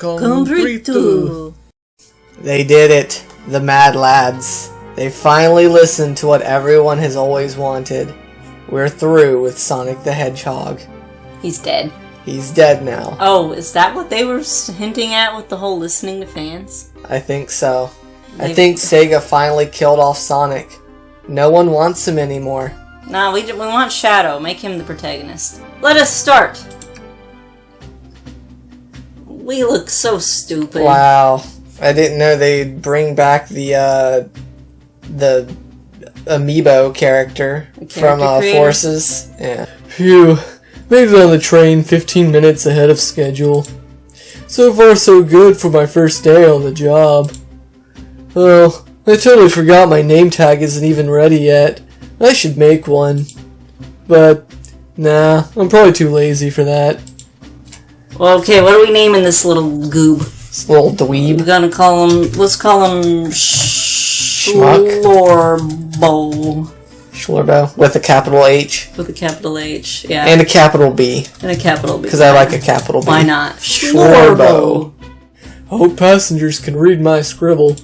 Comprito. They did it, the Mad Lads. They finally listened to what everyone has always wanted. We're through with Sonic the Hedgehog. He's dead. He's dead now. Oh, is that what they were hinting at with the whole listening to fans? I think so. I think Sega finally killed off Sonic. No one wants him anymore. Nah, we want Shadow. Make him the protagonist. Let us start! We look so stupid. Wow. I didn't know they'd bring back the amiibo character from Forces. Yeah. Phew. Made it on the train 15 minutes ahead of schedule. So far so good for my first day on the job. Oh, I totally forgot my name tag isn't even ready yet. I should make one. But, nah, I'm probably too lazy for that. Well, okay, what are we naming this little goob? This little dweeb? We're gonna call him, let's call him SchlorBo. SchlorBo, with a capital H. With a capital H, yeah. And a capital B. And a capital B. Because I like a capital B. Why not? SchlorBo. I hope passengers can read my scribble.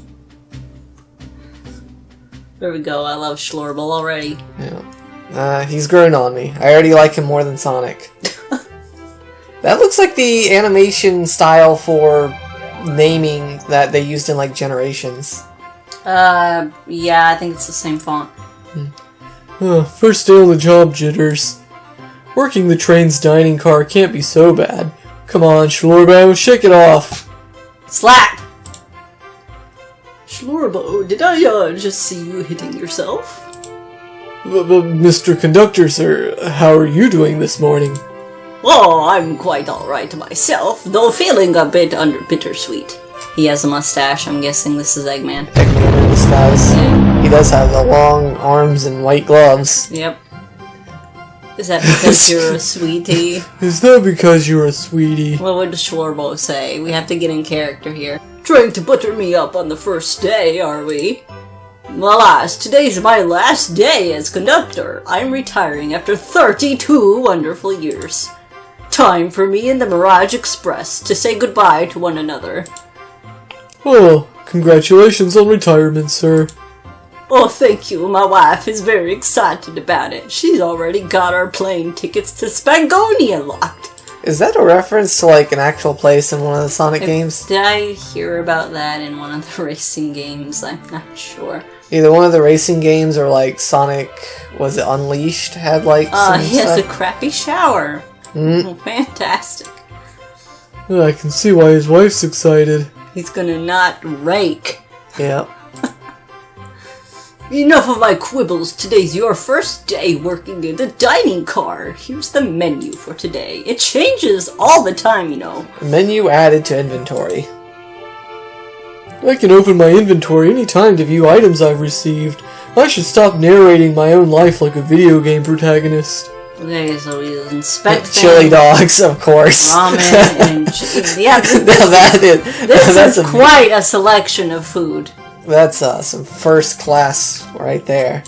There we go, I love SchlorBo already. Yeah. He's grown on me. I already like him more than Sonic. That looks like the animation style for naming that they used in, like, Generations. Yeah, I think it's the same font. First day on the job, jitters. Working the train's dining car can't be so bad. Come on, SchlorBo, shake it off. Slap! SchlorBo, did I just see you hitting yourself? Mr. Conductor, sir, how are you doing this morning? Oh, I'm quite alright myself, though feeling a bit bittersweet. He has a mustache, I'm guessing this is Eggman. Eggman disguise. Yeah. He does have the long arms and white gloves. Yep. Is that because you're a sweetie? Is that because you're a sweetie? What would SchlorBo say? We have to get in character here. Trying to butter me up on the first day, are we? Alas, today's my last day as conductor. I'm retiring after 32 wonderful years. Time for me and the Mirage Express to say goodbye to one another. Oh, congratulations on retirement, sir. Oh, thank you. My wife is very excited about it. She's already got our plane tickets to Spagonia locked. Is that a reference to, like, an actual place in one of the Sonic games? Did I hear about that in one of the racing games? I'm not sure. Either one of the racing games or, like, Sonic, was it Unleashed, had, like, some he has stuff? a crappy shower. Oh, fantastic. I can see why his wife's excited. He's gonna not rake. Yep. Enough of my quibbles. Today's your first day working in the dining car. Here's the menu for today. It changes all the time, you know. Menu added to inventory. I can open my inventory anytime to view items I've received. I should stop narrating my own life like a video game protagonist. Okay, so we inspect chili dogs, of course. Ramen and yeah, this is quite a selection of food. That's some first class right there.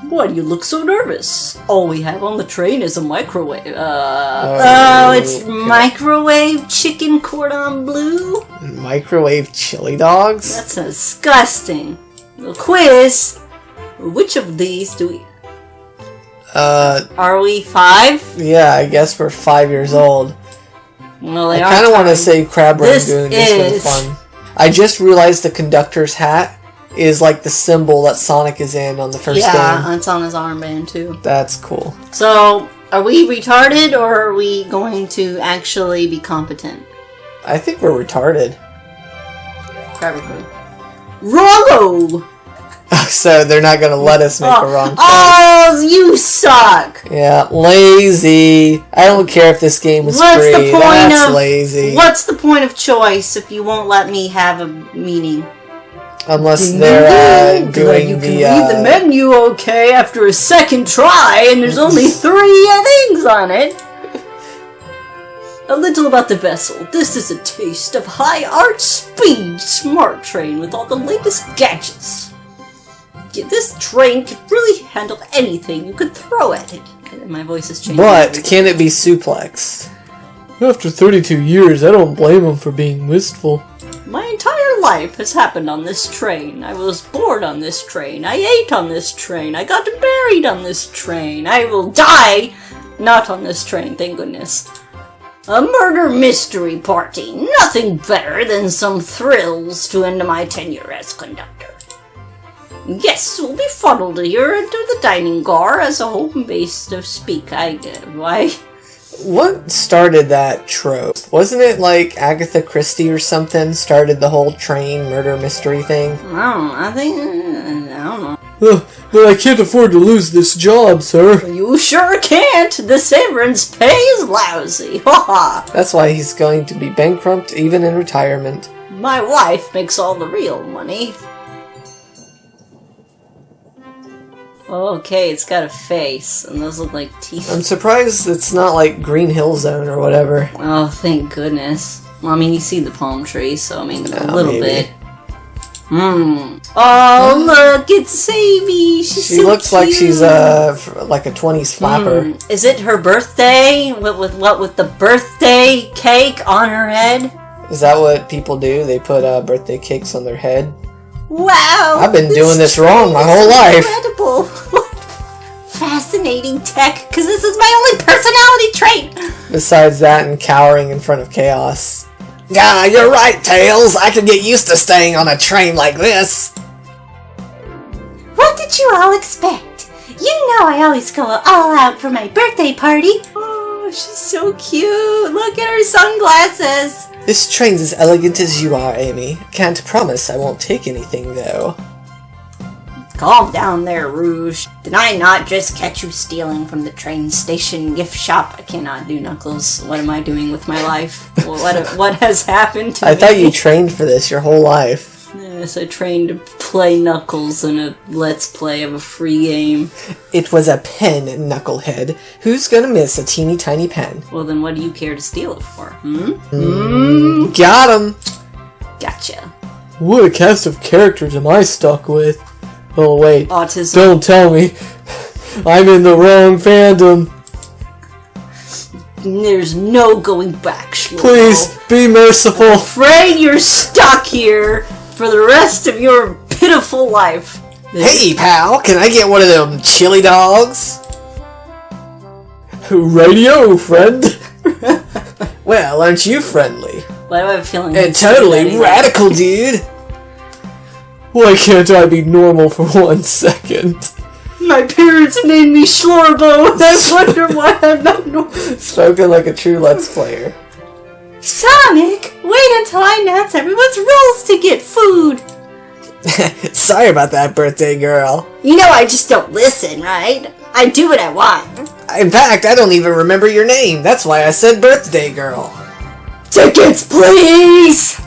Why do you look so nervous? All we have on the train is a microwave. It's microwave chicken cordon bleu? Microwave chili dogs? That's disgusting. The quiz. Which of these do we... Are we 5? Yeah, I guess we're 5 years old. Well, I kind of want to say Crab Rangoon just for the fun. I just realized the conductor's hat is like the symbol that Sonic is in on the first game. Yeah, it's on his armband too. That's cool. So, are we retarded or are we going to actually be competent? I think we're retarded. Probably. Wrongo! So they're not going to let us make a wrong choice. Oh, you suck! Yeah, lazy. I don't care if this game was free. That's lazy. What's the point of choice if you won't let me have a meaning? Unless they're doing you can read the menu okay after a second try, and there's only 3 things on it. A little about the vessel. This is a taste of high art speed smart train with all the latest gadgets. This train can really handle anything you could throw at it. My voice is changing. But can it be suplexed? After 32 years, I don't blame him for being wistful. My entire life has happened on this train. I was born on this train. I ate on this train. I got married on this train. I will die not on this train, thank goodness. A murder mystery party. Nothing better than some thrills to end my tenure as conductor. Guests will be funneled here into the dining car as a home base, so to speak. Why? What started that trope? Wasn't it like Agatha Christie or something started the whole train murder mystery thing? I don't know. But I can't afford to lose this job, sir. You sure can't. The severance pay is lousy. Ha. That's why he's going to be bankrupt even in retirement. My wife makes all the real money. Okay, it's got a face, and those look like teeth. I'm surprised it's not like Green Hill Zone or whatever. Oh, thank goodness. Well, I mean, you see the palm tree, so I mean, a little bit. Oh, look, it's Amy. She so looks cute. Like she's like a 20s flapper. Is it her birthday? With the birthday cake on her head? Is that what people do? They put birthday cakes on their head? Wow! I've been doing this wrong my whole life. Incredible! Fascinating tech, because this is my only personality trait! Besides that and cowering in front of chaos. Yeah, you're right, Tails. I could get used to staying on a train like this. What did you all expect? You know I always go all out for my birthday party. Oh, she's so cute! Look at her sunglasses! This train's as elegant as you are, Amy. Can't promise I won't take anything, though. Calm down there, Rouge. Did I not just catch you stealing from the train station gift shop? I cannot do Knuckles. What am I doing with my life? What has happened to me? I thought you trained for this your whole life. Yes, I trained to play Knuckles in a Let's Play of a free game. It was a pen, Knucklehead. Who's gonna miss a teeny tiny pen? Well, then what do you care to steal it for? Got him! Gotcha. What a cast of characters am I stuck with? Oh, wait. Autism. Don't tell me. I'm in the wrong fandom. There's no going back, SchlorBo. Please, be merciful. I'm afraid you're stuck here for the rest of your pitiful life. Hey, pal, can I get one of them chili dogs? Radio, friend. Well, aren't you friendly? Why do I have a feeling? And totally radical, dude. Why can't I be normal for 1 second? My parents named me SchlorBo. I wonder why I'm not normal. Spoken like a true Let's Player. Sonic, wait until I announce everyone's rules to get food. Sorry about that, birthday girl. You know I just don't listen, right? I do what I want. In fact, I don't even remember your name. That's why I said birthday girl. Tickets, please!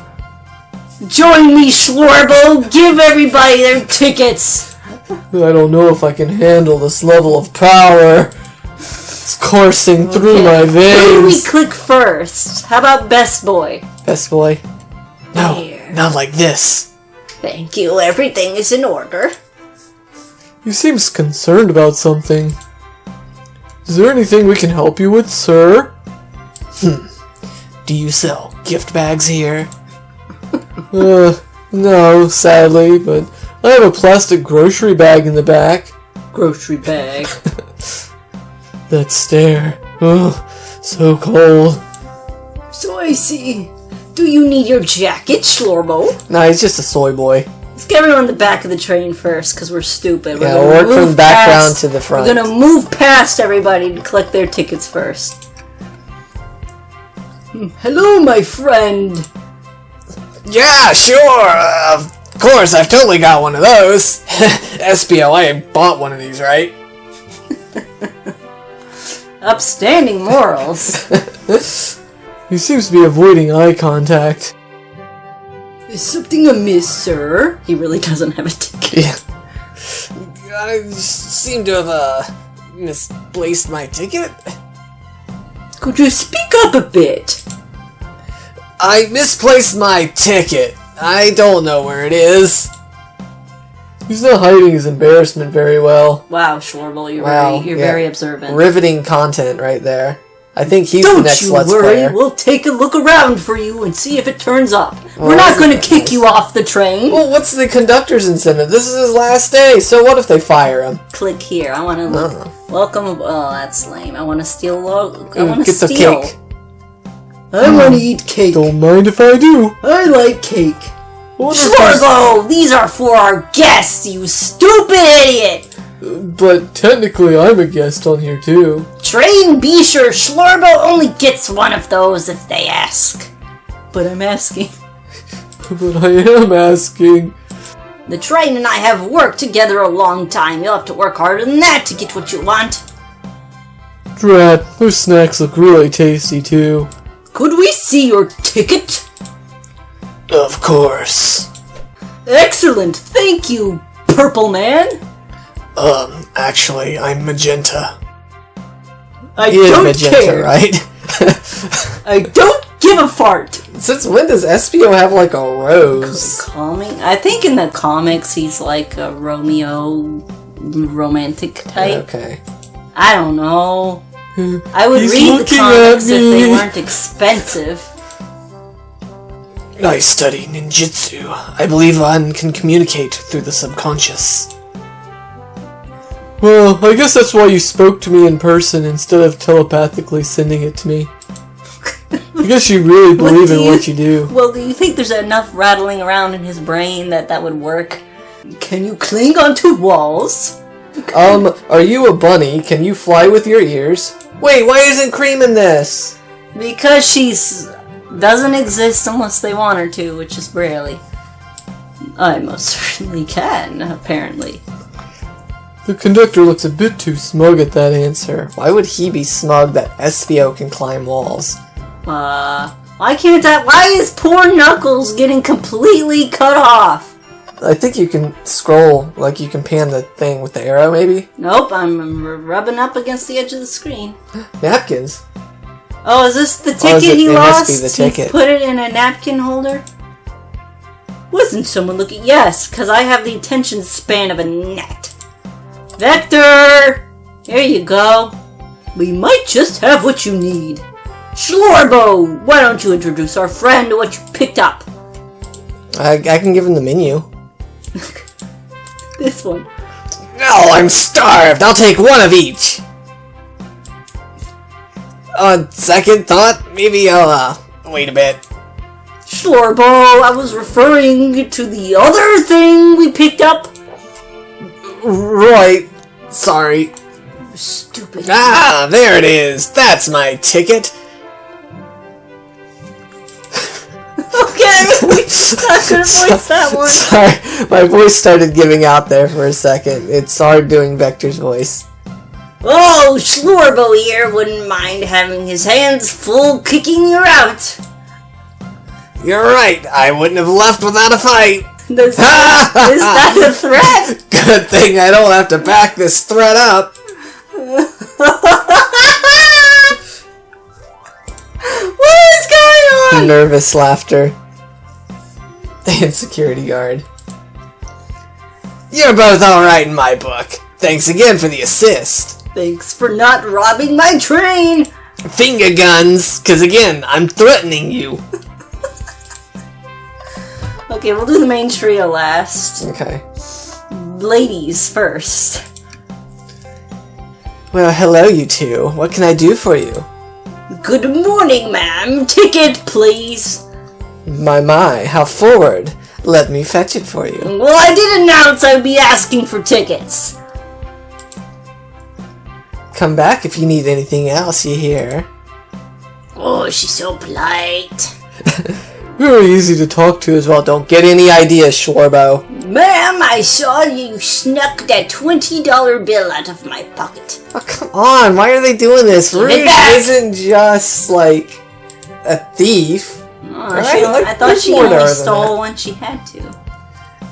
Join me, SchlorBo! Give everybody their tickets! I don't know if I can handle this level of power. It's coursing through my veins. Who do we click first? How about Best Boy? Best boy? No, Here. not like this. Thank you, everything is in order. You seem concerned about something. Is there anything we can help you with, sir? Do you sell gift bags here? No, sadly, but I have a plastic grocery bag in the back. Grocery bag. That stare. Oh, so cold. So I see. Do you need your jacket, SchlorBo? Nah, he's just a soy boy. Let's get everyone on the back of the train first, because we're stupid. Yeah, we'll work from the background to the front. We're gonna move past everybody to collect their tickets first. Hello, my friend. Yeah, sure. Of course, I've totally got one of those. SPLA bought one of these, right? Upstanding morals. He seems to be avoiding eye contact. Is something amiss, sir? He really doesn't have a ticket. Yeah. I seem to have, misplaced my ticket. Could you speak up a bit? I misplaced my ticket. I don't know where it is. He's not hiding his embarrassment very well. Wow, SchlorBo, you're Wow, very observant. Riveting content right there. I think he's the next Let's Player. Don't you worry, we'll take a look around for you and see if it turns up. We're not going to kick you off the train. Well, what's the conductor's incentive? This is his last day, so what if they fire him? Click here. I want to look. Welcome. Oh, that's lame. I want to steal. I want to Get steal. the cake. I want to eat cake. Don't mind if I do. I like cake. SchlorBo, these are for our guests, you stupid idiot. But technically, I'm a guest on here too. Train be sure SchlorBo only gets one of those if they ask. But I'm asking. But I am asking. The train and I have worked together a long time. You'll have to work harder than that to get what you want. Drat, those snacks look really tasty too. Could we see your ticket? Of course. Excellent, thank you, Purple Man. Actually, I'm Magenta. I He is don't Magenta, care. right? I don't give a fart. Since when does Espio have like a rose? Calming. I think in the comics he's like a Romeo romantic type. Okay. I don't know. I would He's read the looking comics at if they me. weren't expensive. I study ninjutsu. I believe one can communicate through the subconscious. Well, I guess that's why you spoke to me in person instead of telepathically sending it to me. I guess you really believe in what you do. Well, do you think there's enough rattling around in his brain that would work? Can you cling onto walls? Are you a bunny? Can you fly with your ears? Wait, why isn't Cream in this? Because she's doesn't exist unless they want her to, which is rarely. I most certainly can, apparently. The conductor looks a bit too smug at that answer. Why would he be smug that Espio can climb walls? Why can't I? Why is poor Knuckles getting completely cut off? I think you can scroll, like you can pan the thing with the arrow, maybe? Nope, I'm rubbing up against the edge of the screen. Napkins? Oh, is this the ticket he it lost? must be the ticket. He put it in a napkin holder? Wasn't someone looking? Yes, because I have the attention span of a gnat. Vector! Here you go. We might just have what you need. SchlorBo, why don't you introduce our friend to what you picked up? I can give him the menu. This one. No, I'm starved. I'll take one of each. On second thought, maybe I'll, wait a bit. SchlorBo, I was referring to the other thing we picked up. Right. Sorry. Stupid. Ah, there it is. That's my ticket. Okay, we're not gonna voice that one. Sorry, my voice started giving out there for a second. It's hard doing Vector's voice. Oh, SchlorBo here wouldn't mind having his hands full kicking you out. You're right, I wouldn't have left without a fight. Is that a threat? Good thing I don't have to back this threat up. What is going on? Nervous laughter. And security guard. You're both alright in my book. Thanks again for the assist. Thanks for not robbing my train. Finger guns, cause again, I'm threatening you. Okay, we'll do the main trio last. Okay. Ladies first. Well, hello you two. What can I do for you? Good morning, ma'am. Ticket, please. My, how forward. Let me fetch it for you. Well, I did announce I'd be asking for tickets. Come back if you need anything else, you hear? Oh, she's so polite. Very easy to talk to as well. Don't get any ideas, SchlorBo. Ma'am, I saw you snuck that $20 bill out of my pocket. Oh, come on. Why are they doing this? Give it Rouge back. isn't just, like, a thief. Oh, Right, I thought she more to her only than stole that. when she had to.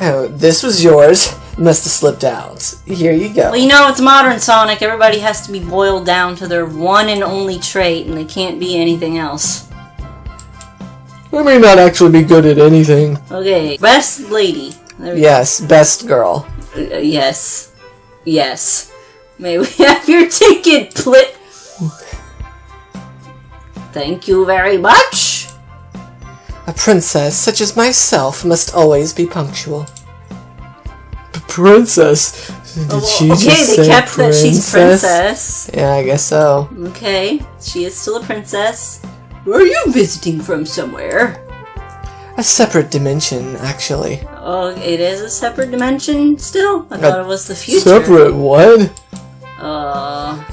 Oh, this was yours. Must have slipped out. Here you go. Well, you know, it's modern Sonic. Everybody has to be boiled down to their one and only trait, and they can't be anything else. I may not actually be good at anything. Okay, best lady. There we Yes, best girl. go. Yes. Yes. May we have your ticket, Thank you very much. A princess such as myself must always be punctual. Princess? Did she just say they kept princess? that she's princess. Yeah, I guess so. Okay, she is still a princess. Where are you visiting from somewhere? A separate dimension, actually. Oh, it is a separate dimension still? I thought it was the future. Separate what?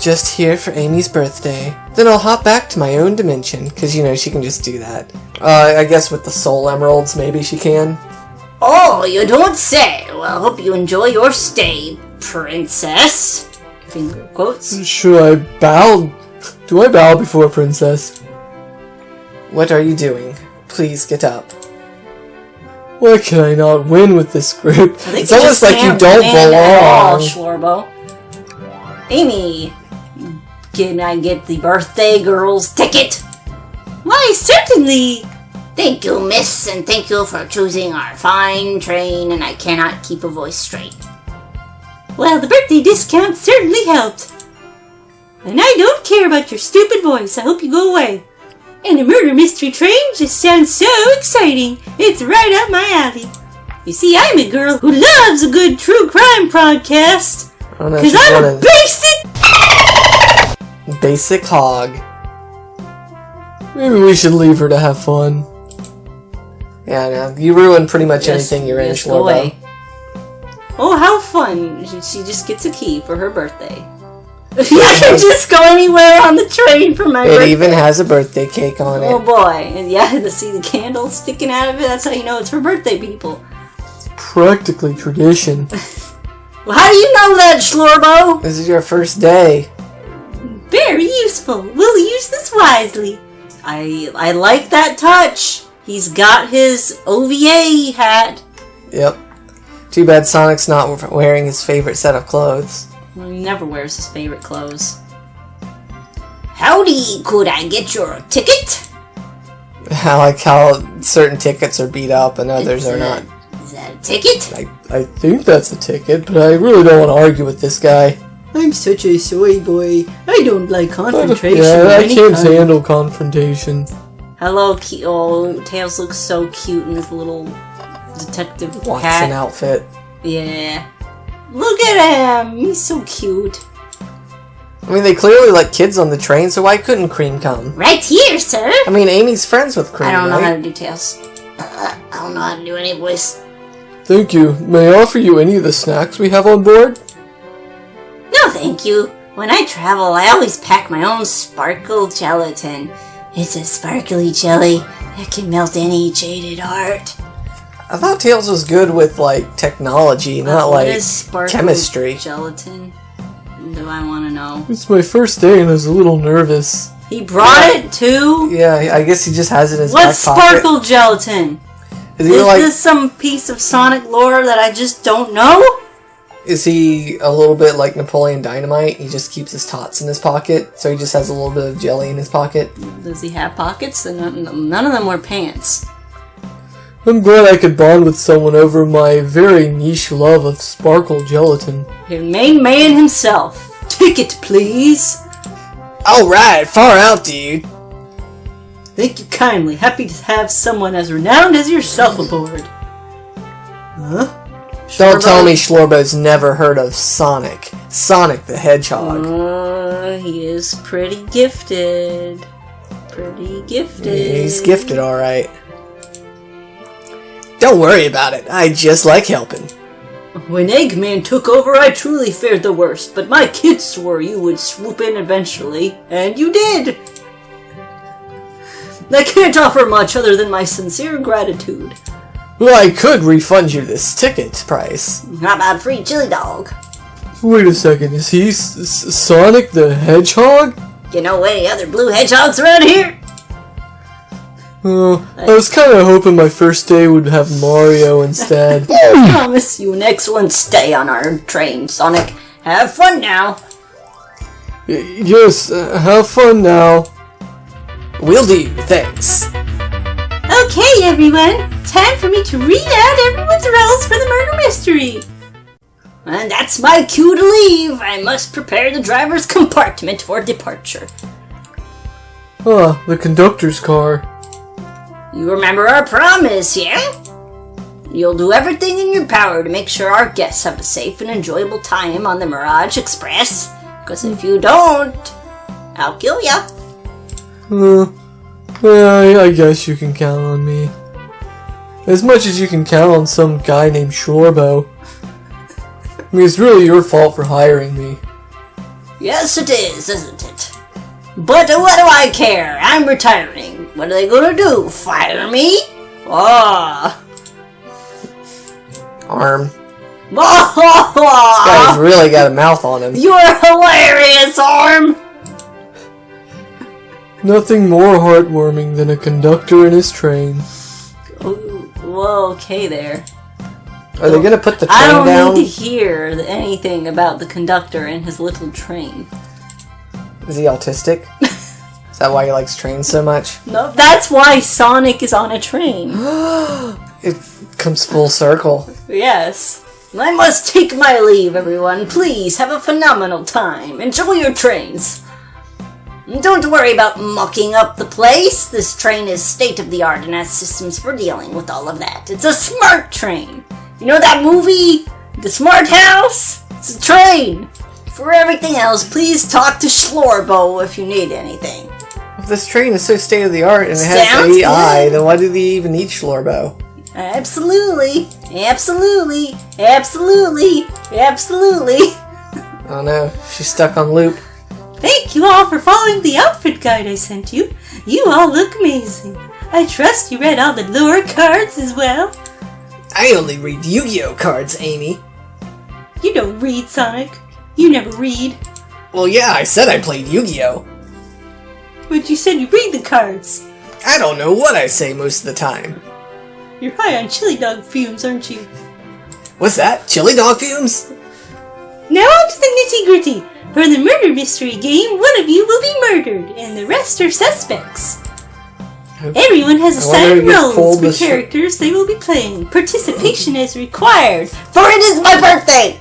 Just here for Amy's birthday. Then I'll hop back to my own dimension, because, you know, she can just do that. I guess with the soul emeralds, maybe she can. Oh, you don't say. Well, I hope you enjoy your stay, princess. Finger quotes. Should I bow? Do I bow before a princess? What are you doing? Please get up. Why can I not win with this group? It's almost like you don't belong. SchlorBo. Amy, can I get the birthday girl's ticket? Why, certainly. Thank you, miss, and thank you for choosing our fine train, and I cannot keep a voice straight. Well, the birthday discount certainly helped. And I don't care about your stupid voice. I hope you go away. And a murder mystery train just sounds so exciting. It's right up my alley. You see, I'm a girl who loves a good true crime podcast. Because I'm a basic hog. Maybe we should leave her to have fun. Yeah, no, you ruin pretty much anything you're in, SchlorBo. Oh, how fun. She just gets a key for her birthday. I can just go anywhere on the train for my birthday. It even has a birthday cake on it. Oh boy. And yeah, to see the candle sticking out of it, that's how you know it's for birthday people. It's practically tradition. Well, how do you know that, SchlorBo? This is your first day. Very useful. We'll use this wisely. I like that touch. He's got his OVA hat. Yep. Too bad Sonic's not wearing his favorite set of clothes. Well, he never wears his favorite clothes. Howdy, could I get your ticket? I like how certain tickets are beat up and others are not. Is that a ticket? I think that's a ticket, but I really don't want to argue with this guy. I'm such a soy boy. I don't like confrontation. Yeah, I can't handle confrontation. Hello, oh, Tails looks so cute in his little detective Wants hat. an outfit. Yeah. Look at him! He's so cute. I mean, they clearly like kids on the train, so why couldn't Cream come? Right here, sir. I mean, Amy's friends with Cream, I don't know right? how to do Tails. I don't know how to do any voice. Thank you. May I offer you any of the snacks we have on board? No, thank you. When I travel, I always pack my own sparkle gelatin. It's a sparkly jelly that can melt any jaded heart. I thought Tails was good with, like, technology, not, what like, is sparkle chemistry. Gelatin? Do I want to know? It's my first day and I was a little nervous. He brought it too? Yeah, I guess he just has it in his What's back pocket. sparkle gelatin? Is this some piece of Sonic lore that I just don't know? Is he a little bit like Napoleon Dynamite? He just keeps his tots in his pocket, so he just has a little bit of jelly in his pocket. Does he have pockets? None of them wear pants. I'm glad I could bond with someone over my very niche love of sparkle gelatin. Your main man himself. Ticket, please. Alright, far out, dude. Thank you kindly. Happy to have someone as renowned as yourself aboard. Huh? Don't tell me SchlorBo's never heard of Sonic. Sonic the Hedgehog. He is pretty gifted. Pretty gifted. He's gifted, alright. Don't worry about it. I just like helping. When Eggman took over, I truly feared the worst, but my kids swore you would swoop in eventually, and you did! I can't offer much other than my sincere gratitude. Well, I could refund you this ticket price. How about free chili dog? Wait a second, is he Sonic the Hedgehog? You know any other blue hedgehogs around here? I was kind of hoping my first day would have Mario instead. I promise you an excellent stay on our train, Sonic. Have fun now. Yes, have fun now. Will do, thanks. Okay, everyone. Time for me to read out everyone's roles for the murder mystery. And that's my cue to leave. I must prepare the driver's compartment for departure. Ah, the conductor's car. You remember our promise, yeah? You'll do everything in your power to make sure our guests have a safe and enjoyable time on the Mirage Express. Because if you don't, I'll kill ya. Well, I guess you can count on me. As much as you can count on some guy named SchlorBo. I mean, it's really your fault for hiring me. Yes, it is, isn't it? But what do I care? I'm retiring. What are they gonna do? Fire me? Oh. Arm. This guy's really got a mouth on him. You're hilarious, Arm! Nothing more heartwarming than a conductor in his train. Oh, well, okay there. Are they gonna put the train down? I don't down? need to hear anything about the conductor and his little train. Is he autistic? Is that why he likes trains so much? No, that's why Sonic is on a train. It comes full circle. Yes. I must take my leave, everyone. Please have a phenomenal time. Enjoy your trains. Don't worry about mucking up the place. This train is state-of-the-art and has systems for dealing with all of that. It's a smart train. You know that movie? The Smart House? It's a train. For everything else, please talk to SchlorBo if you need anything. If this train is so state-of-the-art and it has Sounds AI, good. then why do they even need SchlorBo? Absolutely. Absolutely. Absolutely. Absolutely. Oh no, she's stuck on loop. Thank you all for following the outfit guide I sent you. You all look amazing. I trust you read all the lure cards as well. I only read Yu-Gi-Oh cards, Amy. You don't read, Sonic. You never read. Well, yeah, I said I played Yu-Gi-Oh. But you said you read the cards. I don't know what I say most of the time. You're high on chili dog fumes, aren't you? What's that? Chili dog fumes? Now on to the nitty-gritty. For the murder mystery game, one of you will be murdered, and the rest are suspects. Everyone has assigned roles for characters they will be playing. Participation is required, for it is my birthday!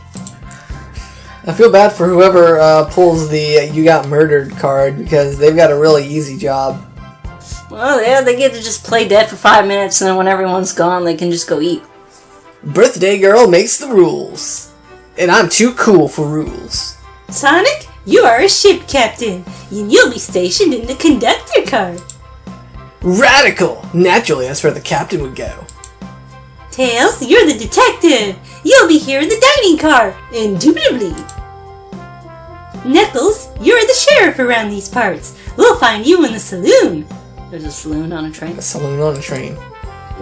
I feel bad for whoever pulls the you got murdered card because they've got a really easy job. Well, yeah, they get to just play dead for 5 minutes and then when everyone's gone, they can just go eat. Birthday girl makes the rules. And I'm too cool for rules. Sonic, you are a ship captain, and you'll be stationed in the conductor car. Radical! Naturally, that's where the captain would go. Tails, you're the detective. You'll be here in the dining car, indubitably. Knuckles, you're the sheriff around these parts. We'll find you in the saloon. There's a saloon on a train. A saloon on a train.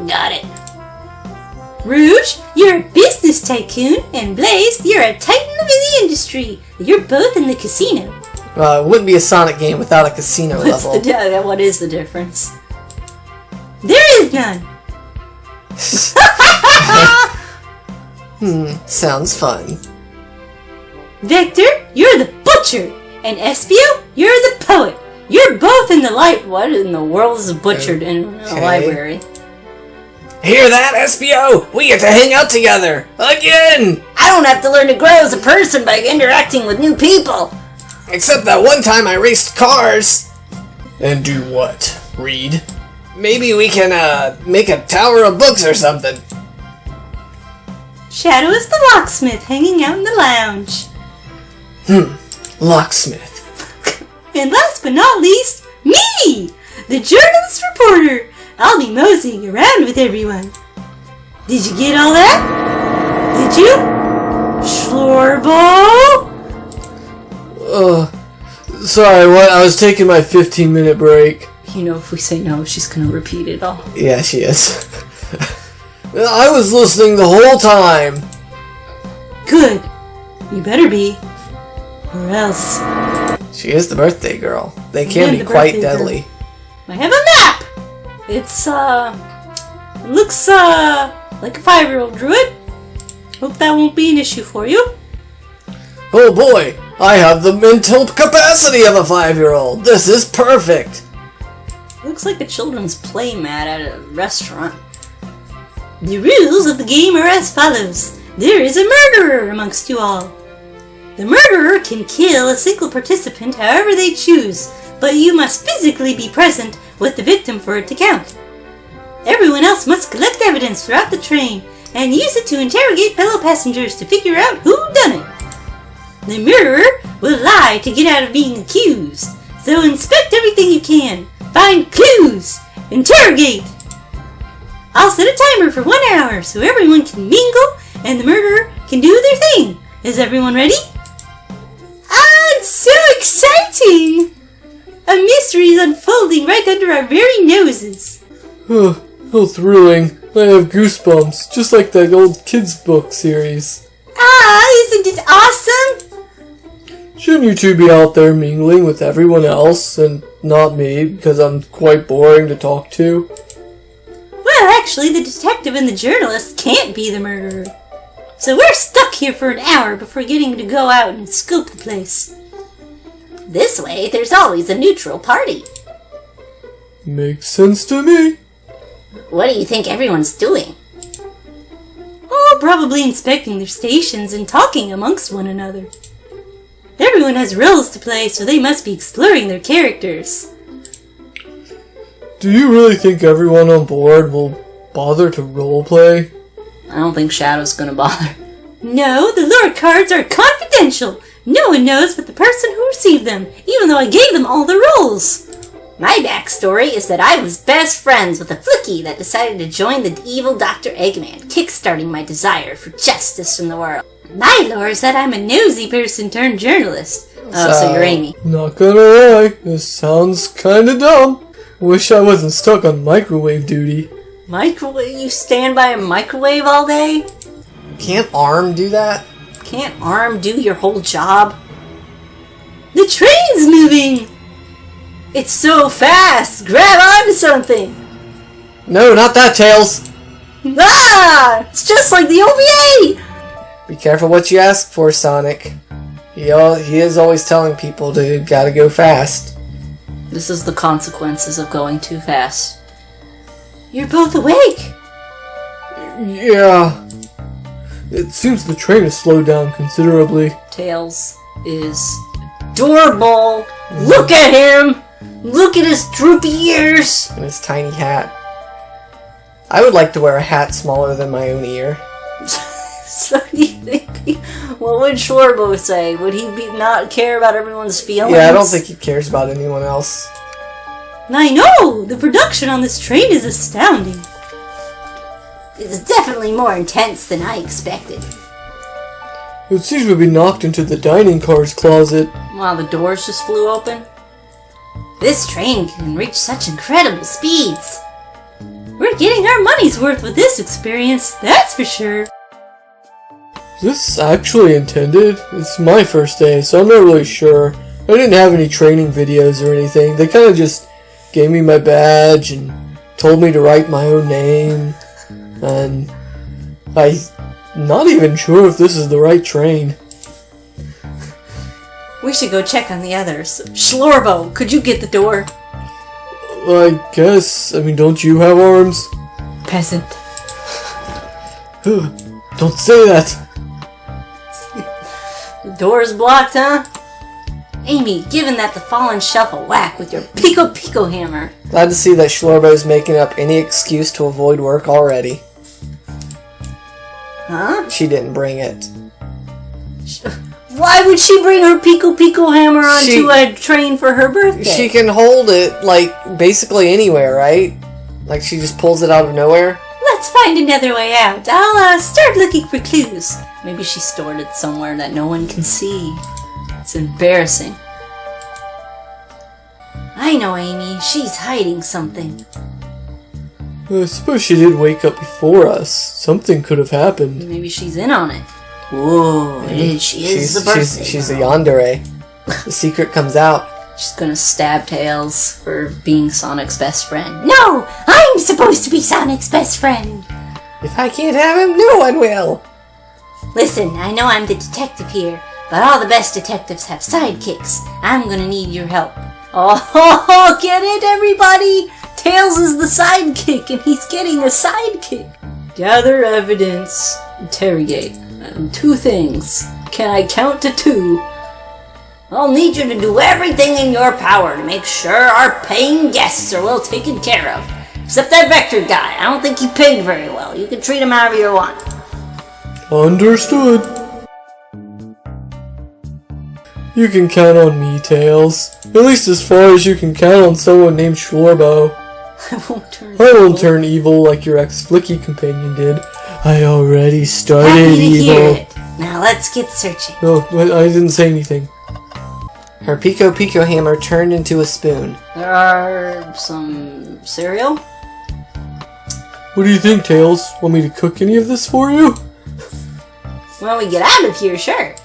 Got it. Rouge, you're a business tycoon, and Blaze, you're a titan of the industry. You're both in the casino. It wouldn't be a Sonic game without a casino level. What is the difference? There is none. Sounds fun. Vector, you're the butcher, and Espio, you're the poet. You're both in the light. What in the world is butchered in a library? Hear that, SBO? We get to hang out together! Again! I don't have to learn to grow as a person by interacting with new people! Except that one time I raced cars! And do what? Read? Maybe we can, make a tower of books or something. Shadow is the locksmith hanging out in the lounge. Locksmith. And last but not least, me! The journalist reporter! I'll be moseying around with everyone. Did you get all that? Did you? SchlorBo? Sorry, what? I was taking my 15-minute break. You know, if we say no, she's gonna repeat it all. Yeah, she is. I was listening the whole time. Good. You better be. Or else. She is the birthday girl. They can be quite deadly. I have a map! It's, it looks, like a 5-year-old drew it. Hope that won't be an issue for you. Oh boy, I have the mental capacity of a 5-year-old. This is perfect. Looks like a children's play mat at a restaurant. The rules of the game are as follows. There is a murderer amongst you all. The murderer can kill a single participant however they choose. but you must physically be present with the victim for it to count. Everyone else must collect evidence throughout the train and use it to interrogate fellow passengers to figure out who done it. The murderer will lie to get out of being accused, so inspect everything you can, find clues, interrogate. I'll set a timer for 1 hour so everyone can mingle and the murderer can do their thing. Is everyone ready? It's so exciting! A mystery is unfolding right under our very noses. How thrilling. I have goosebumps, just like that old kids' book series. Isn't it awesome? Shouldn't you two be out there mingling with everyone else and not me because I'm quite boring to talk to? Well, actually, the detective and the journalist can't be the murderer. So we're stuck here for an hour before getting to go out and scope the place. This way, there's always a neutral party. Makes sense to me. What do you think everyone's doing? Oh, probably inspecting their stations and talking amongst one another. Everyone has roles to play, so they must be exploring their characters. Do you really think everyone on board will bother to roleplay? I don't think Shadow's gonna bother. No, the lure cards are confidential. No one knows but the person who received them, even though I gave them all the roles. My backstory is that I was best friends with a flicky that decided to join the evil Dr. Eggman, kickstarting my desire for justice in the world. My lore is that I'm a nosy person turned journalist. Oh, so you're Amy. Not gonna lie, this sounds kinda dumb. Wish I wasn't stuck on microwave duty. Microwave? You stand by a microwave all day? Can't ARM do that? Can't ARM do your whole job? The train's moving! It's so fast! Grab onto something! No, not that, Tails! Ah! It's just like the OVA! Be careful what you ask for, Sonic. He is always telling people to gotta go fast. This is the consequences of going too fast. You're both awake! Yeah. It seems the train has slowed down considerably. Tails is adorable! Look at him! Look at his droopy ears! And his tiny hat. I would like to wear a hat smaller than my own ear. So you think what would SchlorBo say? Would he not care about everyone's feelings? Yeah, I don't think he cares about anyone else. I know! The production on this train is astounding. It's definitely more intense than I expected. It seems to be knocked into the dining car's closet. Wow, the doors just flew open? This train can reach such incredible speeds. We're getting our money's worth with this experience, that's for sure. Is this actually intended? It's my first day, so I'm not really sure. I didn't have any training videos or anything. They kind of just gave me my badge and told me to write my own name. And I'm not even sure if this is the right train. We should go check on the others. SchlorBo, could you get the door? I guess. I mean, don't you have arms? Peasant. Don't say that. The door's blocked, huh? Amy, given that the fallen shelf a whack with your pico hammer. Glad to see that SchlorBo's making up any excuse to avoid work already. Huh? She didn't bring it. Why would she bring her pico hammer onto a train for her birthday? She can hold it, like, basically anywhere, right? Like, she just pulls it out of nowhere? Let's find another way out. I'll start looking for clues. Maybe she stored it somewhere that no one can see. It's embarrassing. I know, Amy. She's hiding something. I suppose she did wake up before us. Something could have happened. Maybe she's in on it. Whoa, she is the birthday She's a girl. yandere. The secret comes out. She's gonna stab Tails for being Sonic's best friend. No! I'm supposed to be Sonic's best friend! If I can't have him, no one will. Listen, I know I'm the detective here, but all the best detectives have sidekicks. I'm gonna need your help. Oh, get it, everybody! Tails is the sidekick, and he's getting a sidekick. Gather evidence. Interrogate. 2 things. Can I count to 2? I'll need you to do everything in your power to make sure our paying guests are well taken care of. Except that Vector guy. I don't think he paid very well. You can treat him however you want. Understood. You can count on me, Tails. At least as far as you can count on someone named SchlorBo. I won't turn evil like your ex-Flicky companion did. I already started Happy to evil. hear it. Now let's get searching. No, I didn't say anything. Her Pico Pico hammer turned into a spoon. There are some cereal. What do you think, Tails? Want me to cook any of this for you? When we get out of here, sure.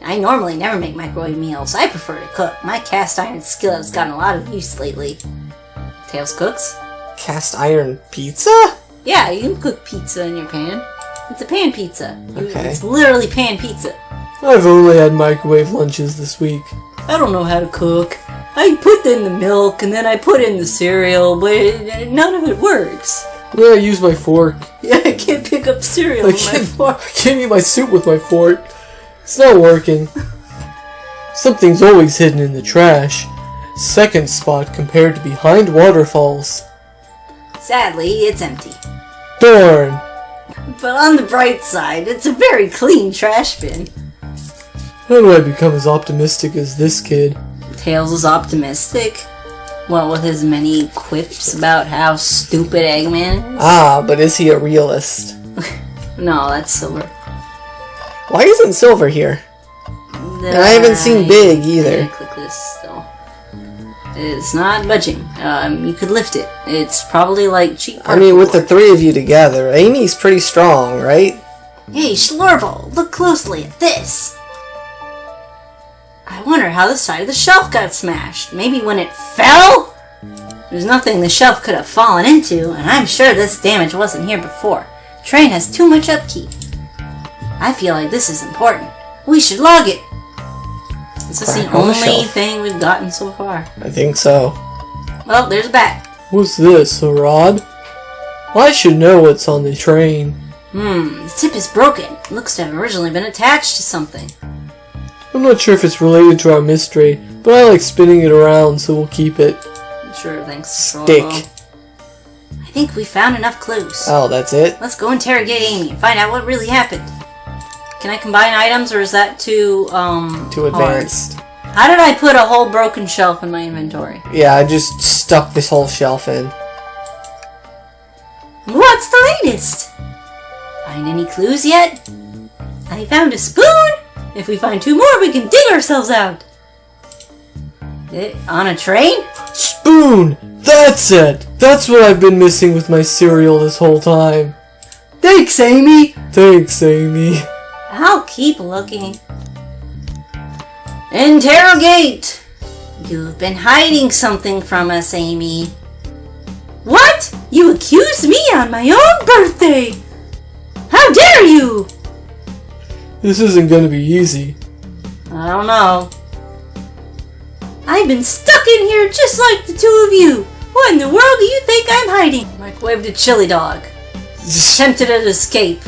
I normally never make microwave meals. I prefer to cook. My cast iron skillet has gotten a lot of use lately. Tails cooks? Cast iron pizza? Yeah, you can cook pizza in your pan. It's a pan pizza. Okay. It's literally pan pizza. I've only had microwave lunches this week. I don't know how to cook. I put in the milk and then I put in the cereal, but none of it works. Yeah, I use my fork. Yeah, I can't pick up cereal with my fork. I can't eat my soup with my fork. It's not working. Something's always hidden in the trash. Second spot compared to behind waterfalls. Sadly, it's empty. Darn! But on the bright side, it's a very clean trash bin. How do I become as optimistic as this kid? Tails is optimistic. What with his many quips about how stupid Eggman is? Ah, but is he a realist? No, that's Silver. Why isn't Silver here? And I haven't seen Big either. Yeah, click this still. It's not budging. You could lift it. It's probably like cheap. I mean, with the three of you together, Amy's pretty strong, right? Hey, SchlorBo, look closely at this. I wonder how the side of the shelf got smashed. Maybe when it fell? There's nothing the shelf could have fallen into, and I'm sure this damage wasn't here before. Train has too much upkeep. I feel like this is important. We should log it. Is this the only thing we've gotten so far? I think so. Well, there's a bat. What's this, a rod? I should know what's on the train. The tip is broken. It looks to have originally been attached to something. I'm not sure if it's related to our mystery, but I like spinning it around, so we'll keep it. Sure, thanks. Stick. I think we found enough clues. Oh, that's it? Let's go interrogate Amy and find out what really happened. Can I combine items, or is that too advanced? Hard? How did I put a whole broken shelf in my inventory? Yeah, I just stuck this whole shelf in. What's the latest? Find any clues yet? I found a spoon! If we find two more, we can dig ourselves out. On a train? Spoon! That's it! That's what I've been missing with my cereal this whole time. Thanks, Amy! Thanks, Amy. I'll keep looking. Interrogate! You've been hiding something from us, Amy. What? You accused me on my own birthday! How dare you! This isn't gonna be easy. I don't know. I've been stuck in here just like the two of you. What in the world do you think I'm hiding? Microwaved a chili dog. Attempted an escape.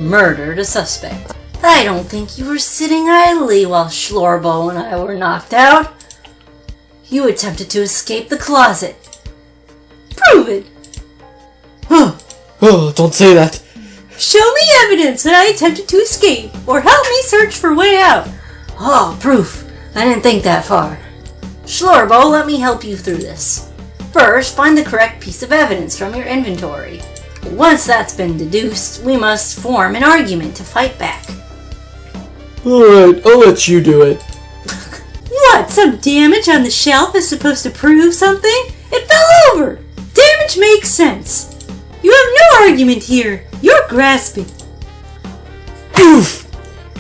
Murdered a suspect. I don't think you were sitting idly while SchlorBo and I were knocked out. You attempted to escape the closet. Prove it. Oh, don't say that. Show me evidence that I attempted to escape, or help me search for a way out. Oh, proof. I didn't think that far. SchlorBo, let me help you through this. First, find the correct piece of evidence from your inventory. Once that's been deduced, we must form an argument to fight back. Alright, I'll let you do it. What, some damage on the shelf is supposed to prove something? It fell over. Damage makes sense. You have no argument here. You're grasping. Oof!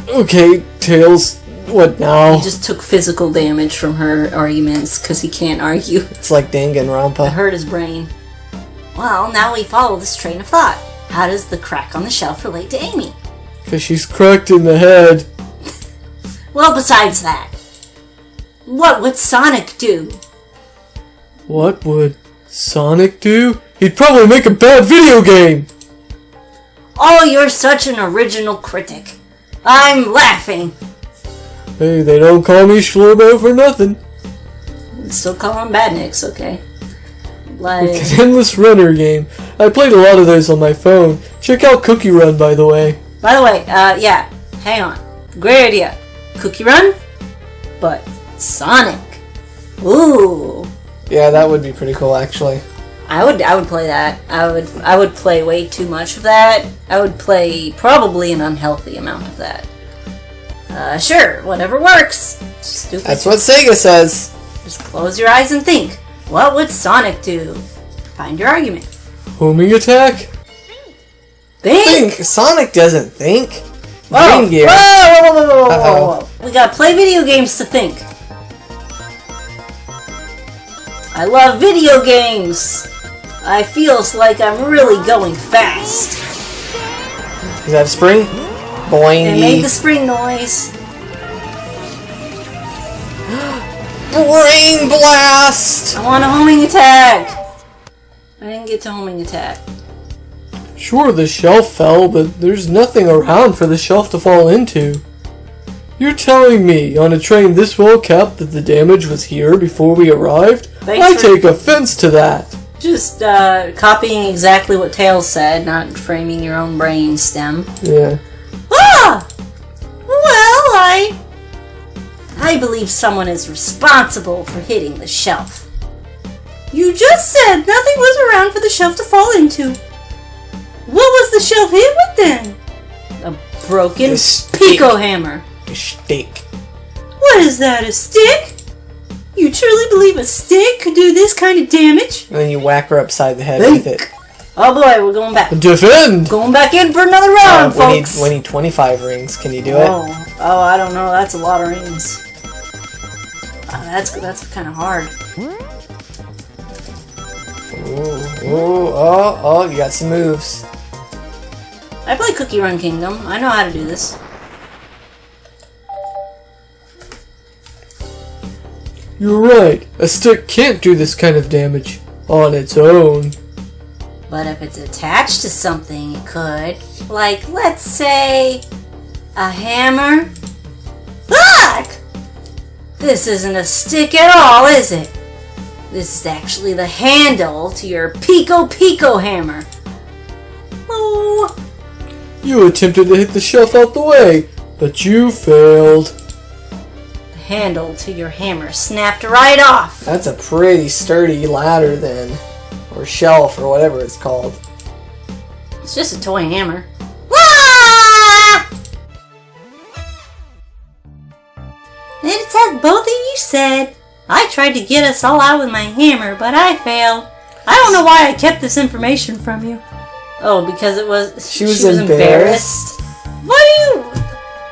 Okay, Tails, what now? He just took physical damage from her arguments because he can't argue. It's like Danganronpa. It hurt his brain. Well, now we follow this train of thought. How does the crack on the shelf relate to Amy? Because she's cracked in the head. Well, besides that, what would Sonic do? What would Sonic do? He'd probably make a bad video game! Oh, you're such an original critic. I'm laughing. Hey, they don't call me SchlorBo for nothing. Still call them badniks, okay. Like, It's an endless runner game. I played a lot of those on my phone. Check out Cookie Run, by the way. by the way, yeah, hang on. Great idea. Cookie Run, but Sonic. Ooh. Yeah, that would be pretty cool, actually. I would play that. I would play way too much of that. I would play probably an unhealthy amount of that. Sure, whatever works. Stupid. That's what Sega says. Just close your eyes and think. What would Sonic do? Find your argument. Homing attack? Think! Sonic doesn't think. Whoa! Green Gear. Whoa! Uh-oh. We gotta play video games to think. I love video games. I feel like I'm really going fast. Is that a spring? Boing. I made the spring noise. Brain blast! I want a homing attack. I didn't get to homing attack. Sure, the shelf fell, but there's nothing around for the shelf to fall into. You're telling me, on a train this well kept, that the damage was here before we arrived? I take offense to that. Just copying exactly what Tails said, not framing your own brain stem. Yeah. Ah! Well, I believe someone is responsible for hitting the shelf. You just said nothing was around for the shelf to fall into. What was the shelf hit with then? A broken The stick. Pico hammer. A stick. What is that, a stick? You truly believe a stick could do this kind of damage? And then you whack her upside the head Think. with it. Oh boy, we're going back. Defend! Going back in for another round, folks. We need 25 rings. Can you do it? Oh, I don't know. That's a lot of rings. That's kind of hard. Oh, you got some moves. I play Cookie Run Kingdom. I know how to do this. You're right. A stick can't do this kind of damage on its own. But if it's attached to something, it could. Like, let's say, a hammer. Look! This isn't a stick at all, is it? This is actually the handle to your Pico hammer. Oh! You attempted to hit the shelf out the way, but you failed. The handle to your hammer snapped right off. That's a pretty sturdy ladder then. Or shelf, or whatever it's called. It's just a toy hammer. Ah! It's as both of you said. I tried to get us all out with my hammer, but I failed. I don't know why I kept this information from you. Oh, because it was... She was embarrassed. What do you...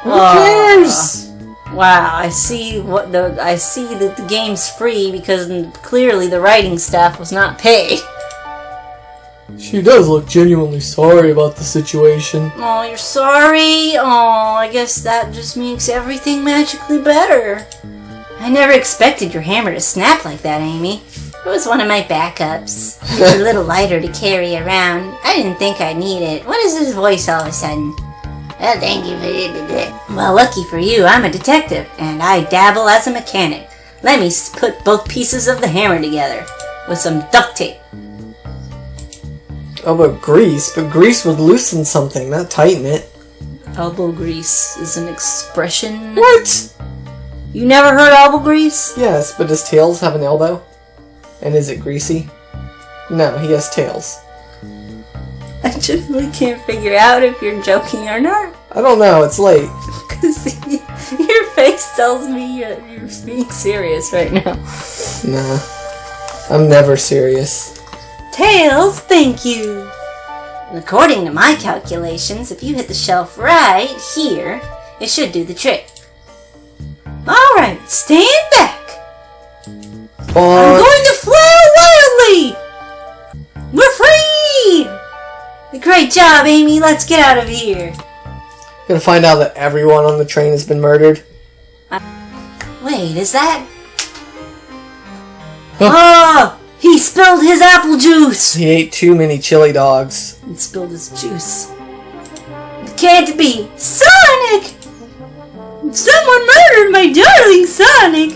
Who cares? Wow, I see that the game's free because clearly the writing staff was not paid. She does look genuinely sorry about the situation. Oh, you're sorry? Oh, I guess that just makes everything magically better. I never expected your hammer to snap like that, Amy. It was one of my backups. It's a little lighter to carry around. I didn't think I'd need it. What is this voice all of a sudden? Oh, thank you. Well, lucky for you, I'm a detective, and I dabble as a mechanic. Let me put both pieces of the hammer together with some duct tape. Oh, but grease would loosen something, not tighten it. Elbow grease is an expression. What? You never heard elbow grease? Yes, but does Tails have an elbow? And is it greasy? No, he has tails. I just really can't figure out if you're joking or not. I don't know, it's late. Because your face tells me you're being serious right now. Nah, I'm never serious. Tails, thank you. According to my calculations, if you hit the shelf right here, it should do the trick. Alright, stand back. I'm Bonk. going to flail wildly. We're free. Great job, Amy. Let's get out of here. Gonna find out that everyone on the train has been murdered. Wait, is that... Huh. Oh! He spilled his apple juice! He ate too many chili dogs. He spilled his juice. It can't be! Sonic! Someone murdered my darling Sonic!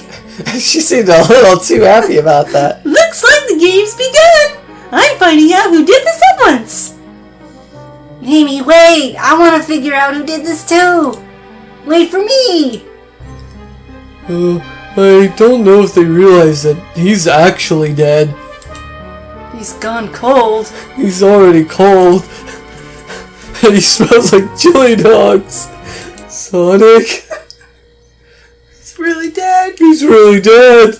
She seemed a little too happy about that. Looks like the game's begun! I'm finding out who did this at once! Amy, wait! I want to figure out who did this too! Wait for me! I don't know if they realize that he's actually dead. He's gone cold. He's already cold. And he smells like chili dogs. Sonic. He's really dead. He's really dead.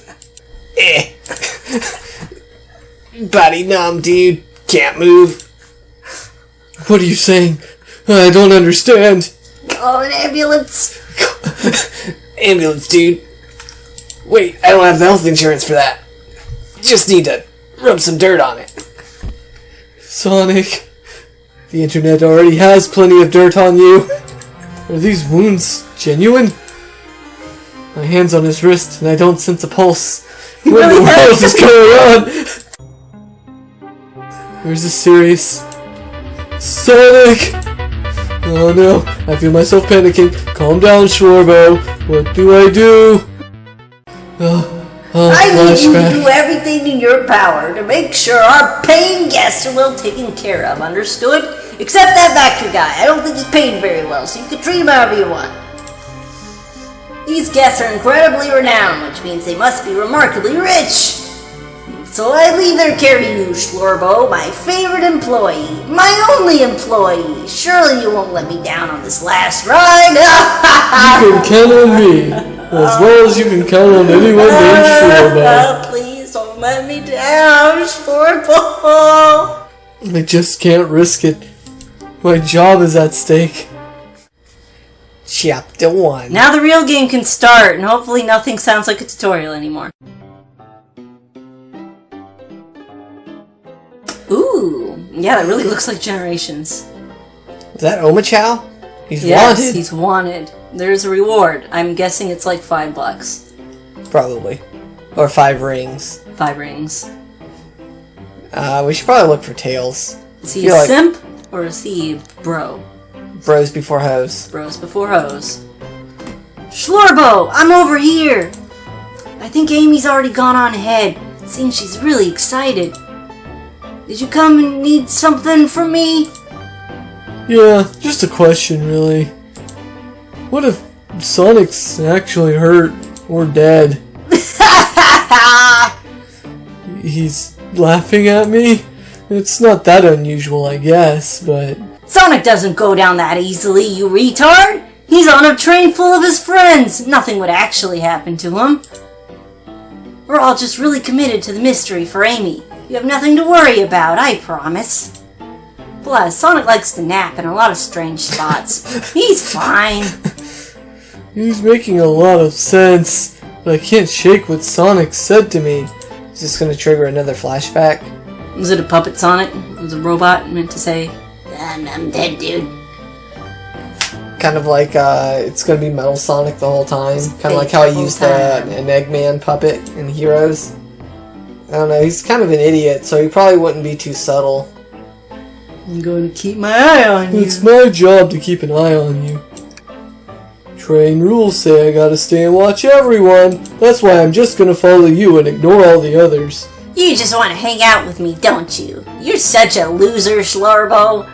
Body numb, dude. Can't move. What are you saying? I don't understand. Call an ambulance. Ambulance, dude. Wait, I don't have the health insurance for that. Just need to rub some dirt on it. Sonic, the internet already has plenty of dirt on you. Are these wounds genuine? My hand's on his wrist and I don't sense a pulse. What in the world is going on? Or is this serious? Sonic! Oh no, I feel myself panicking. Calm down, SchlorBo. What do I do? I need you to do everything in your power to make sure our paying guests are well taken care of, understood? Except that factory guy. I don't think he's paid very well, so you can treat him however you want. These guests are incredibly renowned, which means they must be remarkably rich. So I leave their care to you, SchlorBo, my favorite employee, my only employee. Surely you won't let me down on this last ride. You can count on me, as well as you can count on anyone named SchlorBo. Please don't let me down, SchlorBo. I just can't risk it. My job is at stake. Chapter 1. Now the real game can start, and hopefully nothing sounds like a tutorial anymore. Ooh, yeah, that really looks like Generations. Is that Omachow? He's yes, wanted? He's wanted. There's a reward. I'm guessing it's like $5. Probably. Or 5 rings. 5 rings. We should probably look for Tails. Is he a simp, or is he bro? Bros before hoes. Bros before hoes. SchlorBo, I'm over here! I think Amy's already gone on ahead. Seems she's really excited. Did you come and need something from me? Yeah, just a question, really. What if Sonic's actually hurt or dead? He's laughing at me? It's not that unusual, I guess, but... Sonic doesn't go down that easily, you retard! He's on a train full of his friends! Nothing would actually happen to him. We're all just really committed to the mystery for Amy. You have nothing to worry about, I promise. Plus, Sonic likes to nap in a lot of strange spots. He's fine. He's making a lot of sense, but I can't shake what Sonic said to me. Is this gonna trigger another flashback? Was it a puppet Sonic? Was a robot meant to say, I'm dead, dude. Kind of like, it's gonna be Metal Sonic the whole time. Kind of like how he used an Eggman puppet in Heroes. I don't know, he's kind of an idiot, so he probably wouldn't be too subtle. I'm going to keep my eye on you. It's my job to keep an eye on you. Train rules say I gotta stay and watch everyone. That's why I'm just gonna follow you and ignore all the others. You just want to hang out with me, don't you? You're such a loser, SchlorBo.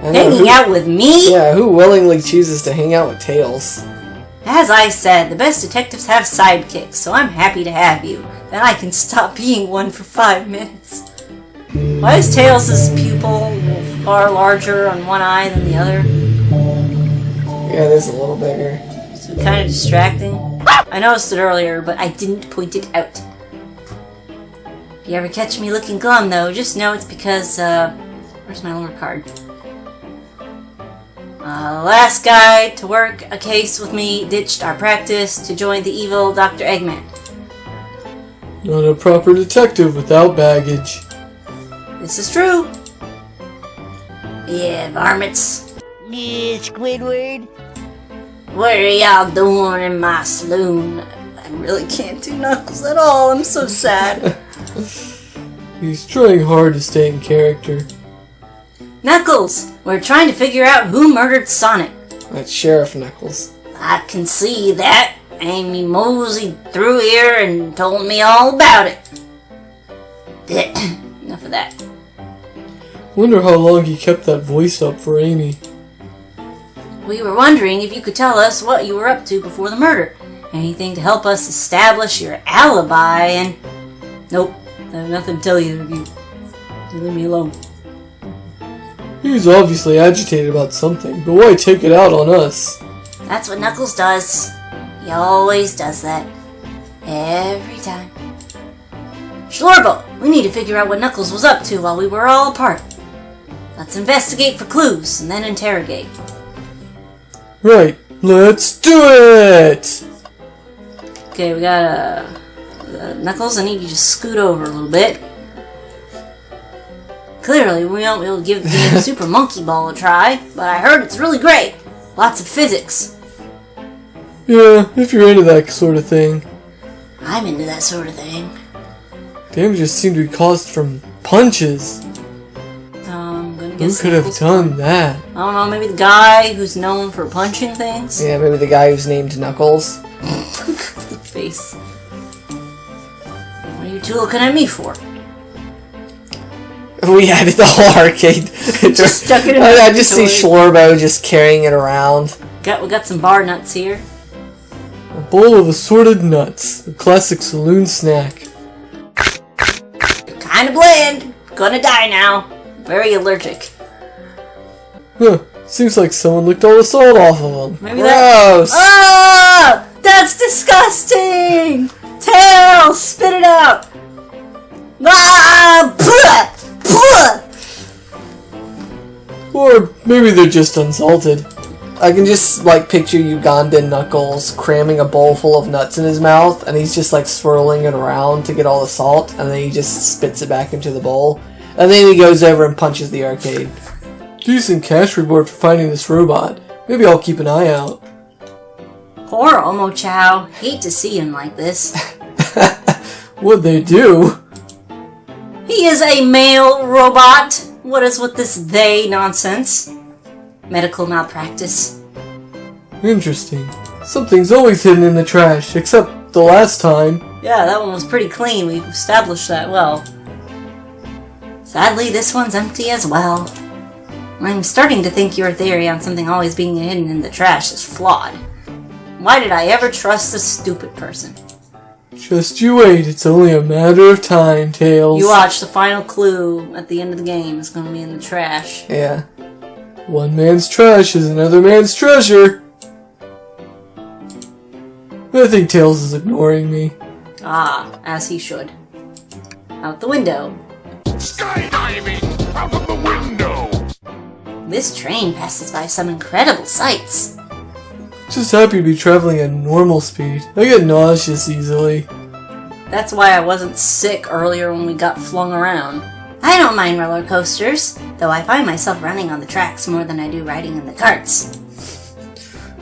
Hanging out with me? Yeah, who willingly chooses to hang out with Tails? As I said, the best detectives have sidekicks, so I'm happy to have you. Then I can stop being one for 5 minutes. Why is Tails' pupil far larger on one eye than the other? Yeah, it is a little bigger. It's kind of distracting. I noticed it earlier, but I didn't point it out. If you ever catch me looking glum, though, just know it's because, where's my lore card? Last guy to work a case with me ditched our practice to join the evil Dr. Eggman. Not a proper detective without baggage. This is true. Yeah, varmints. Yeah, Squidward. What are y'all doing in my saloon? I really can't do Knuckles at all. I'm so sad. He's trying hard to stay in character. Knuckles, we're trying to figure out who murdered Sonic. That's Sheriff Knuckles. I can see that. Amy moseyed through here and told me all about it. Enough of that. Wonder how long he kept that voice up for Amy. We were wondering if you could tell us what you were up to before the murder. Anything to help us establish your alibi and... Nope, I have nothing to tell either of you. So leave me alone. He was obviously agitated about something, but why take it out on us? That's what Knuckles does. He always does that. Every time. SchlorBo, we need to figure out what Knuckles was up to while we were all apart. Let's investigate for clues and then interrogate. Right, let's do it! Okay, we got Knuckles. I need you to just scoot over a little bit. Clearly, we won't be able to give the game Super Monkey Ball a try, but I heard it's really great. Lots of physics. Yeah, if you're into that sort of thing. I'm into that sort of thing. Damages seem to be caused from punches. I'm gonna Who guess could have done that? I don't know, maybe the guy who's known for punching things? Yeah, maybe the guy who's named Knuckles. The face. What are you two looking at me for? We added the whole arcade. Just stuck it in I just see SchlorBo just carrying it around. We got some bar nuts here. A bowl of assorted nuts. A classic saloon snack. Kinda bland. Gonna die now. Very allergic. Huh. Seems like someone licked all the salt off of them. Maybe Gross! Ah! That's disgusting! Tails! Spit it out! Ah! Bleh! Bleh! Or maybe they're just unsalted. I can just picture Ugandan Knuckles cramming a bowl full of nuts in his mouth, and he's just swirling it around to get all the salt, and then he just spits it back into the bowl. And then he goes over and punches the arcade. Decent cash reward for finding this robot. Maybe I'll keep an eye out. Poor Omo Chow. Hate to see him like this. What'd they do? He is a male robot. What is with this they nonsense? Medical malpractice. Interesting. Something's always hidden in the trash, except the last time. Yeah, that one was pretty clean. We've established that well. Sadly, this one's empty as well. I'm starting to think your theory on something always being hidden in the trash is flawed. Why did I ever trust this stupid person? Just you wait, it's only a matter of time, Tails. You watch, the final clue at the end of the game is going to be in the trash. Yeah. One man's trash is another man's treasure. I think Tails is ignoring me. Ah, as he should. Out the window. Skydiving out of the window! This train passes by some incredible sights. Just happy to be traveling at normal speed. I get nauseous easily. That's why I wasn't sick earlier when we got flung around. I don't mind roller coasters, though I find myself running on the tracks more than I do riding in the carts.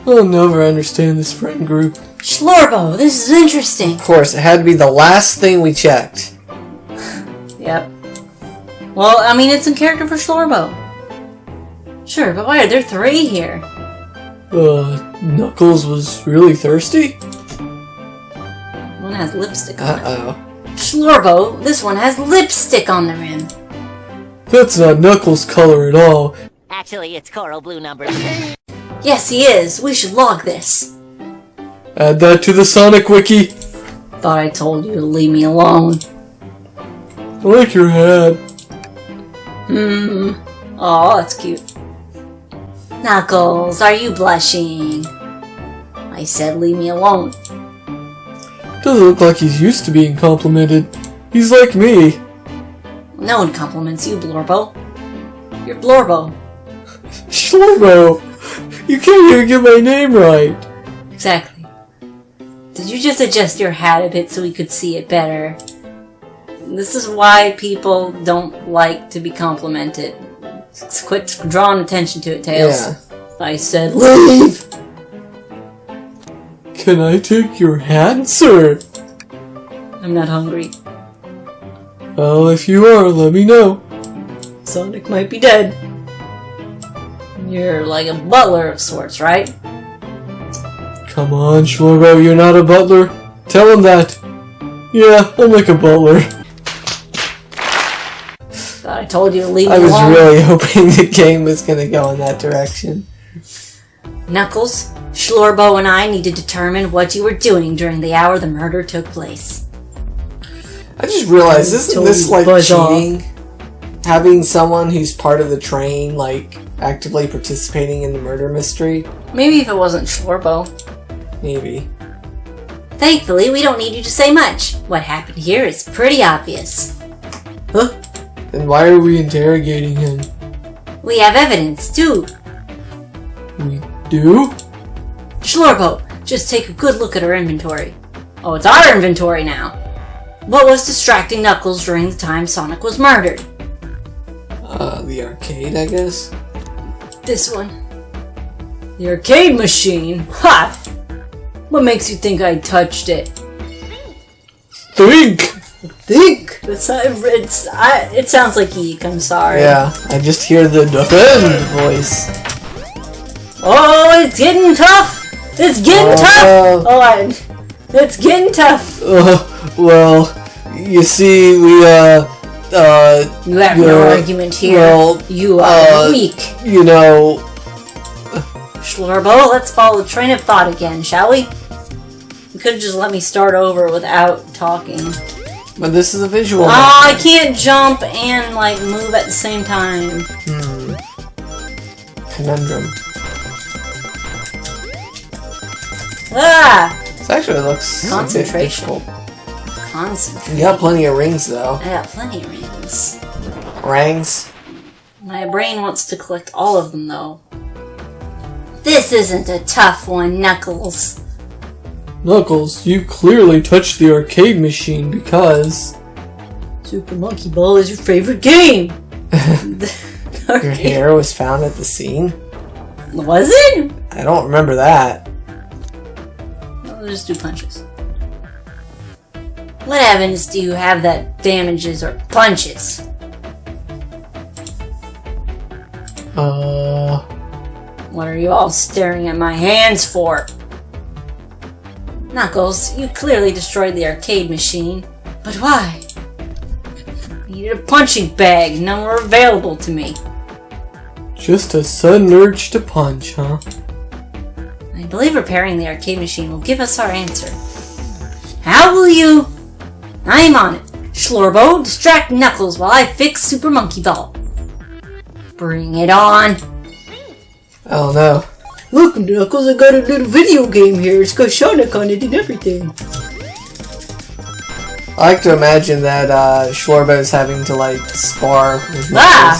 I'll never understand this friend group. SchlorBo, this is interesting. Of course, it had to be the last thing we checked. Yep. Well, I mean, it's in character for SchlorBo. Sure, but why are there three here? Knuckles was really thirsty? One has lipstick on it. Uh-oh. SchlorBo, this one has lipstick on the rim. That's not Knuckles' color at all. Actually, it's coral blue numbers. Yes, he is. We should log this. Add that to the Sonic Wiki. Thought I told you to leave me alone. I like your hat. Oh, that's cute. Knuckles, are you blushing? I said leave me alone. Doesn't look like he's used to being complimented. He's like me. No one compliments you, Blorbo. You're Blorbo. SchlorBo! You can't even get my name right. Exactly. Did you just adjust your hat a bit so we could see it better? This is why people don't like to be complimented. Quit drawing attention to it, Tails. Yeah. I said leave! Can I take your hat, sir? I'm not hungry. Well, if you are, let me know. Sonic might be dead. You're like a butler of sorts, right? Come on, SchlorBo, you're not a butler. Tell him that. Yeah, I'm like a butler. God, I told you to leave me I was alone. really hoping the game was gonna go in that direction. Knuckles, SchlorBo and I need to determine what you were doing during the hour the murder took place. I just realized, isn't this like cheating? Having someone who's part of the train, like, actively participating in the murder mystery? Maybe if it wasn't SchlorBo. Maybe. Thankfully, we don't need you to say much. What happened here is pretty obvious. Huh? Then why are we interrogating him? We have evidence, too. We do? SchlorBo, just take a good look at our inventory. Oh, it's our inventory now. What was distracting Knuckles during the time Sonic was murdered? The arcade, I guess? This one. The arcade machine? Ha! What makes you think I touched it? Think! It's, it sounds like Eek, I'm sorry. Yeah, I just hear the defend voice. Oh, it's getting tough! It's getting tough! Oh, it's getting tough! Well, you see, we, You have no argument here. Well, you are weak. You know... SchlorBo, let's follow the train of thought again, shall we? You could have just let me start over without talking. But this is a visual. I can't jump and, like, move at the same time. Conundrum. Ah! This actually looks Concentration. a bit difficult. Concentration. You got plenty of rings, though. I got plenty of rings. Rings? My brain wants to collect all of them, though. This isn't a tough one, Knuckles. Knuckles, you clearly touched the arcade machine because... Super Monkey Ball is your favorite game! Your hair was found at the scene? Was it? I don't remember that. I'll just do punches. What evidence do you have that damages or punches? What are you all staring at my hands for? Knuckles, you clearly destroyed the arcade machine. But why? I needed a punching bag, none were available to me. Just a sudden urge to punch, huh? I believe repairing the arcade machine will give us our answer. How will you... I'm on it. SchlorBo, distract Knuckles while I fix Super Monkey Ball. Bring it on. Oh no. Look, Knuckles, I got a little video game here. It's got Sonic on it and everything. I like to imagine that SchlorBo's having to, like, spar with Ah!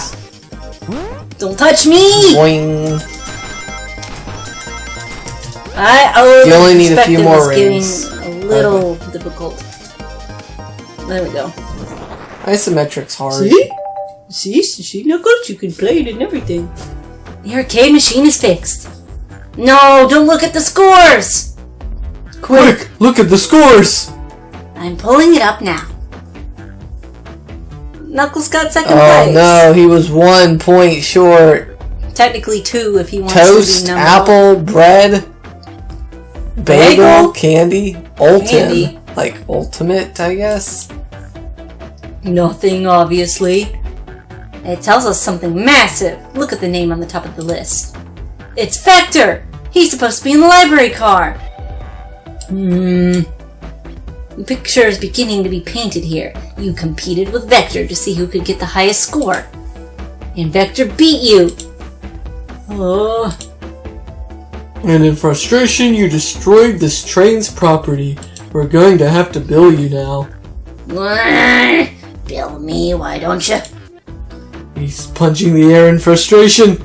Don't touch me! Boing. You only need a few more rings. Getting a little difficult. There we go. Isometric's hard. See, Knuckles, you can play it and everything. The arcade machine is fixed. No, don't look at the scores! Quick, look at the scores! I'm pulling it up now. Knuckles got second Oh place. no, he was 1 point short. Technically 2 if he wants Toast, to be number apple, bread, bagel, Bagel? candy, ultim. Candy. Like ultimate, I guess? Nothing, obviously. It tells us something massive. Look at the name on the top of the list. It's Vector! He's supposed to be in the library car. The picture is beginning to be painted here. You competed with Vector to see who could get the highest score. And Vector beat you. Oh, And in frustration, you destroyed this train's property. We're going to have to bill you now. Bill me, why don't you? He's punching the air in frustration.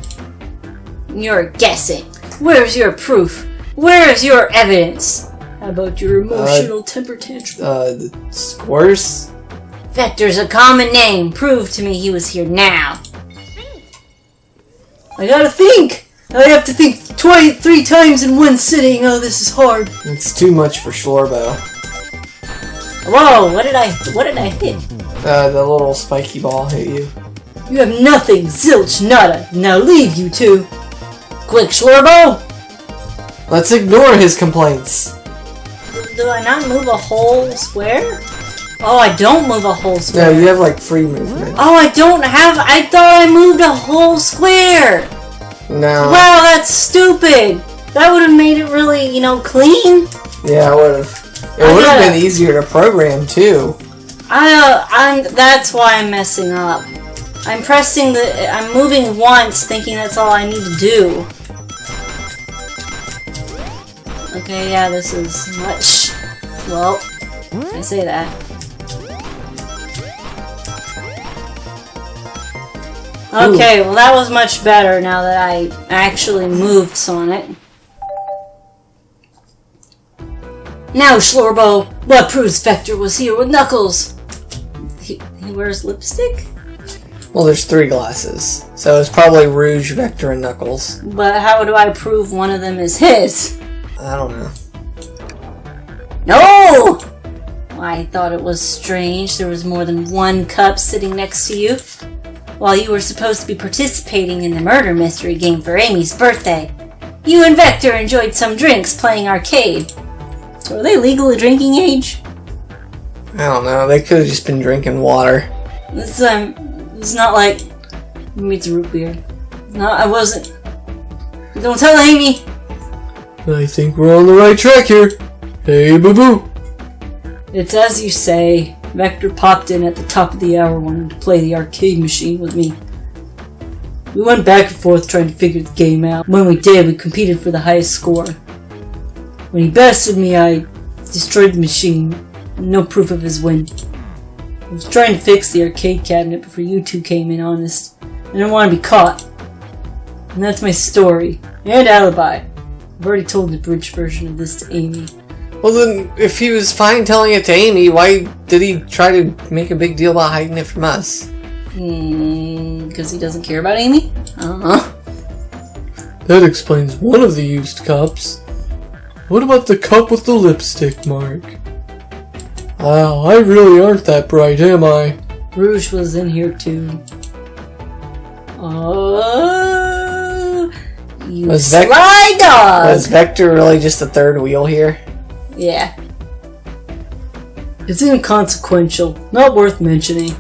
You're guessing. Where's your proof? Where's your evidence? how about your emotional temper tantrum? The scores? Vector's a common name. Prove to me he was here now. I gotta think! I have to think 3 times in one sitting. Oh, this is hard. It's too much for SchlorBo. Whoa, what did I hit? The little spiky ball hit you. You have nothing, zilch, nada. Now leave, you two. Quick, SchlorBo! Let's ignore his complaints. Do I not move a whole square? Oh, I don't move a whole No, square. you have like free movement. Oh, I don't have... I thought I moved a whole square. No. Wow, that's stupid. That would have made it really, clean. Yeah, it would have. It would have been easier to program too. That's why I'm messing up. I'm moving once thinking that's all I need to do. Okay, yeah, this is much... Well, I say that. Okay, well that was much better now that I actually moved Sonic. Now, SchlorBo, what proves Vector was here with Knuckles? He wears lipstick? Well, there's 3 glasses, so it's probably Rouge, Vector, and Knuckles. But how do I prove one of them is his? I don't know. No! I thought it was strange there was more than one cup sitting next to you, while you were supposed to be participating in the murder mystery game for Amy's birthday. You and Vector enjoyed some drinks playing arcade. So are they legal at drinking age? I don't know. They could have just been drinking water. It's not like... Maybe it's root beer. No, I wasn't... Don't tell Amy! I think we're on the right track here. Hey, boo-boo. It's as you say. Vector popped in at the top of the hour wanting to play the arcade machine with me. We went back and forth trying to figure the game out. When we did, we competed for the highest score. When he bested me, I destroyed the machine. No proof of his win. I was trying to fix the arcade cabinet before you two came in, honest. I didn't want to be caught. And that's my story. And alibi. I've already told the bridge version of this to Amy. Well then, if he was fine telling it to Amy, why did he try to make a big deal about hiding it from us? Because he doesn't care about Amy? I don't know. That explains one of the used cups. What about the cup with the lipstick mark? Wow, I really aren't that bright, am I? Rouge was in here too. Oh, you sly dog! Was Vector really just the third wheel here? Yeah. It's inconsequential, not worth mentioning.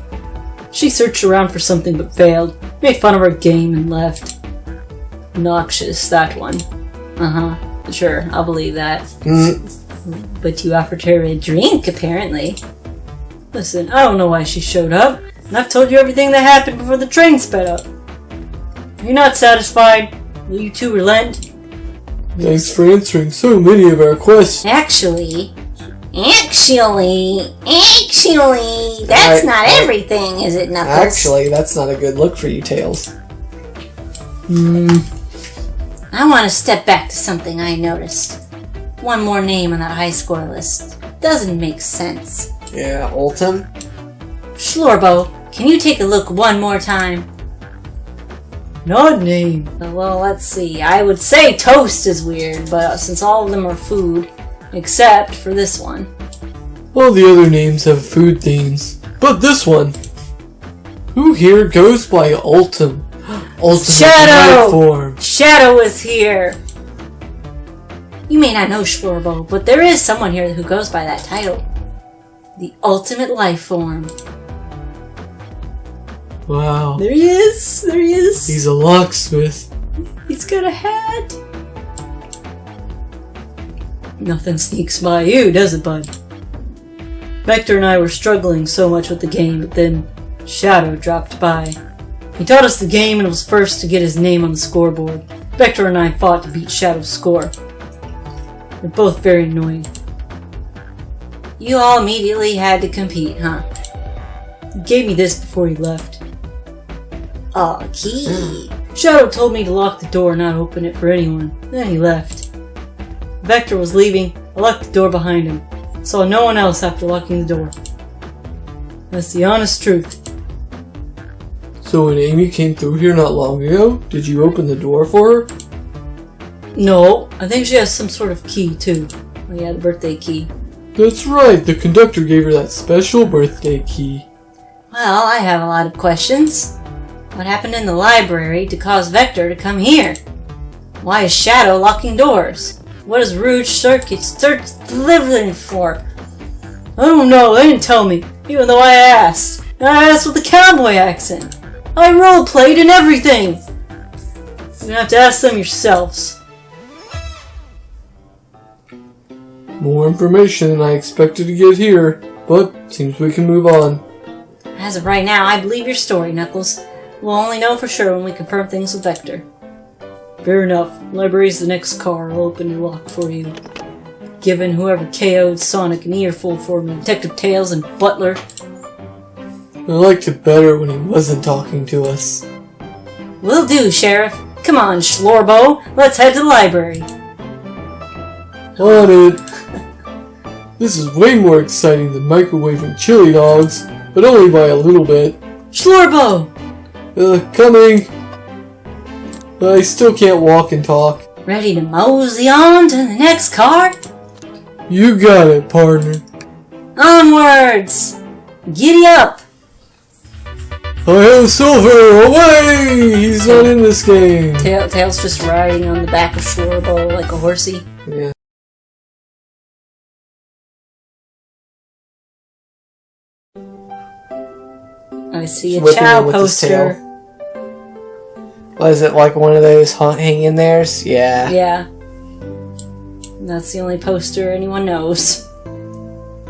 She searched around for something but failed, made fun of our game and left. Noxious, that one. Uh-huh, sure, I'll believe that. But you offered her a drink, apparently. Listen, I don't know why she showed up, and I've told you everything that happened before the train sped up. You're not satisfied? Will you two relent? Thanks for answering so many of our questions. Actually, that's not everything, is it, Knuckles? Actually, that's not a good look for you, Tails. I want to step back to something I noticed. One more name on that high score list. Doesn't make sense. Yeah, Ultim? SchlorBo, can you take a look one more time? Not name. Well, let's see. I would say toast is weird, but since all of them are food, except for this one. All the other names have food themes, but this one. Who here goes by Ultim? Ultimate Shadow! life form. Shadow is here! You may not know SchlorBo, but there is someone here who goes by that title. The ultimate life form. Wow. There he is! There he is! He's a locksmith. He's got a hat! Nothing sneaks by you, does it, bud? Vector and I were struggling so much with the game, but then Shadow dropped by. He taught us the game and was first to get his name on the scoreboard. Vector and I fought to beat Shadow's score. They're both very annoying. You all immediately had to compete, huh? He gave me this before he left. A key. Shadow told me to lock the door and not open it for anyone. Then he left. Vector was leaving. I locked the door behind him. Saw no one else after locking the door. That's the honest truth. So when Amy came through here not long ago, did you open the door for her? No, I think she has some sort of key too. Oh yeah, the birthday key. That's right, the conductor gave her that special birthday key. Well, I have a lot of questions. What happened in the library to cause Vector to come here? Why is Shadow locking doors? What does Rouge Circuit start delivering for? I don't know, they didn't tell me, even though I asked. And I asked with a cowboy accent. I roleplayed and everything. You're gonna have to ask them yourselves. More information than I expected to get here, but seems we can move on. As of right now, I believe your story, Knuckles. We'll only know for sure when we confirm things with Vector. Fair enough. Library's the next car. I'll open your lock for you. Given whoever KO'd Sonic an earful for me, Detective Tails and Butler. I liked it better when he wasn't talking to us. Will do, Sheriff. Come on, SchlorBo. Let's head to the library. On it. This is way more exciting than microwaving chili dogs, but only by a little bit. SchlorBo! Coming. I still can't walk and talk. Ready to mosey on to the next car? You got it, partner. Onwards! Giddy up! Hi-ho, Silver! Away! He's not in this game. Tails just riding on the back of SchlorBo like a horsey. Yeah. I see a Whipping Chow it with his poster. tail. Was it like one of those hang in theirs? Yeah. Yeah. That's the only poster anyone knows.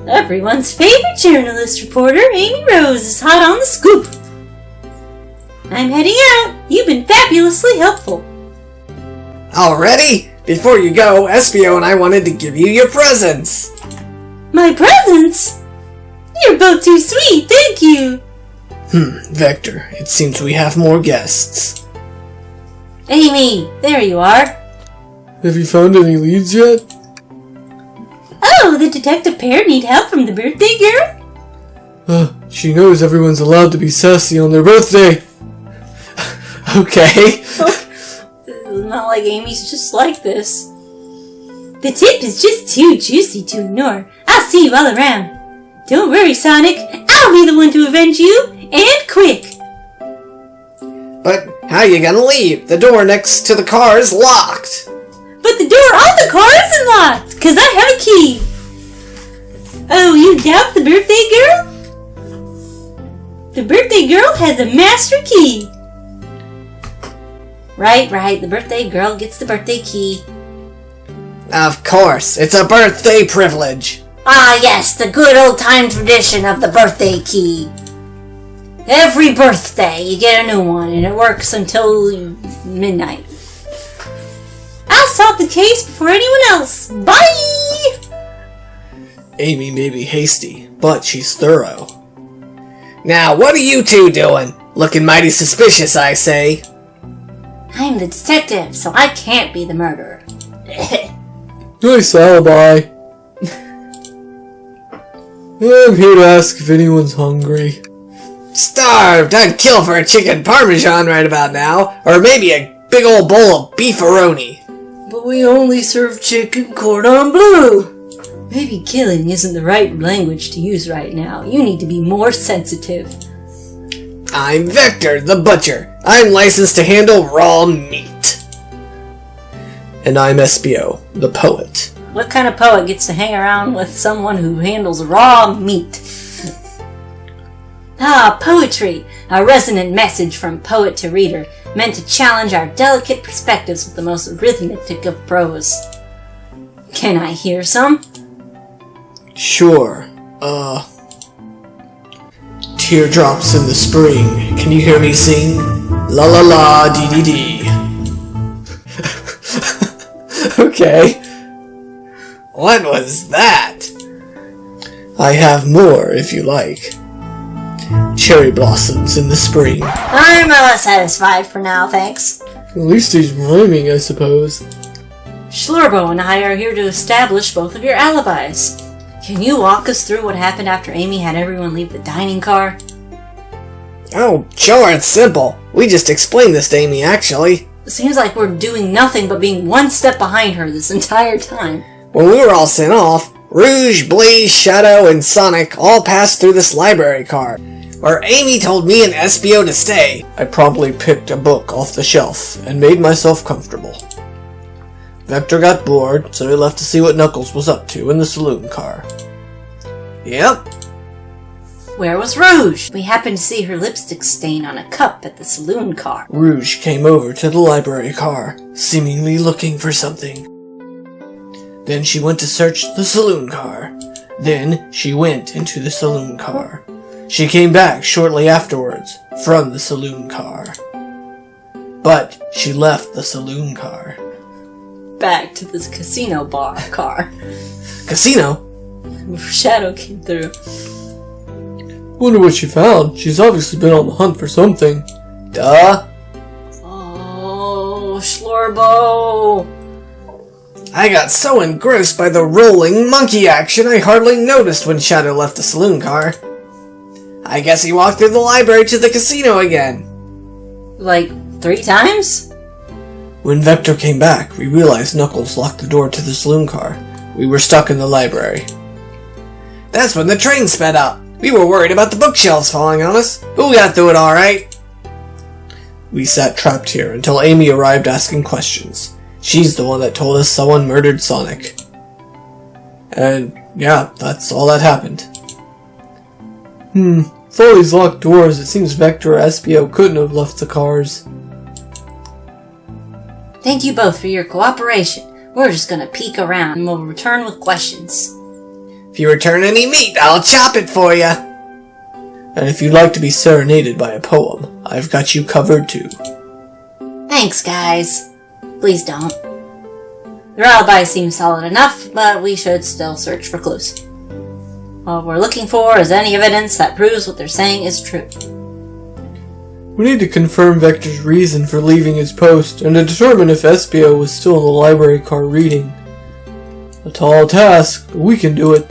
Everyone's favorite journalist reporter, Amy Rose, is hot on the scoop. I'm heading out. You've been fabulously helpful. Already? Before you go, Espio and I wanted to give you your presents. My presents? You're both too sweet, thank you. Vector, it seems we have more guests. Amy, there you are. Have you found any leads yet? Oh, the detective pair need help from the birthday girl? She knows everyone's allowed to be sassy on their birthday. Okay. It's not like Amy's just like this. The tip is just too juicy to ignore. I'll see you all around. Don't worry, Sonic. I'll be the one to avenge you, and quick. But how you gonna leave? The door next to the car is locked. But the door on the car isn't locked, 'cause I have a key. Oh, you doubt the birthday girl? The birthday girl has a master key. Right. The birthday girl gets the birthday key. Of course, it's a birthday privilege. Ah, yes, the good old-time tradition of the birthday key. Every birthday, you get a new one, and it works until midnight. I'll solve the case before anyone else. Bye! Amy may be hasty, but she's thorough. Now, what are you two doing? Looking mighty suspicious, I say. I'm the detective, so I can't be the murderer. Nice alibi. I'm here to ask if anyone's hungry. Starved! I'd kill for a chicken parmesan right about now, or maybe a big old bowl of beefaroni. But we only serve chicken cordon bleu. Maybe killing isn't the right language to use right now. You need to be more sensitive. I'm Vector, the butcher. I'm licensed to handle raw meat. And I'm Espio, the poet. What kind of poet gets to hang around with someone who handles raw meat? Ah, poetry! A resonant message from poet to reader, meant to challenge our delicate perspectives with the most arithmetic of prose. Can I hear some? Sure. Teardrops in the spring. Can you hear me sing? La la la dee dee dee. Okay. What was that? I have more if you like. Cherry blossoms in the spring. I'm satisfied for now, thanks. At least he's rhyming, I suppose. SchlorBo and I are here to establish both of your alibis. Can you walk us through what happened after Amy had everyone leave the dining car? Oh, sure, it's simple. We just explained this to Amy, actually. It seems like we're doing nothing but being one step behind her this entire time. When we were all sent off, Rouge, Blaze, Shadow, and Sonic all passed through this library car, where Amy told me and Espio to stay. I promptly picked a book off the shelf and made myself comfortable. Vector got bored, so he left to see what Knuckles was up to in the saloon car. Yep. Where was Rouge? We happened to see her lipstick stain on a cup at the saloon car. Rouge came over to the library car, seemingly looking for something. Then she went to search the saloon car. Then she went into the saloon car. She came back shortly afterwards from the saloon car. But she left the saloon car. Back to the casino car. Casino? Shadow came through. Wonder what she found. She's obviously been on the hunt for something. Duh. Oh, SchlorBo! I got so engrossed by the rolling monkey action I hardly noticed when Shadow left the saloon car. I guess he walked through the library to the casino again. Like 3 times? When Vector came back, we realized Knuckles locked the door to the saloon car. We were stuck in the library. That's when the train sped up. We were worried about the bookshelves falling on us, but we got through it alright. We sat trapped here until Amy arrived asking questions. She's the one that told us someone murdered Sonic. And yeah, that's all that happened. With all these locked doors, it seems Vector or SBO couldn't have left the cars. Thank you both for your cooperation. We're just gonna peek around and we'll return with questions. If you return any meat, I'll chop it for you. And if you'd like to be serenaded by a poem, I've got you covered too. Thanks, guys. Please don't. Their alibi seems solid enough, but we should still search for clues. All we're looking for is any evidence that proves what they're saying is true. We need to confirm Vector's reason for leaving his post and to determine if SBO was still in the library car reading. A tall task, but we can do it.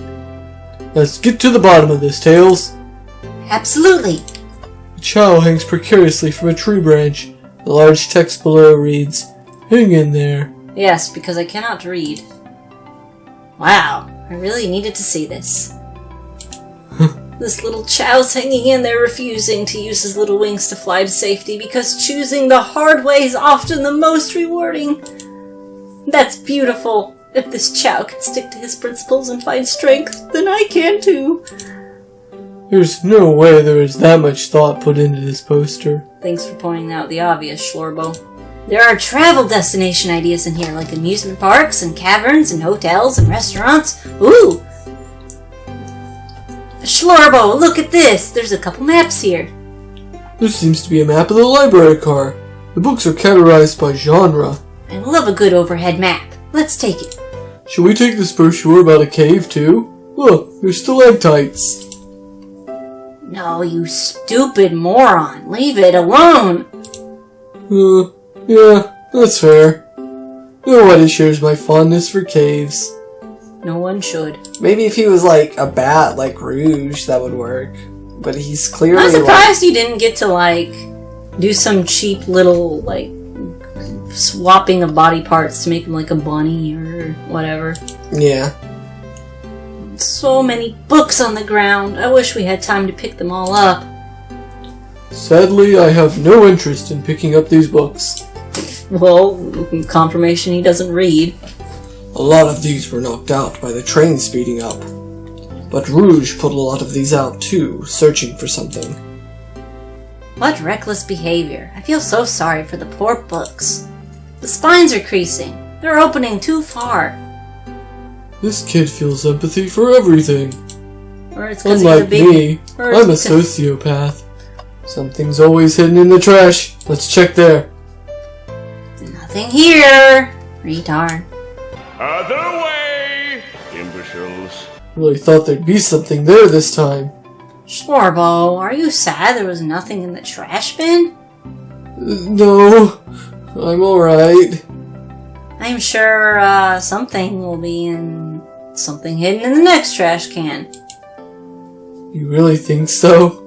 Let's get to the bottom of this, Tails. Absolutely. The chow hangs precariously from a tree branch. The large text below reads, "Hang in there." Yes, because I cannot read. Wow, I really needed to see this. This little chow's hanging in there, refusing to use his little wings to fly to safety because choosing the hard way is often the most rewarding. That's beautiful. If this chow can stick to his principles and find strength, then I can too. There's no way there is that much thought put into this poster. Thanks for pointing out the obvious, SchlorBo. There are travel destination ideas in here, like amusement parks and caverns and hotels and restaurants. Ooh! SchlorBo, look at this! There's a couple maps here. This seems to be a map of the library car. The books are categorized by genre. I love a good overhead map. Let's take it. Should we take this brochure about a cave too? Look, there's stalactites. No, you stupid moron. Leave it alone. Yeah, that's fair. Nobody shares my fondness for caves. No one should. Maybe if he was like a bat, like Rouge, that would work. But he's clearly I'm surprised you didn't get to, like, do some cheap little, like, swapping of body parts to make him like a bunny or whatever. Yeah. So many books on the ground. I wish we had time to pick them all up. Sadly, I have no interest in picking up these books. Well, confirmation he doesn't read. A lot of these were knocked out by the train speeding up. But Rouge put a lot of these out too, searching for something. What reckless behavior. I feel so sorry for the poor books. The spines are creasing. They're opening too far. This kid feels empathy for everything. Or it's because he's a Unlike baby. me, I'm a sociopath. Something's always hidden in the trash. Let's check there. Nothing here. Retard. Other way, imbeciles. Really thought there'd be something there this time. SchlorBo, are you sad there was nothing in the trash bin? No, I'm alright. I'm sure something will be in something hidden in the next trash can. You really think so?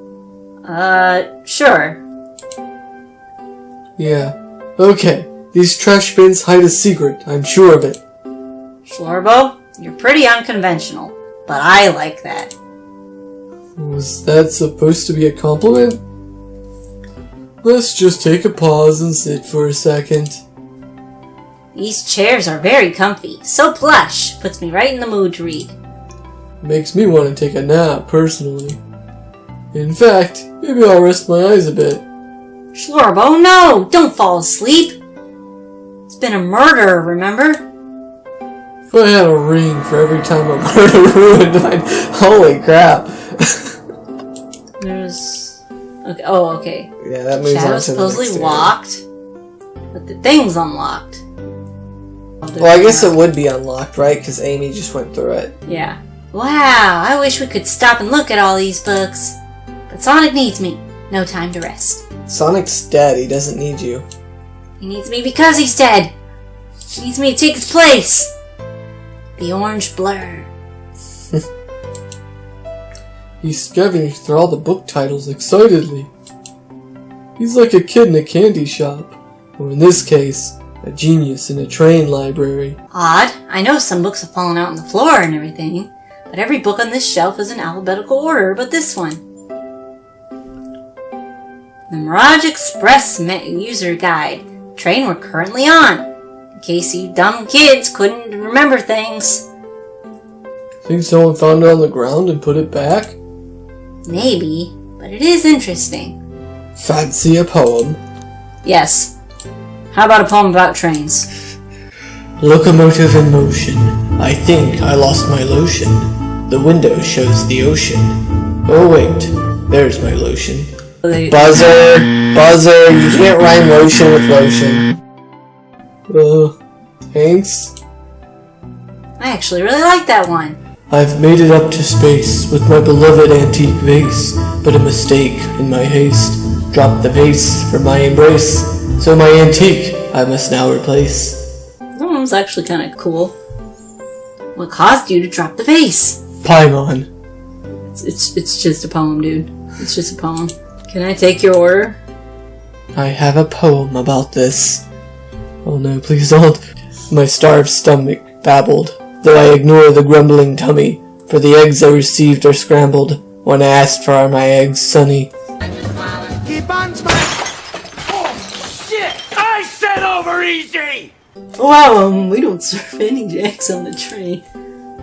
Sure. Yeah. Okay, these trash bins hide a secret, I'm sure of it. SchlorBo, you're pretty unconventional, but I like that. Was that supposed to be a compliment? Let's just take a pause and sit for a second. These chairs are very comfy, so plush, puts me right in the mood to read. Makes me want to take a nap, personally. In fact, maybe I'll rest my eyes a bit. SchlorBo, no! Don't fall asleep! It's been a murder, remember? If I had a ring for every time a murder ruined my... Holy crap. There's... Okay. Oh, okay. Yeah, that moves on Shadow's to the next supposedly area. locked, but the thing's unlocked. Well, I guess it would be unlocked, right? Because Amy just went through it. Yeah. Wow, I wish we could stop and look at all these books. But Sonic needs me. No time to rest. Sonic's dead. He doesn't need you. He needs me because he's dead. He needs me to take his place. The orange blur. He's scavenging through all the book titles excitedly. He's like a kid in a candy shop. Or in this case, a genius in a train library. Odd. I know some books have fallen out on the floor and everything, but every book on this shelf is in alphabetical order but this one. The Mirage Express user guide. Train we're currently on. In case you dumb kids couldn't remember things. Think someone found it on the ground and put it back? Maybe, but it is interesting. Fancy a poem? Yes. How about a poem about trains? Locomotive in motion. I think I lost my lotion. The window shows the ocean. Oh wait, there's my lotion. Buzzer! Buzzer! You can't rhyme lotion with lotion. Thanks? I actually really like that one. I've made it up to space with my beloved antique vase, but a mistake in my haste dropped the vase from my embrace, so my antique I must now replace. That one was actually kind of cool. What caused you to drop the vase? Paimon. It's just a poem, dude. It's just a poem. Can I take your order? I have a poem about this. Oh no, please don't. My starved stomach babbled, though I ignore the grumbling tummy, for the eggs I received are scrambled. When I asked for are my eggs sunny. Keep on smiling. Oh, shit! I said over easy! Wow, we don't serve any eggs on the train.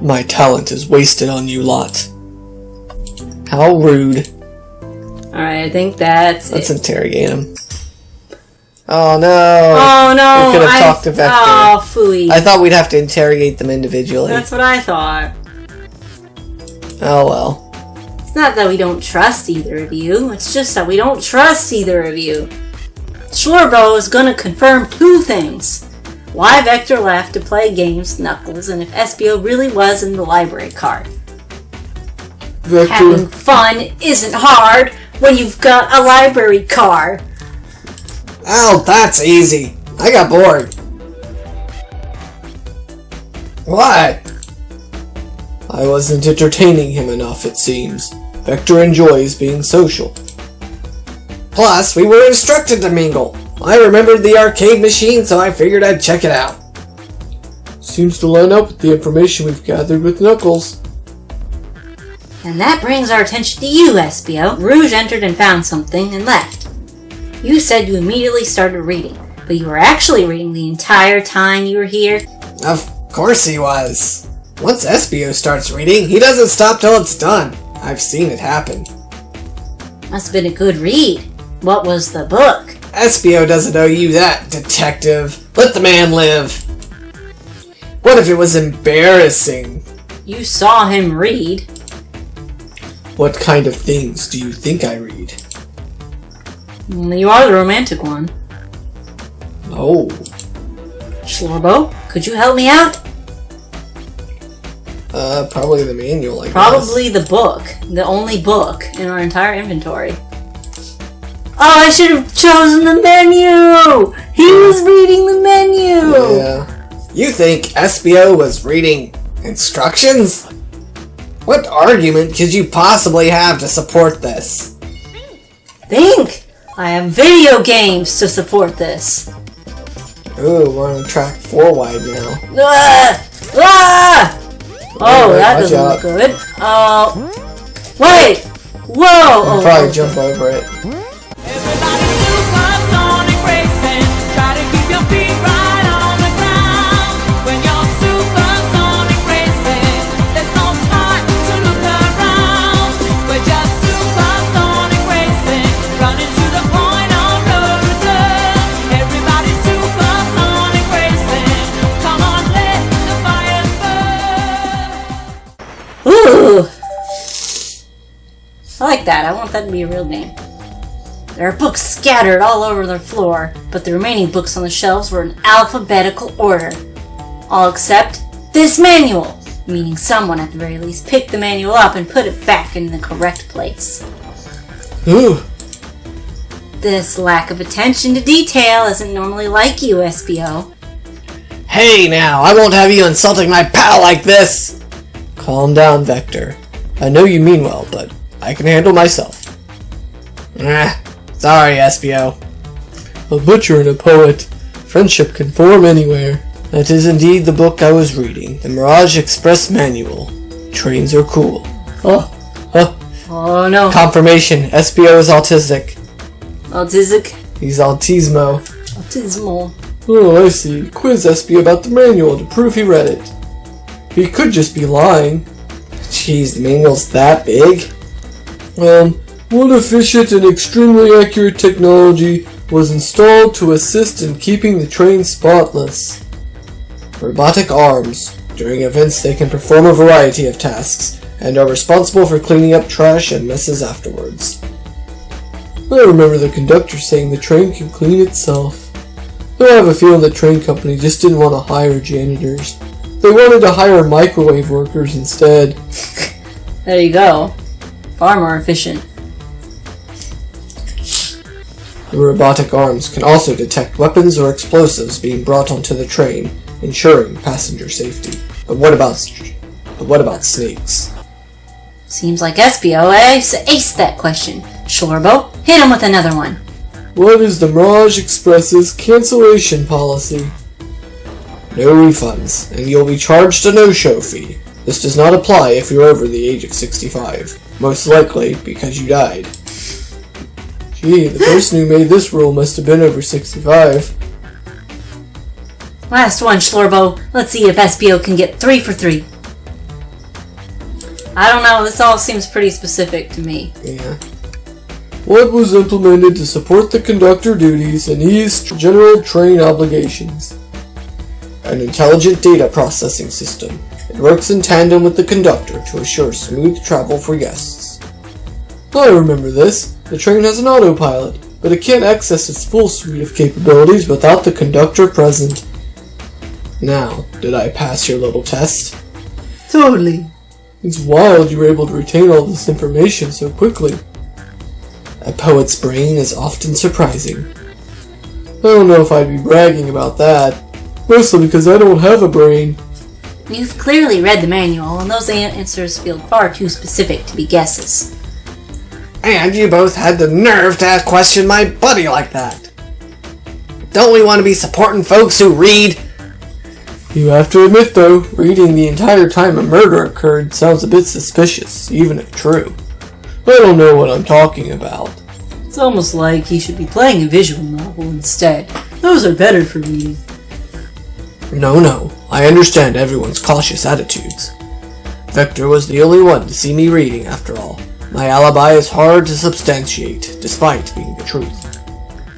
My talent is wasted on you lot. How rude. Alright, I think that's Let's it. interrogate him. Oh no! Oh no! We could have talked to Vector. Oh, phooey. I thought we'd have to interrogate them individually. That's what I thought. Oh well. It's not that we don't trust either of you, it's just that we don't trust either of you. SchlorBo is gonna confirm two things. Why Vector left to play games with Knuckles, and if SBO really was in the library car. Vector. Having fun isn't hard when you've got a library car. Oh, that's easy. I got bored. What? I wasn't entertaining him enough, it seems. Vector enjoys being social. Plus, we were instructed to mingle. I remembered the arcade machine, so I figured I'd check it out. Seems to line up with the information we've gathered with Knuckles. And that brings our attention to you, SBO. Rouge entered and found something and left. You said you immediately started reading, but you were actually reading the entire time you were here. Of course he was. Once SBO starts reading, he doesn't stop till it's done. I've seen it happen. Must have been a good read. What was the book? SBO doesn't owe you that, detective. Let the man live. What if it was embarrassing? You saw him read. What kind of things do you think I read? You are the romantic one. Oh. SchlorBo, could you help me out? Probably the manual, I guess. Probably the book. The only book in our entire inventory. Oh, I should have chosen the menu! He was reading the menu! Yeah. You think SBO was reading instructions? What argument could you possibly have to support this? Think! I have video games to support this. Ooh, we're on track 4 wide now. Ah! Ah! Oh, Wait, that watch doesn't out. look good. Oh. Wait! Whoa! I'll Oh, probably okay. jump over it. Everybody supersonic racing. Try to keep your feet right on the ground. that. I want that to be a real name. There are books scattered all over the floor, but the remaining books on the shelves were in alphabetical order. All except this manual, meaning someone at the very least picked the manual up and put it back in the correct place. Ooh. This lack of attention to detail isn't normally like you, SBO. Hey now, I won't have you insulting my pal like this! Calm down, Vector. I know you mean well, but I can handle myself. Sorry, SBO. A butcher and a poet. Friendship can form anywhere. That is indeed the book I was reading. The Mirage Express Manual. Trains are cool. Oh no. Confirmation. SBO is autistic. Autistic? He's autismo. Autismal. Oh, I see. Quiz SB about the manual to prove he read it. He could just be lying. Jeez, the manual's that big? One efficient and extremely accurate technology was installed to assist in keeping the train spotless. Robotic arms. During events they can perform a variety of tasks, and are responsible for cleaning up trash and messes afterwards. I remember the conductor saying the train can clean itself. Though I have a feeling the train company just didn't want to hire janitors. They wanted to hire microwave workers instead. There you go. Far more efficient. The robotic arms can also detect weapons or explosives being brought onto the train, ensuring passenger safety. But what about snakes? Seems like SBO aced that question. SchlorBo, hit him with another one. What is the Mirage Express's cancellation policy? No refunds, and you'll be charged a no-show fee. This does not apply if you're over the age of 65. Most likely because you died. Gee, the person who made this rule must have been over 65. Last one, SchlorBo. Let's see if SBO can get 3 for 3. I don't know, this all seems pretty specific to me. Yeah. What was implemented to support the conductor duties and ease general train obligations? An intelligent data processing system. It works in tandem with the conductor to assure smooth travel for guests. I remember this. The train has an autopilot, but it can't access its full suite of capabilities without the conductor present. Now, did I pass your little test? Totally. It's wild you were able to retain all this information so quickly. A poet's brain is often surprising. I don't know if I'd be bragging about that. Mostly because I don't have a brain. You've clearly read the manual, and those answers feel far too specific to be guesses. And you both had the nerve to question my buddy like that. Don't we want to be supporting folks who read? You have to admit though, reading the entire time a murder occurred sounds a bit suspicious, even if true. I don't know what I'm talking about. It's almost like he should be playing a visual novel instead. Those are better for reading. No, I understand everyone's cautious attitudes. Vector was the only one to see me reading, after all. My alibi is hard to substantiate, despite being the truth.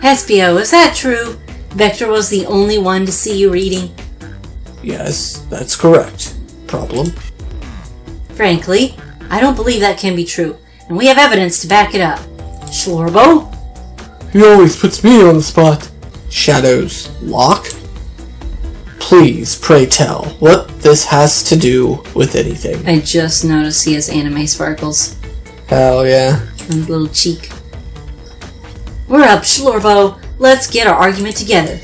SBO, is that true? Vector was the only one to see you reading? Yes, that's correct. Problem? Frankly, I don't believe that can be true, and we have evidence to back it up. SchlorBo? He always puts me on the spot. Shadow's lock? Please, pray tell, what this has to do with anything. I just noticed he has anime sparkles Hell yeah. on his little cheek. We're up, SchlorBo. Let's get our argument together.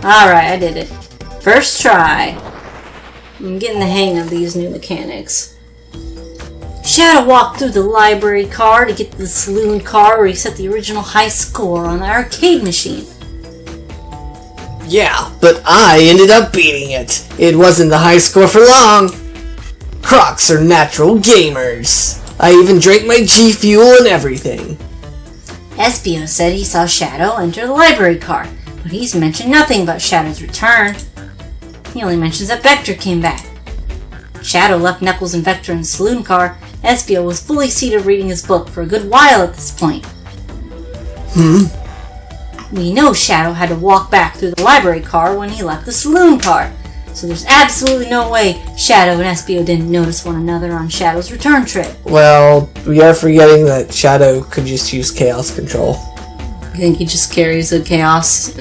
Alright, I did it. First try. I'm getting the hang of these new mechanics. Shadow walked through the library car to get to the saloon car where he set the original high score on the arcade machine. Yeah, but I ended up beating it. It wasn't the high score for long. Crocs are natural gamers. I even drank my G Fuel and everything. SBO said he saw Shadow enter the library car, but he's mentioned nothing about Shadow's return. He only mentions that Vector came back. Shadow left Knuckles and Vector in the saloon car. SBO was fully seated reading his book for a good while at this point. We know Shadow had to walk back through the library car when he left the saloon car. So there's absolutely no way Shadow and Espio didn't notice one another on Shadow's return trip. Well, we are forgetting that Shadow could just use Chaos Control. You think he just carries a Chaos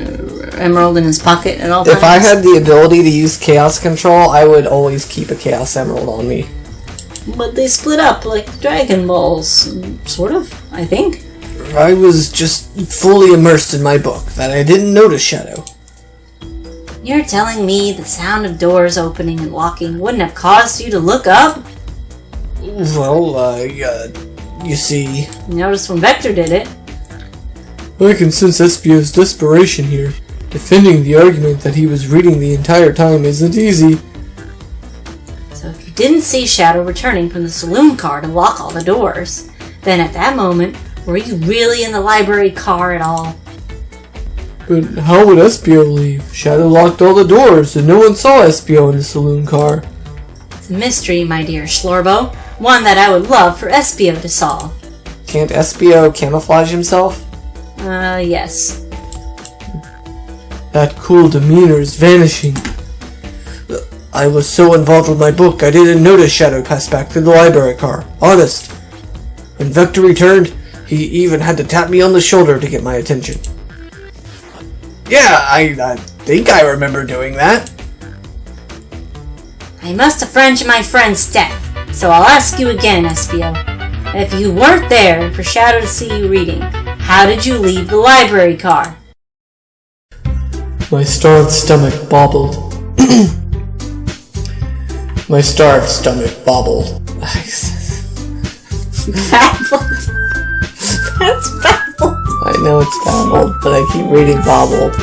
Emerald in his pocket at all times? If I had the ability to use Chaos Control, I would always keep a Chaos Emerald on me. But they split up like Dragon Balls, sort of, I think. I was just fully immersed in my book that I didn't notice Shadow. You're telling me the sound of doors opening and locking wouldn't have caused you to look up? Well, you see... You noticed when Vector did it. I can sense Espio's desperation here. Defending the argument that he was reading the entire time isn't easy. So if you didn't see Shadow returning from the saloon car to lock all the doors, then at that moment, were you really in the library car at all? But how would Espio leave? Shadow locked all the doors, and no one saw Espio in the saloon car. It's a mystery, my dear SchlorBo. One that I would love for Espio to solve. Can't Espio camouflage himself? Yes. That cool demeanor is vanishing. I was so involved with my book, I didn't notice Shadow pass back through the library car. Honest. When Vector returned, he even had to tap me on the shoulder to get my attention. Yeah, I think I remember doing that. I must avenge my friend's death, so I'll ask you again, Espio. If you weren't there for Shadow to see you reading, how did you leave the library car? My starved stomach bobbled. My starved stomach bobbled. Babbled. That's babbled. I know it's babbled, but I keep reading bobbled.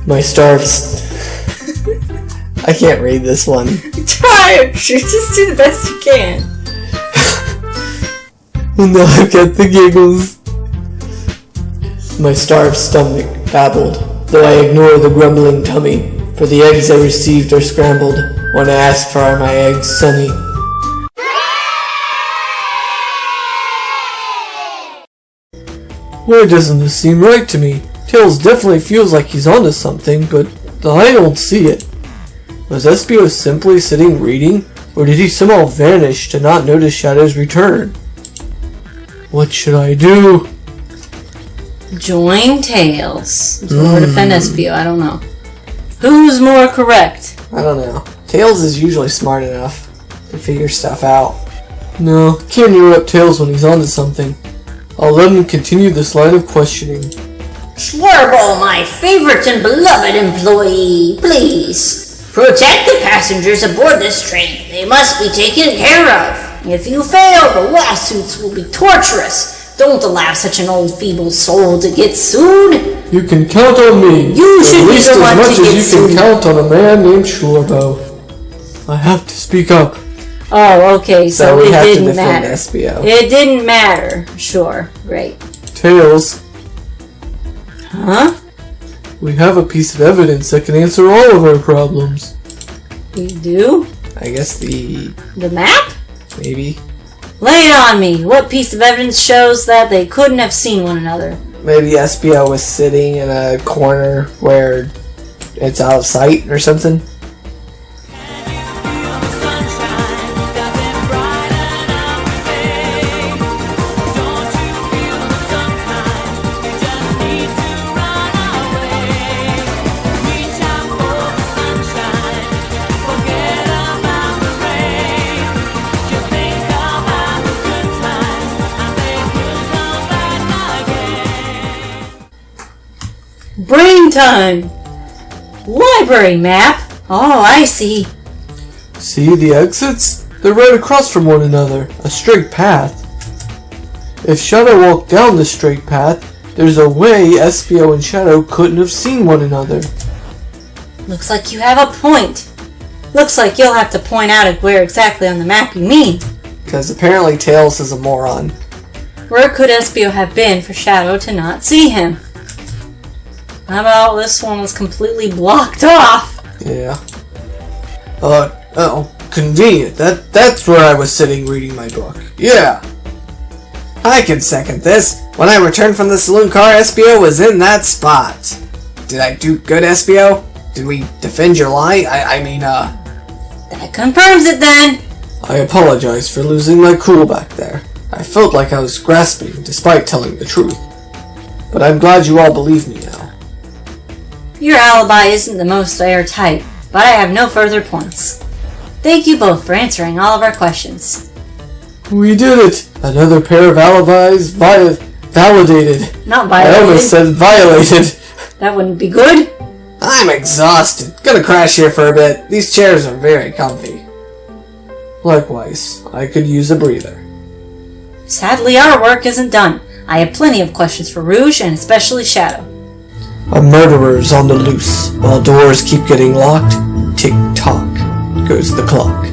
My starved... I can't read this one. Try it. Just do the best you can. No, I've got the giggles. My starved stomach babbled, though I ignore the grumbling tummy, for the eggs I received are scrambled. When I ask for are my eggs sunny? Why doesn't this seem right to me? Tails definitely feels like he's onto something, but I don't see it. Was Espio simply sitting reading, or did he somehow vanish to not notice Shadow's return? What should I do? Join Tails. Or defend Espio, I don't know. Who's more correct? I don't know. Tails is usually smart enough to figure stuff out. No, can't interrupt Tails when he's onto something. I'll let him continue this line of questioning. SchlorBo, my favorite and beloved employee, please protect the passengers aboard this train. They must be taken care of. If you fail, the lawsuits will be torturous. Don't allow such an old feeble soul to get sued. You can count on me. You should be the one to get At least as much as you sued. can count on a man named SchlorBo. I have to speak up. Oh, okay, so we it have to didn't defend matter. Espio. It didn't matter. Sure, great. Tails, Huh? we have a piece of evidence that can answer all of our problems. You do? I guess the... The map? maybe? Lay it on me. What piece of evidence shows that they couldn't have seen one another? Maybe Espio was sitting in a corner where it's out of sight or something? Brain time! Library map? Oh, I see. See the exits? They're right across from one another, a straight path. If Shadow walked down the straight path, there's a way Espio and Shadow couldn't have seen one another. Looks like you have a point. Looks like you'll have to point out where exactly on the map you mean. Because apparently Tails is a moron. Where could Espio have been for Shadow to not see him? How about this one was completely blocked off? Yeah. Oh, convenient. That's where I was sitting reading my book. Yeah. I can second this. When I returned from the saloon car, SBO was in that spot. Did I do good, SBO? Did we defend your lie? I mean, That confirms it then. I apologize for losing my cool back there. I felt like I was grasping despite telling the truth. But I'm glad you all believe me now. Your alibi isn't the most airtight, but I have no further points. Thank you both for answering all of our questions. We did it! Another pair of alibis validated. Not I violated. almost said violated. That wouldn't be good. I'm exhausted. Gonna crash here for a bit. These chairs are very comfy. Likewise, I could use a breather. Sadly, our work isn't done. I have plenty of questions for Rouge and especially Shadow. A murderer's on the loose. While doors keep getting locked, tick-tock goes the clock.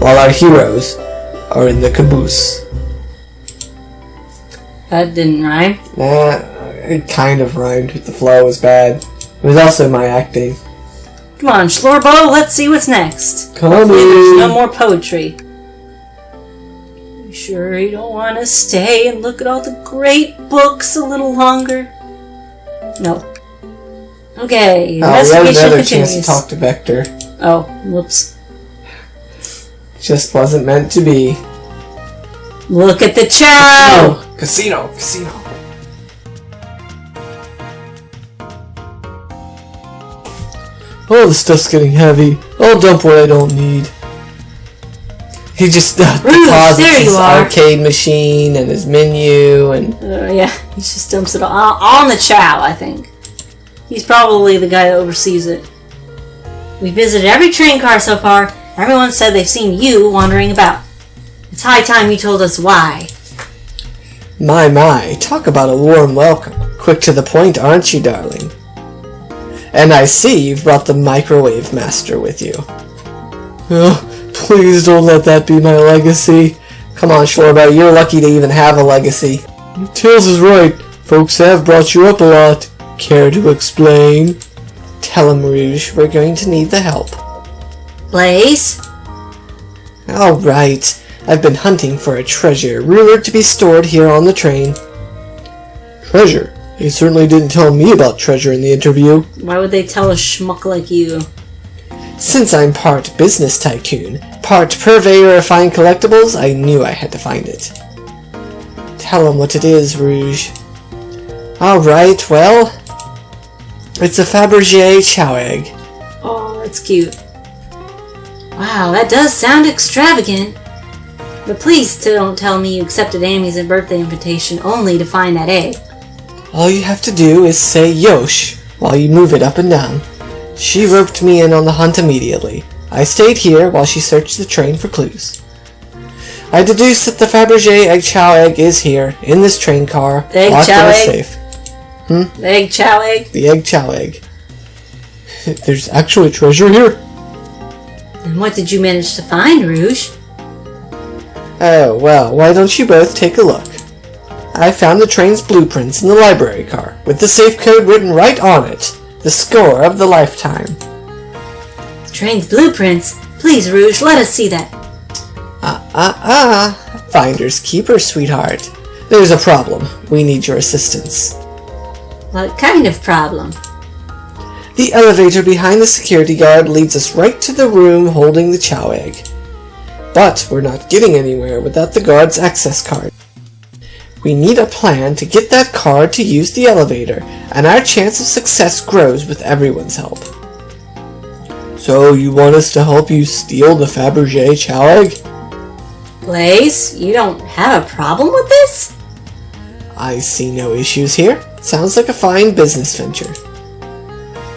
While our heroes are in the caboose. That didn't rhyme. Nah, it kind of rhymed, but the flow was bad. It was also my acting. Come on, SchlorBo, let's see what's next. Coming. Hopefully there's no more poetry. You sure you don't want to stay and look at all the great books a little longer? No. Okay, We had investigation another continues. chance to talk to Vector. Oh, whoops. Just wasn't meant to be. Look at the chow! Casino. Oh, the stuff's getting heavy. I'll dump what I don't need. He just deposits there you his are. arcade machine and his menu and... Yeah, he just dumps it all on the chow, I think. He's probably the guy that oversees it. We visited every train car so far. Everyone said they've seen you wandering about. It's high time you told us why. My, talk about a warm welcome. Quick to the point, aren't you, darling? And I see you've brought the Microwave Master with you. Oh, please don't let that be my legacy. Come on, SchlorBo, you're lucky to even have a legacy. Tails is right. Folks have brought you up a lot. Care to explain? Tell him, Rouge, we're going to need the help. Blaze? Alright. I've been hunting for a treasure, rumored to be stored here on the train. Treasure? He certainly didn't tell me about treasure in the interview. Why would they tell a schmuck like you? Since I'm part business tycoon, part purveyor of fine collectibles, I knew I had to find it. Tell him what it is, Rouge. Alright, well, it's a Fabergé chow egg. Oh, that's cute. Wow, that does sound extravagant. But please don't tell me you accepted Amy's birthday invitation only to find that egg. All you have to do is say Yosh while you move it up and down. She roped me in on the hunt immediately. I stayed here while she searched the train for clues. I deduce that the Fabergé egg chow egg is here, in this train car, The egg locked chow in a egg? safe. The egg chow egg? The egg chow egg. There's actually treasure here? And what did you manage to find, Rouge? Oh, well, why don't you both take a look? I found the train's blueprints in the library car, with the safe code written right on it. The score of the lifetime. The train's blueprints? Please, Rouge, let us see that. Finders keepers, sweetheart. There's a problem. We need your assistance. What kind of problem? The elevator behind the security guard leads us right to the room holding the chow egg. But we're not getting anywhere without the guard's access card. We need a plan to get that card to use the elevator, and our chance of success grows with everyone's help. So you want us to help you steal the Fabergé chow egg? Blaze, you don't have a problem with this? I see no issues here. Sounds like a fine business venture.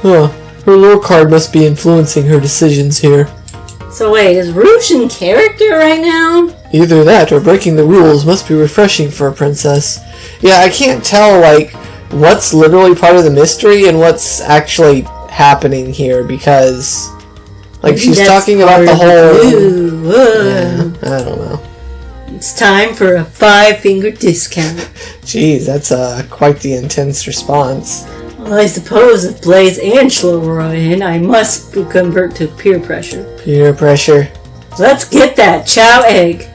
Huh, her lore card must be influencing her decisions here. So wait, is Rouge in character right now? Either that or breaking the rules must be refreshing for a princess. Yeah, I can't tell, like, what's literally part of the mystery and what's actually happening here because, like, she's That's talking about the whole... Ooh, Yeah, I don't know. It's time for a 5-finger discount. Jeez, that's quite the intense response. Well, I suppose if Blaze and SchlorBo are in, I must convert to peer pressure. Peer pressure. Let's get that chow egg.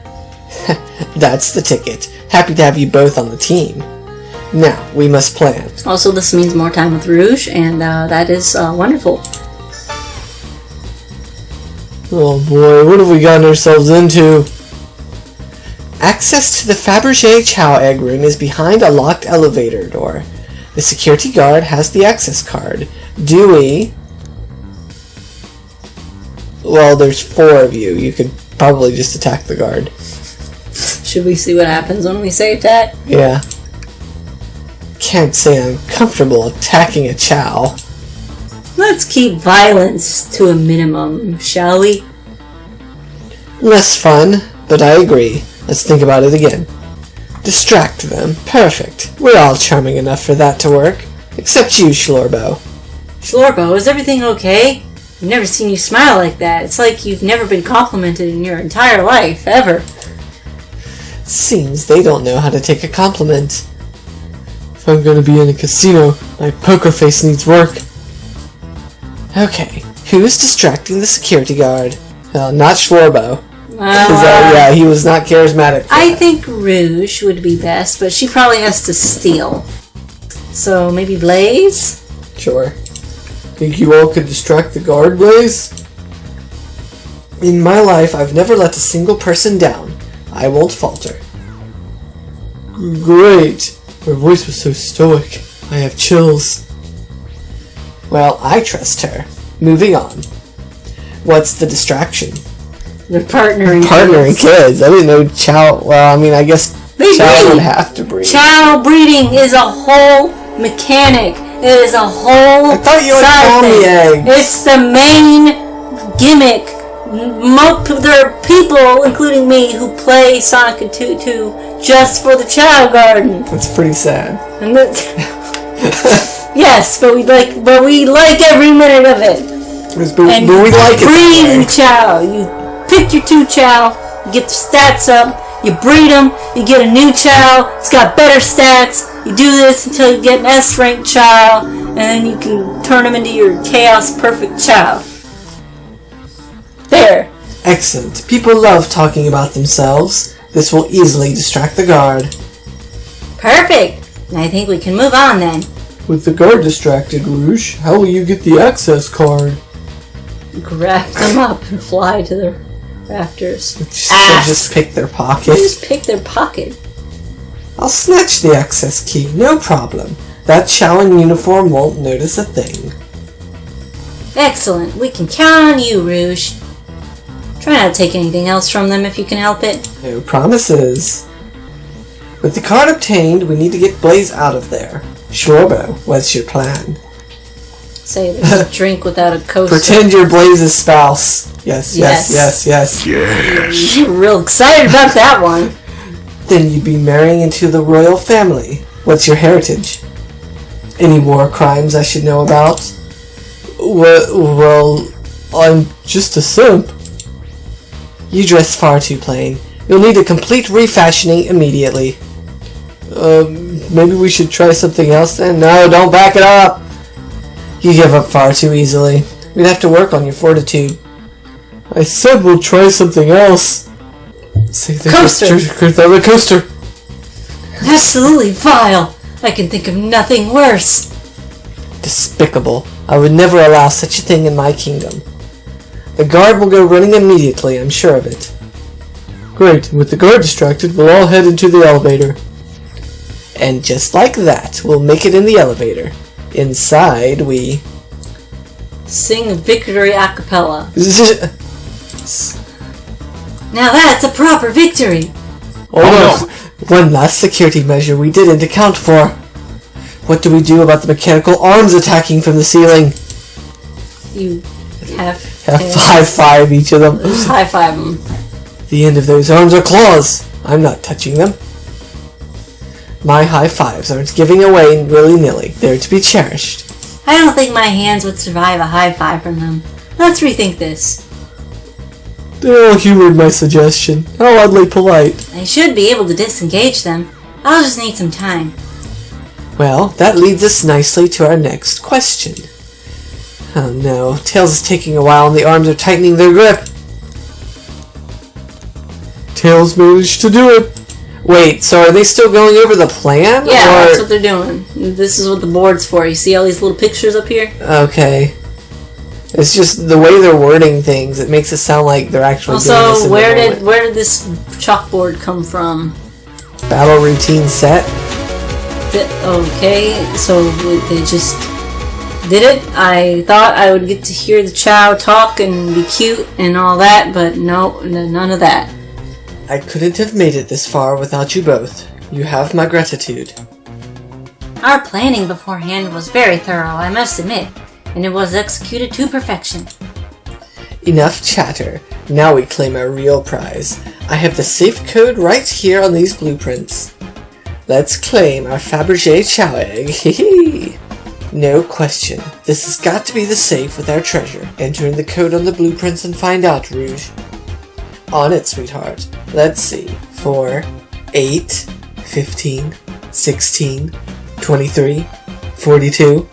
That's the ticket. Happy to have you both on the team. Now, we must plan. Also, this means more time with Rouge, and that is wonderful. Oh boy, what have we gotten ourselves into? Access to the Fabergé Chow egg room is behind a locked elevator door. The security guard has the access card. Do we... Well, there's 4 of you. You could probably just attack the guard. Should we see what happens when we say attack? Yeah. Can't say I'm comfortable attacking a Chow. Let's keep violence to a minimum, shall we? Less fun, but I agree. Let's think about it again. Distract them. Perfect. We're all charming enough for that to work. Except you, SchlorBo. SchlorBo, is everything okay? I've never seen you smile like that. It's like you've never been complimented in your entire life, ever. Seems they don't know how to take a compliment. If I'm gonna be in a casino, my poker face needs work. Okay, who's distracting the security guard? Well, not SchlorBo. Yeah, he was not charismatic. I think Rouge would be best, but she probably has to steal. So maybe Blaze? Sure. Think you all could distract the guard, Blaze? In my life, I've never let a single person down. I won't falter. Great. Her voice was so stoic. I have chills. Well, I trust her. Moving on. What's the distraction? They're partnering kids. I didn't know Chow... Well, I mean, I guess Chow would have to breed. Chow breeding is a whole mechanic. It is a whole I thought you would call me eggs. It's the main gimmick. There are people, including me, who play Sonic 2 just for the Chow Garden. That's pretty sad. And yes, but we like every minute of it. But we like it. Breeding Chow. You pick your 2 Chow, you get the stats up, you breed them, you get a new Chow, it's got better stats, you do this until you get an S-rank Chow, and then you can turn them into your Chaos Perfect Chow. There. Excellent. People love talking about themselves. This will easily distract the guard. Perfect. I think we can move on then. With the guard distracted, Rouge, how will you get the access card? Grab them up and fly to the rafters. Just pick their pocket. Just pick their pocket. I'll snatch the access key, no problem. That Chow in uniform won't notice a thing. Excellent. We can count on you, Rouge. Try not to take anything else from them if you can help it. No promises. With the card obtained, we need to get Blaze out of there. SchlorBo, what's your plan? Say there's a drink without a coaster. Pretend you're Blaze's spouse. Yes. You're real excited about that one. Then you'd be marrying into the royal family. What's your heritage? Any war crimes I should know about? Well, I'm just a simp. You dress far too plain. You'll need a complete refashioning immediately. Maybe we should try something else then? No, don't back it up! You give up far too easily. We'd have to work on your fortitude. I said we'll try something else. Say the coaster. Absolutely vile. I can think of nothing worse. Despicable. I would never allow such a thing in my kingdom. The guard will go running immediately, I'm sure of it. Great. With the guard distracted, we'll all head into the elevator. And just like that, we'll make it in the elevator. Inside, we... Sing victory a cappella. Now that's a proper victory. Oh no! One last security measure we didn't account for. What do we do about the mechanical arms attacking from the ceiling? You have high five each of them. Just high five them. The end of those arms are claws. I'm not touching them. My high fives aren't giving away willy-nilly. They're to be cherished. I don't think my hands would survive a high five from them. Let's rethink this. They all humored my suggestion. How oddly polite. I should be able to disengage them. I'll just need some time. Well, that leads us nicely to our next question. Oh no, Tails is taking a while and the arms are tightening their grip. Tails managed to do it. Wait, so are they still going over the plan? Yeah, or... that's what they're doing. This is what the board's for. You see all these little pictures up here? Okay. It's just the way they're wording things. It makes it sound like they're actually doing this Also, in where did this chalkboard come from? Battle routine set. Okay, so they just did it. I thought I would get to hear the Chow talk and be cute and all that, but no, none of that. I couldn't have made it this far without you both. You have my gratitude. Our planning beforehand was very thorough, I must admit, and it was executed to perfection. Enough chatter. Now we claim our real prize. I have the safe code right here on these blueprints. Let's claim our Fabergé Chow egg. Hehe. No question. This has got to be the safe with our treasure. Enter in the code on the blueprints and find out, Rouge. On it, sweetheart. Let's see. 4, 8, 15, 16, 23, 42.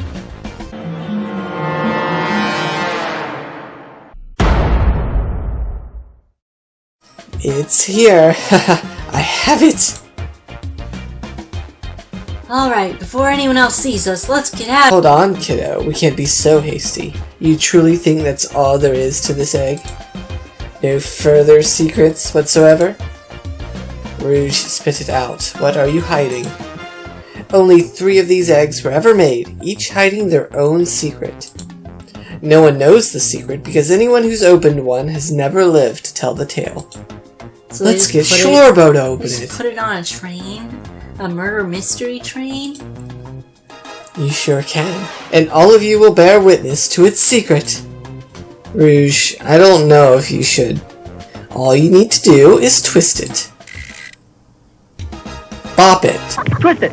It's here. I have it. Alright, before anyone else sees us, let's get out. Hold on, kiddo. We can't be so hasty. You truly think that's all there is to this egg? No further secrets whatsoever? Rouge, spit it out. What are you hiding? Only 3 of these eggs were ever made, each hiding their own secret. No one knows the secret because anyone who's opened one has never lived to tell the tale. So Let's get SchlorBo to open Just it. put it on a train? A murder mystery train? You sure can. And all of you will bear witness to its secret. Rouge, I don't know if you should. All you need to do is twist it. Bop it. Twist it.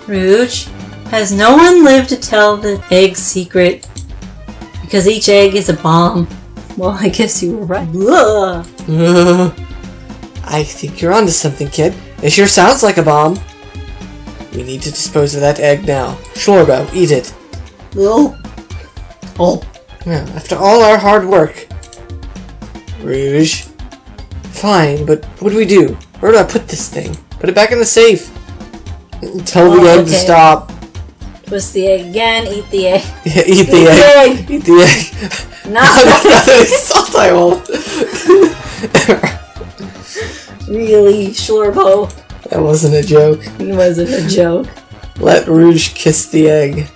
Rouge, has no one lived to tell the egg's secret? Because each egg is a bomb. Well, I guess you were right. Blah. I think you're onto something, kid. It sure sounds like a bomb. We need to dispose of that egg now. SchlorBo, eat it. Oh. Oh. Well, after all our hard work. Rouge. Fine, but what do we do? Where do I put this thing? Put it back in the safe. Tell the egg to stop. Twist the egg again, eat the egg. Yeah, eat the egg. Eat the egg. No. Another salt I won't. Really, SchlorBo. That wasn't a joke. It wasn't a joke. Let Rouge kiss the egg.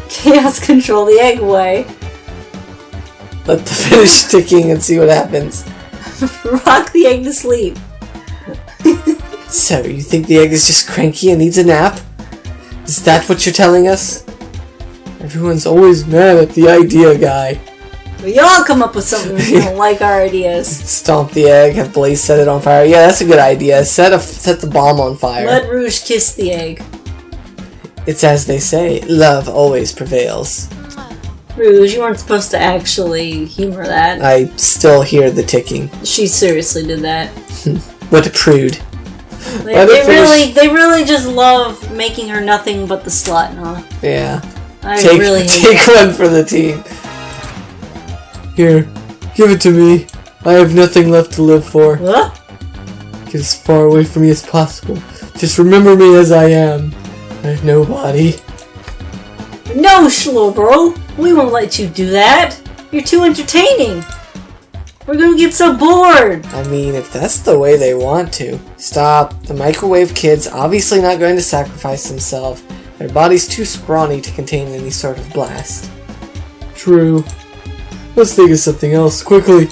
Chaos control the egg away. Let the finish ticking and see what happens. Rock the egg to sleep. So, you think the egg is just cranky and needs a nap? Is that what you're telling us? Everyone's always mad at the idea guy. We all come up with something we don't like our ideas. Stomp the egg, have Blaze set it on fire. Yeah, that's a good idea. Set the bomb on fire. Let Rouge kiss the egg. It's as they say, love always prevails. Rouge, you weren't supposed to actually humor that. I still hear the ticking. She seriously did that. What a prude. They really just love making her nothing but the slut, huh? Yeah. I Take really hate one for the team. Here, give it to me. I have nothing left to live for. What? Get as far away from me as possible. Just remember me as I am. I have no body. No, SchlorBo! We won't let you do that! You're too entertaining! We're gonna get so bored! I mean, if that's the way they want to. Stop. The microwave kid's obviously not going to sacrifice himself. Their body's too scrawny to contain any sort of blast. True. Let's think of something else, quickly.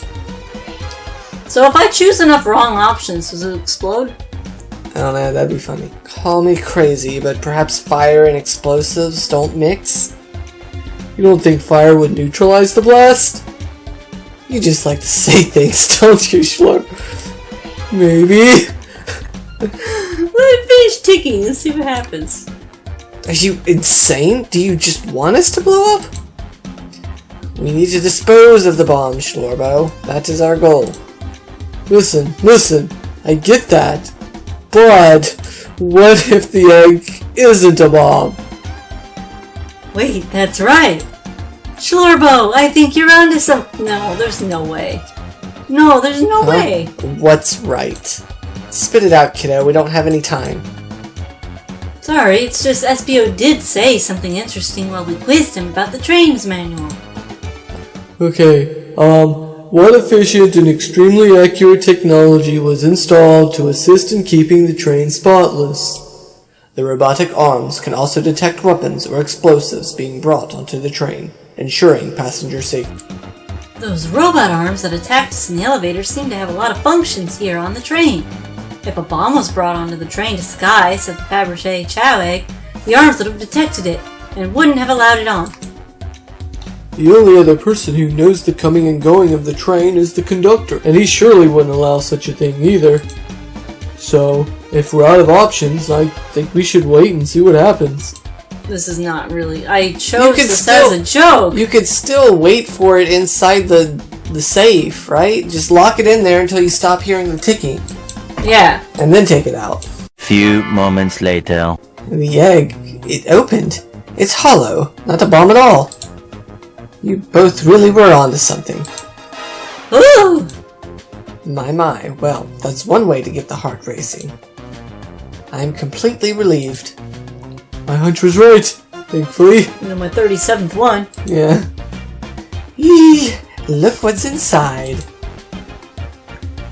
So if I choose enough wrong options, does it explode? I don't know, that'd be funny. Call me crazy, but perhaps fire and explosives don't mix? You don't think fire would neutralize the blast? You just like to say things, don't you, Schlorb? Maybe. Let it finish ticking and see what happens. Are you insane? Do you just want us to blow up? We need to dispose of the bomb, SchlorBo. That is our goal. Listen. I get that. But what if the egg isn't a bomb? Wait, that's right. SchlorBo, I think you're onto some. No, there's no way. No, there's no way. What's right? Spit it out, kiddo. We don't have any time. Sorry, it's just SBO did say something interesting while we quizzed him about the train's manual. Okay, what efficient and extremely accurate technology was installed to assist in keeping the train spotless? The robotic arms can also detect weapons or explosives being brought onto the train, ensuring passenger safety. Those robot arms that attacked us in the elevator seem to have a lot of functions here on the train. If a bomb was brought onto the train disguised as the Fabergé chow egg, the arms would have detected it and wouldn't have allowed it on. The only other person who knows the coming and going of the train is the conductor, and he surely wouldn't allow such a thing either. So, if we're out of options, I think we should wait and see what happens. This is not really... I chose this as a joke! You could still wait for it inside the safe, right? Just lock it in there until you stop hearing the ticking. Yeah. And then take it out. Few moments later. The egg, it opened. It's hollow, not a bomb at all. You both really were onto something. Ooh! My, well, that's one way to get the heart racing. I'm completely relieved. My hunch was right, thankfully. My 37th one. Yeah. Eee, look what's inside.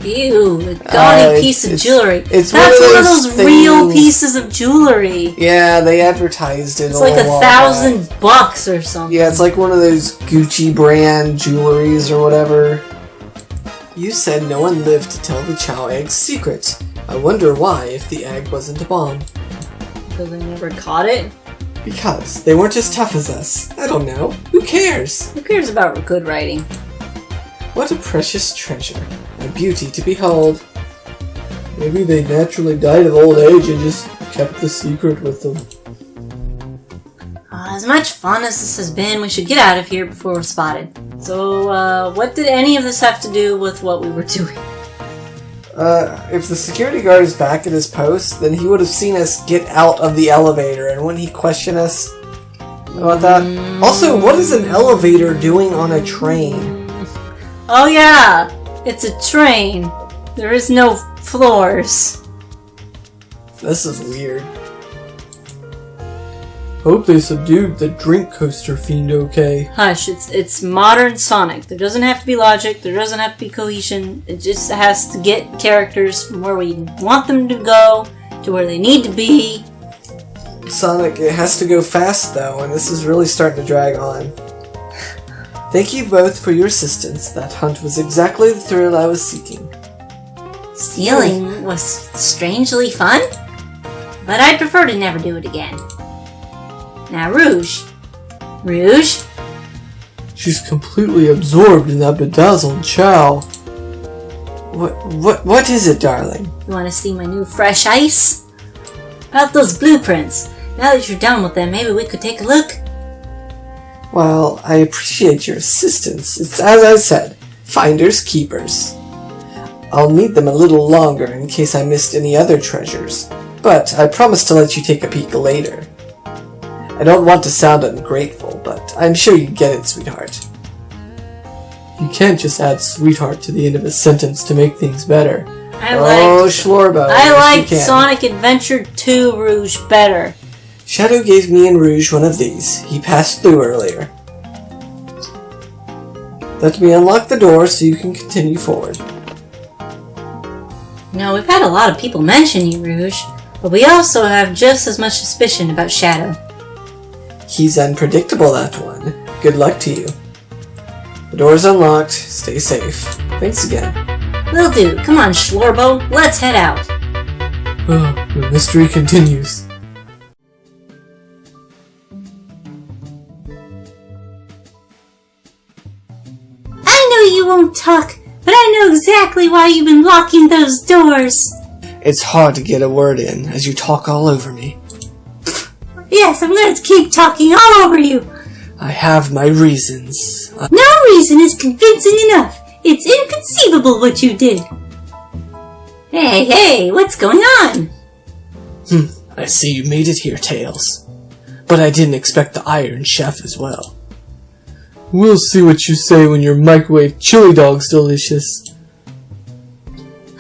Ew, a gaudy piece of jewelry. It's That's one of those things. real pieces of jewelry. Yeah, they advertised it. It's like $1,000 or something. Yeah, it's like one of those Gucci brand jewelries or whatever. You said no one lived to tell the chow egg's secret. I wonder why, if the egg wasn't a bomb. Because they never caught it? Because they weren't as tough as us. I don't know. Who cares? Who cares about good writing? What a precious treasure. A beauty to behold. Maybe they naturally died of old age and just kept the secret with them. As much fun as this has been, we should get out of here before we're spotted. So, what did any of this have to do with what we were doing? If the security guard is back at his post, then he would have seen us get out of the elevator, and wouldn't he question us about that? Also, what is an elevator doing on a train? Oh yeah! It's a train. There is no floors. This is weird. Hope they subdued the drink coaster fiend okay. Hush, it's modern Sonic. There doesn't have to be logic, there doesn't have to be cohesion. It just has to get characters from where we want them to go to where they need to be. Sonic, it has to go fast though, and this is really starting to drag on. Thank you both for your assistance. That hunt was exactly the thrill I was seeking. Stealing was strangely fun, but I'd prefer to never do it again. Now, Rouge. Rouge? She's completely absorbed in that bedazzled chow. What is it, darling? You want to see my new fresh ice? About those blueprints. Now that you're done with them, maybe we could take a look? Well, I appreciate your assistance. It's as I said, finders keepers. I'll need them a little longer in case I missed any other treasures, but I promise to let you take a peek later. I don't want to sound ungrateful, but I'm sure you get it, sweetheart. You can't just add sweetheart to the end of a sentence to make things better. SchlorBo. I liked Sonic Adventure 2 Rouge better. Shadow gave me and Rouge one of these. He passed through earlier. Let me unlock the door so you can continue forward. Now, we've had a lot of people mention you, Rouge, but we also have just as much suspicion about Shadow. He's unpredictable, that one. Good luck to you. The door's unlocked. Stay safe. Thanks again. Will do. Come on, SchlorBo. Let's head out. The mystery continues. I know you won't talk, but I know exactly why you've been locking those doors. It's hard to get a word in as you talk all over me. Yes, I'm going to keep talking all over you. I have my reasons. No reason is convincing enough. It's inconceivable what you did. Hey, what's going on? I see you made it here, Tails. But I didn't expect the Iron Chef as well. We'll see what you say when your microwave chili dog's delicious.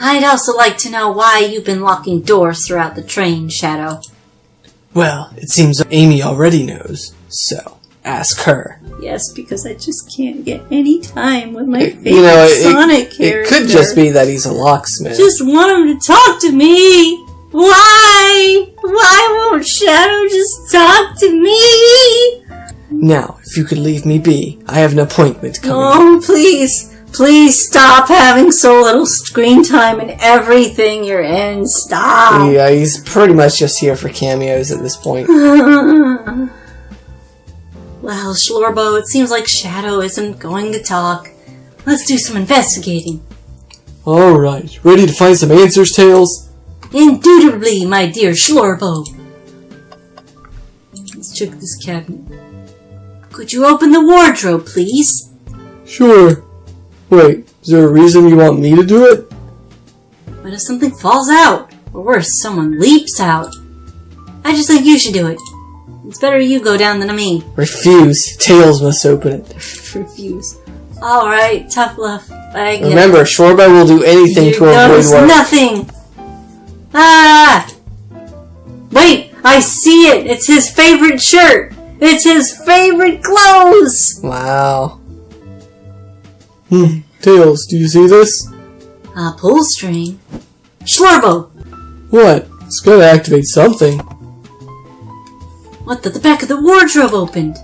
I'd also like to know why you've been locking doors throughout the train, Shadow. Well, it seems Amy already knows, so ask her. Yes, because I just can't get any time with my favorite Sonic character. It could just be that he's a locksmith. Just want him to talk to me. Why? Why won't Shadow just talk to me? Now, if you could leave me be, I have an appointment coming up. Oh, please. Please stop having so little screen time in everything you're in. Stop. Yeah, he's pretty much just here for cameos at this point. Well, SchlorBo, it seems like Shadow isn't going to talk. Let's do some investigating. Alright, ready to find some answers, Tails? Indubitably, my dear SchlorBo. Let's check this cabinet. Could you open the wardrobe, please? Sure. Wait, is there a reason you want me to do it? What if something falls out? Or worse, someone leaps out? I just think you should do it. It's better you go down than me. Refuse. Tails must open it. Refuse. Alright, tough love. I get Remember, SchlorBo will do anything to avoid work. Nothing! Ah! Wait, I see it! It's his favorite shirt! It's his favorite clothes! Wow. Tails, do you see this? A pull string? SchlorBo! What? It's gotta activate something. What, the back of the wardrobe opened?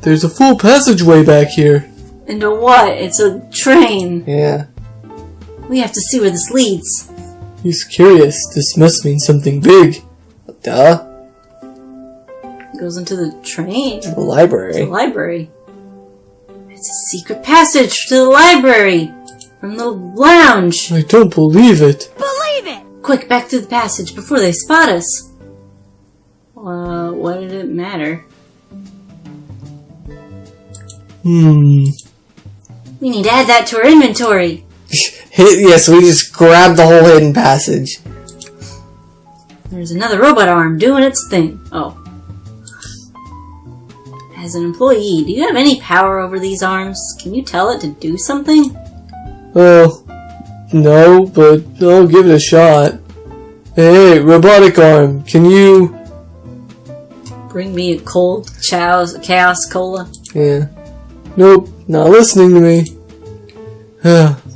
There's a full passageway back here. Into what? It's a train. Yeah. We have to see where this leads. He's curious. This must mean something big. Duh. It goes into the train. The library. The library. It's a secret passage to the library. From the lounge. I don't believe it. Believe it! Quick, back through the passage before they spot us. What did it matter? We need to add that to our inventory. Yes, we just grabbed the whole hidden passage. There's another robot arm doing its thing. Oh. As an employee, do you have any power over these arms? Can you tell it to do something? No, but I'll give it a shot. Hey, robotic arm, can you... Bring me a cold chaos cola? Yeah. Nope, not listening to me.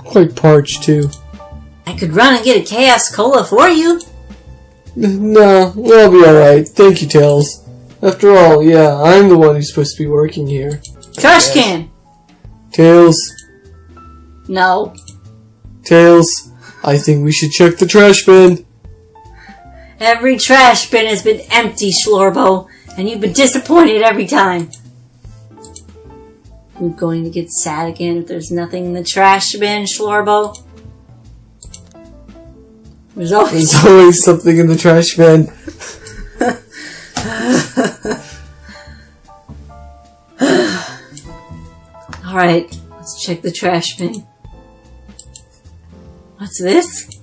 Quite parched, too. I could run and get a chaos cola for you. No, I'll be alright. Thank you, Tails. After all, yeah, I'm the one who's supposed to be working here. Trash can! Tails. No. Tails, I think we should check the trash bin. Every trash bin has been empty, SchlorBo, and you've been disappointed every time. You're going to get sad again if there's nothing in the trash bin, SchlorBo. There's always something in the trash bin. Alright, let's check the trash bin. What's this?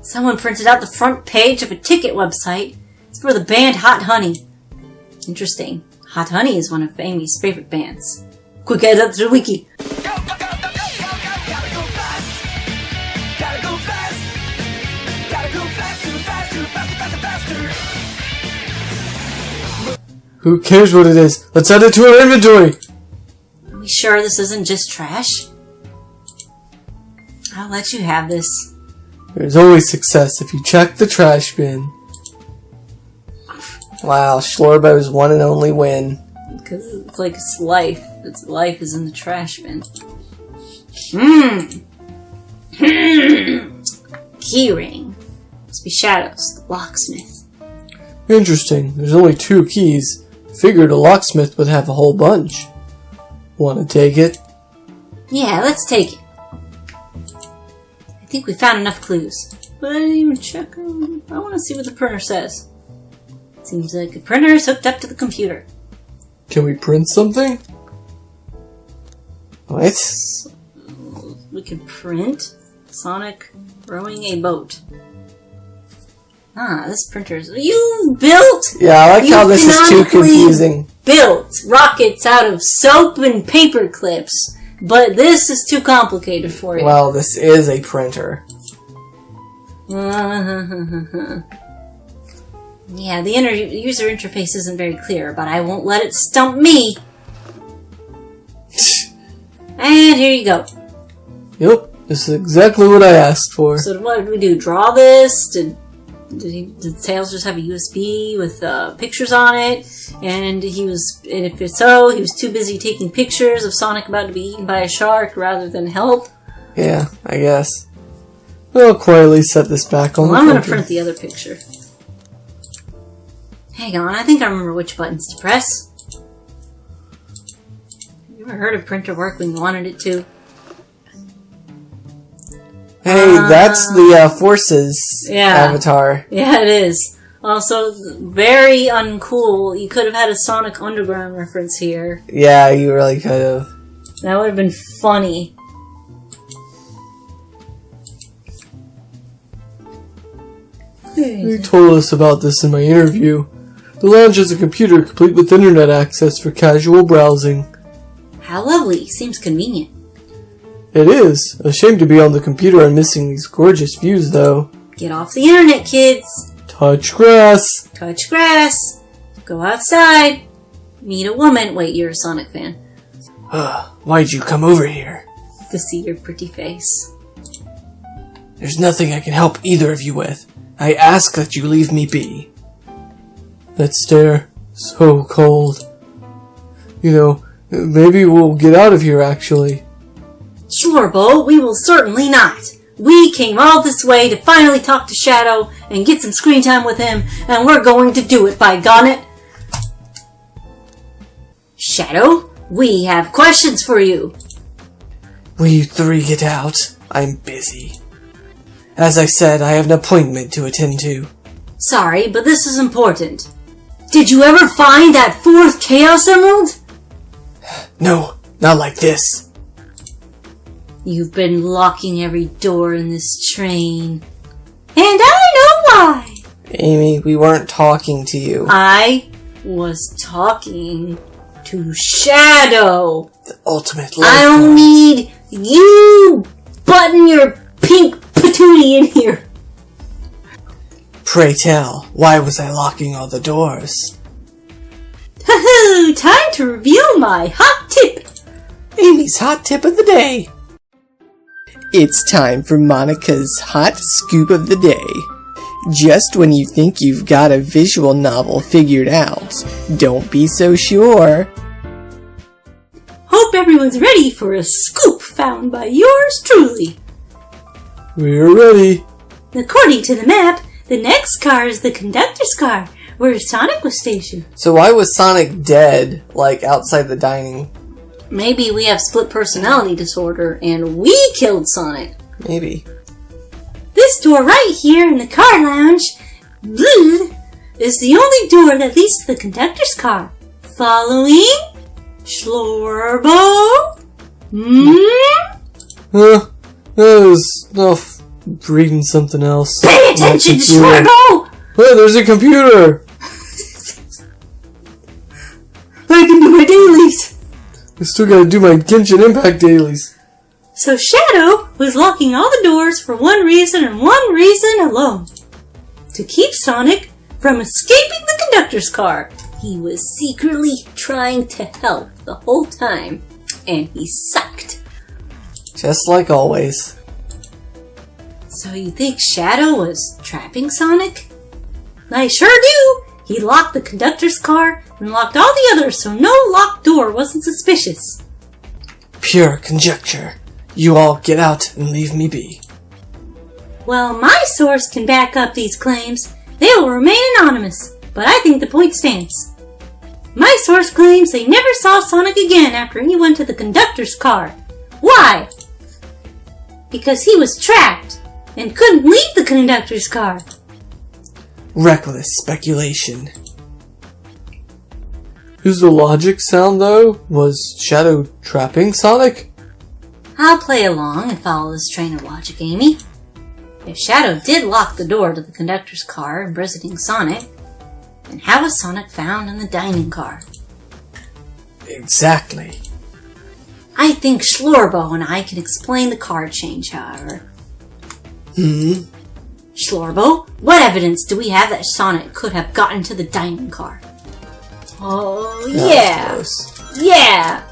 Someone printed out the front page of a ticket website. It's for the band Hot Honey. Interesting. Hot Honey is one of Amy's favorite bands. Quick, add up to the wiki. Who cares what it is? Let's add it to our inventory! Are we sure this isn't just trash? I'll let you have this. There's always success if you check the trash bin. Wow, SchlorBo's one and only win. Because it's like its life. Its life is in the trash bin. Keyring. Must be Shadows, the locksmith. Interesting. There's only 2 keys. Figured a locksmith would have a whole bunch. Want to take it? Yeah, let's take it. I think we found enough clues. But I didn't even check them. I want to see what the printer says. Seems like the printer is hooked up to the computer. Can we print something? What? So, we can print Sonic rowing a boat. Ah, this printer's... You built! Yeah, I like how this is too confusing. Built rockets out of soap and paper clips. But this is too complicated for you. Well, this is a printer. Yeah, the user interface isn't very clear, but I won't let it stump me. And here you go. Yep, this is exactly what I asked for. So what did we do? Draw this? Did Tails just have a USB with pictures on it? And if it's so, he was too busy taking pictures of Sonic about to be eaten by a shark rather than help? Yeah, I guess. I'll quietly set this back on the I'm printer. going to print the other picture. Hang on, I think I remember which buttons to press. You ever heard of printer work when you wanted it to? Hey, that's the Forces avatar. Yeah, it is. Also, very uncool. You could have had a Sonic Underground reference here. Yeah, you really could have. That would have been funny. You told us about this in my interview. The lounge is a computer complete with internet access for casual browsing. How lovely. Seems convenient. It is. A shame to be on the computer and missing these gorgeous views, though. Get off the internet, kids. Touch grass. Touch grass. Go outside. Meet a woman. Wait, you're a Sonic fan. Why'd you come over here? To see your pretty face. There's nothing I can help either of you with. I ask that you leave me be. That stare. So cold. You know, maybe we'll get out of here, actually. SchlorBo, we will certainly not. We came all this way to finally talk to Shadow and get some screen time with him, and we're going to do it, by Gonnet. Shadow, we have questions for you. Will you three get out? I'm busy. As I said, I have an appointment to attend to. Sorry, but this is important. Did you ever find that fourth Chaos Emerald? No, not like this. You've been locking every door in this train. And I know why! Amy, we weren't talking to you. I was talking to Shadow. The ultimate life I don't form. need you button your pink patootie in here. Pray tell, why was I locking all the doors? Hoo-hoo, time to reveal my hot tip. Amy's hot tip of the day. It's time for Monica's hot scoop of the day. Just when you think you've got a visual novel figured out, don't be so sure. Hope everyone's ready for a scoop found by yours truly. We're ready. According to the map, the next car is the conductor's car, where Sonic was stationed. So why was Sonic dead, like, outside the dining? Maybe we have split personality disorder and we killed Sonic. Maybe. This door right here in the car lounge is the only door that leads to the conductor's car. Following SchlorBo? There's enough reading something else. Pay attention to SchlorBo! Hey, there's a computer! I can do my dailies. I still gotta do my Genshin Impact dailies. So Shadow was locking all the doors for one reason and one reason alone. To keep Sonic from escaping the conductor's car. He was secretly trying to help the whole time, and he sucked. Just like always. So you think Shadow was trapping Sonic? I sure do. He locked the conductor's car and locked all the others so no locked door wasn't suspicious. Pure conjecture. You all get out and leave me be. Well, my source can back up these claims. They will remain anonymous, but I think the point stands. My source claims they never saw Sonic again after he went to the conductor's car. Why? Because he was trapped and couldn't leave the conductor's car. Reckless speculation. Who's the logic sound, though? Was Shadow trapping Sonic? I'll play along and follow this train of logic, Amy. If Shadow did lock the door to the conductor's car, imprisoning Sonic, then how was Sonic found in the dining car? Exactly. I think SchlorBo and I can explain the car change, however. SchlorBo, what evidence do we have that Sonic could have gotten to the dining car? Oh, yeah. Yeah!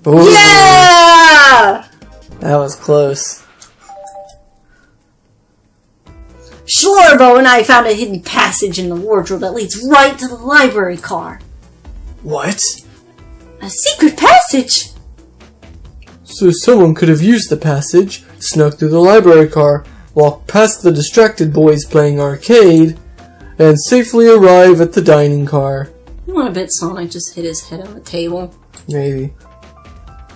Ooh, Yeah! that was close. SchlorBo and I found a hidden passage in the wardrobe that leads right to the library car. What? A secret passage? So someone could have used the passage, snuck through the library car, walked past the distracted boys playing arcade, and safely arrive at the dining car. You want to bet Sonic just hit his head on the table? Maybe.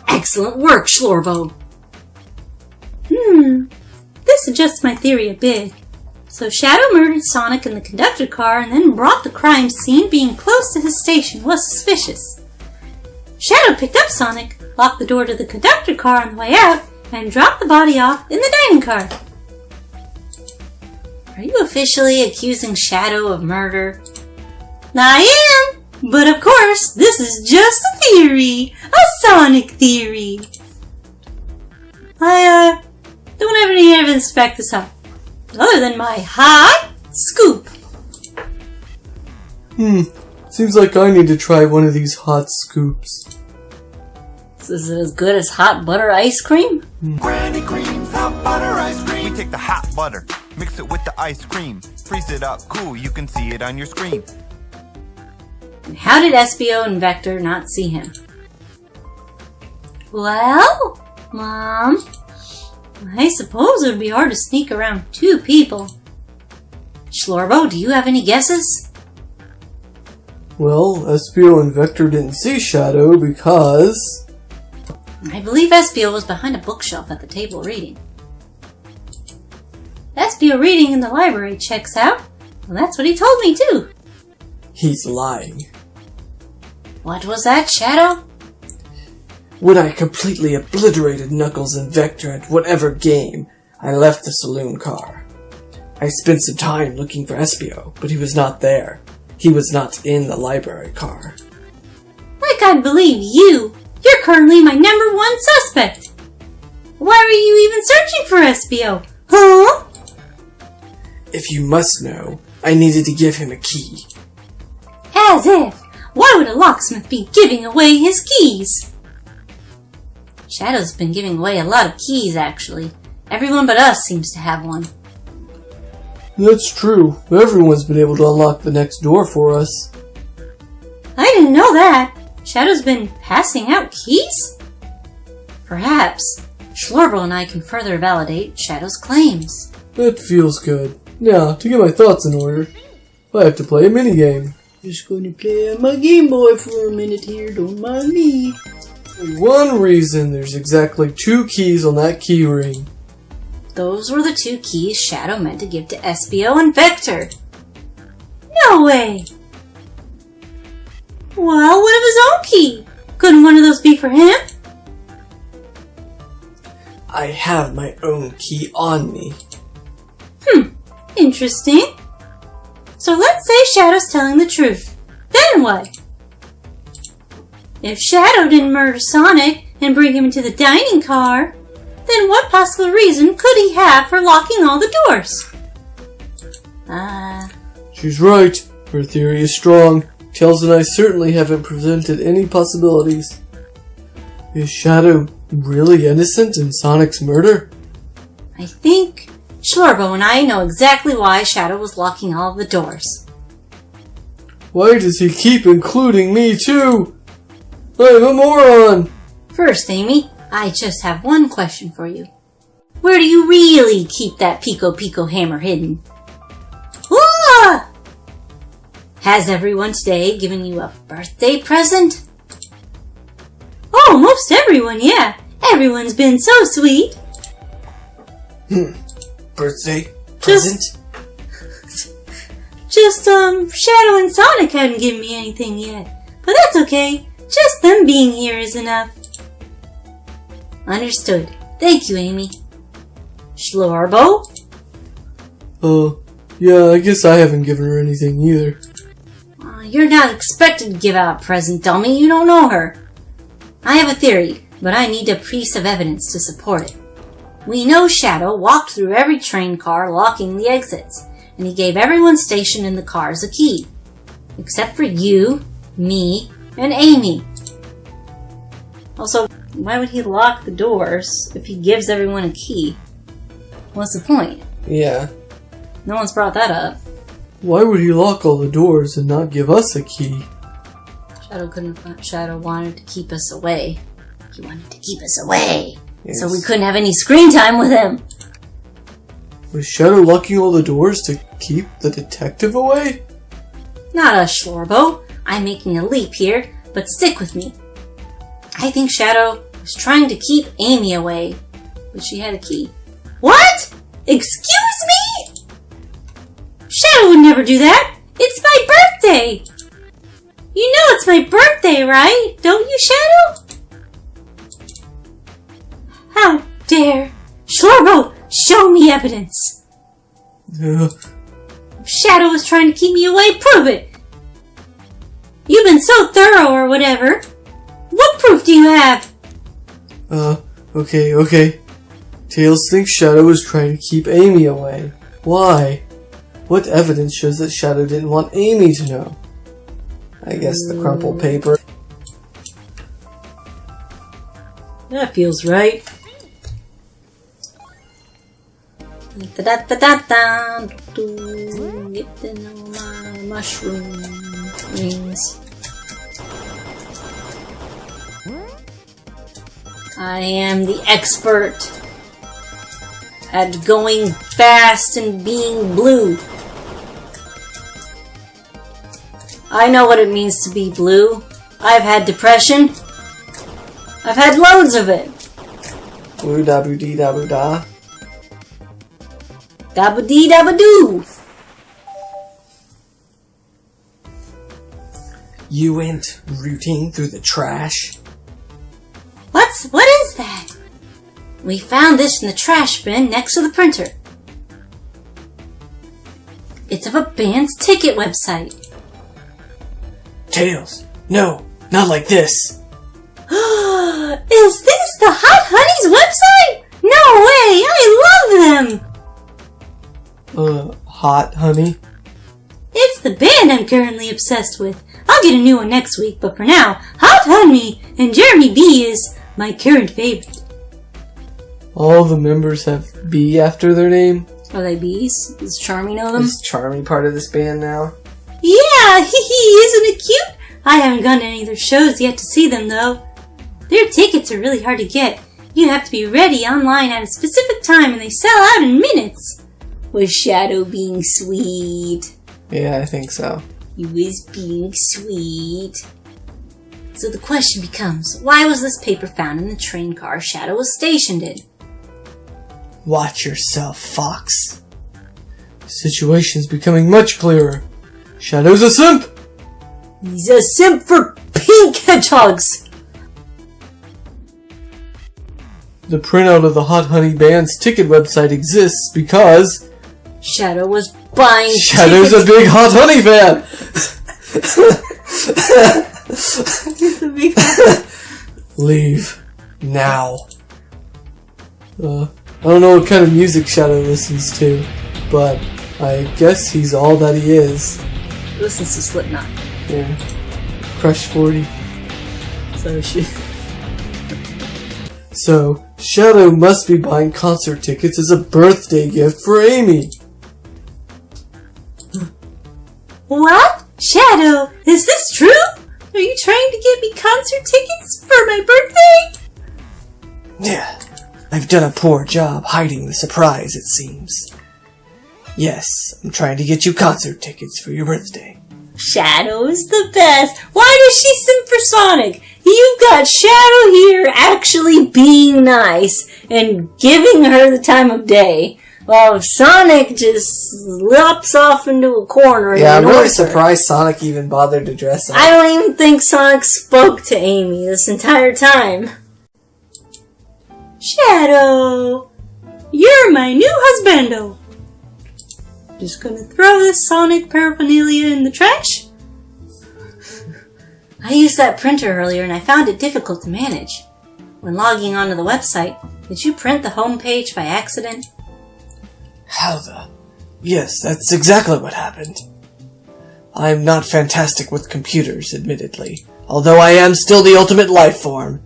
Excellent work, SchlorBo. This adjusts my theory a bit. So Shadow murdered Sonic in the conductor car and then brought the crime scene. Being close to his station was suspicious. Shadow picked up Sonic, locked the door to the conductor car on the way out, and dropped the body off in the dining car. Are you officially accusing Shadow of murder? I am! But of course, this is just a theory. A Sonic theory. I don't have any evidence to back this up. Other than my hot scoop. Seems like I need to try one of these hot scoops. Is it as good as hot butter ice cream? Granny Cream's hot butter ice cream. We take the hot butter, mix it with the ice cream, freeze it up cool, you can see it on your screen. And how did SBO and Vector not see him? Well, Mom, I suppose it would be hard to sneak around two people. SchlorBo, do you have any guesses? Well, SBO and Vector didn't see Shadow because... I believe SBO was behind a bookshelf at the table reading. SBO reading in the library checks out. Well, that's what he told me too. He's lying. What was that, Shadow? When I completely obliterated Knuckles and Vector at whatever game, I left the saloon car. I spent some time looking for Espio, but he was not there. He was not in the library car. I can't believe you. You're currently my number one suspect. Why were you even searching for SBO? Huh? If you must know, I needed to give him a key. As if. Why would a locksmith be giving away his keys? Shadow's been giving away a lot of keys, actually. Everyone but us seems to have one. That's true. Everyone's been able to unlock the next door for us. I didn't know that. Shadow's been passing out keys? Perhaps. SchlorBo and I can further validate Shadow's claims. That feels good. Now, to get my thoughts in order, I have to play a minigame. Just gonna play on my Game Boy for a minute here, don't mind me. For one reason, there's exactly 2 keys on that key ring. Those were the 2 keys Shadow meant to give to SBO and Vector. No way! Well, what of his own key? Couldn't one of those be for him? I have my own key on me. Interesting. So let's say Shadow's telling the truth. Then what? If Shadow didn't murder Sonic and bring him into the dining car, then what possible reason could he have for locking all the doors? She's right. Her theory is strong. Tails and I certainly haven't presented any possibilities. Is Shadow really innocent in Sonic's murder? I think SchlorBo and I know exactly why Shadow was locking all of the doors. Why does he keep including me too? I'm a moron! First, Amy, I just have one question for you. Where do you really keep that Pico Pico hammer hidden? Ah! Has everyone today given you a birthday present? Oh, most everyone, yeah. Everyone's been so sweet. Birthday present? Just, Shadow and Sonic hadn't given me anything yet. But that's okay. Just them being here is enough. Understood. Thank you, Amy. SchlorBo? Yeah, I guess I haven't given her anything either. You're not expected to give out a present, dummy. You don't know her. I have a theory, but I need a piece of evidence to support it. We know Shadow walked through every train car locking the exits, and he gave everyone stationed in the cars a key. Except for you, me, and Amy. Also, why would he lock the doors if he gives everyone a key? What's the point? Yeah. No one's brought that up. Why would he lock all the doors and not give us a key? Shadow wanted to keep us away. He wanted to keep us away. Yes. So we couldn't have any screen time with him. Was Shadow locking all the doors to keep the detective away? Not us, SchlorBo. I'm making a leap here, but stick with me. I think Shadow was trying to keep Amy away, but she had a key. What? Excuse me? Shadow would never do that. It's my birthday. You know it's my birthday, right? Don't you, Shadow? How dare. SchlorBo, show me evidence. If Shadow was trying to keep me away, prove it. You've been so thorough or whatever. What proof do you have? Okay. Tails thinks Shadow was trying to keep Amy away. Why? What evidence shows that Shadow didn't want Amy to know? I guess the crumpled paper. That feels right. Get to know my mushroom rings. I am the expert at going fast and being blue. I know what it means to be blue. I've had depression. I've had loads of it. Blue dabu dee dabu da. Dabba dee dabba doo. You went rooting through the trash? What is that? We found this in the trash bin next to the printer. It's of a band's ticket website. Tails, no, not like this. Is this the Hot Honey's website? No way, I love them! Hot Honey? It's the band I'm currently obsessed with. I'll get a new one next week, but for now, Hot Honey and Jeremy B is my current favorite. All the members have B after their name? Are they bees? Does Charmy know them? Is Charmy part of this band now? Yeah, isn't it cute? I haven't gone to any of their shows yet to see them, though. Their tickets are really hard to get. You have to be ready online at a specific time and they sell out in minutes. Was Shadow being sweet? Yeah, I think so. He was being sweet. So the question becomes, why was this paper found in the train car Shadow was stationed in? Watch yourself, Fox. The situation's becoming much clearer. Shadow's a simp! He's a simp for pink hedgehogs! The printout of the Hot Honey Band's ticket website exists because Shadow was buying Shadow's tickets. a big Hot Honey fan! He's a big fan. Leave. Now. I don't know what kind of music Shadow listens to, but I guess he's all that he is. Listens to Slipknot. Yeah. Crush 40. So she... So, Shadow must be buying concert tickets as a birthday gift for Amy. What? Shadow, is this true? Are you trying to get me concert tickets for my birthday? Yeah, I've done a poor job hiding the surprise, it seems. Yes, I'm trying to get you concert tickets for your birthday. Shadow is the best. Why does she simp for Sonic? You've got Shadow here actually being nice and giving her the time of day, while Sonic just lops off into a corner and Yeah, I'm really ignores her. surprised Sonic even bothered to dress up. I don't even think Sonic spoke to Amy this entire time. Shadow, you're my new husbando. Just gonna throw this Sonic paraphernalia in the trash? I used that printer earlier and I found it difficult to manage. When logging onto the website, did you print the home page by accident? How the... Yes, that's exactly what happened. I'm not fantastic with computers, admittedly, although I am still the ultimate life form.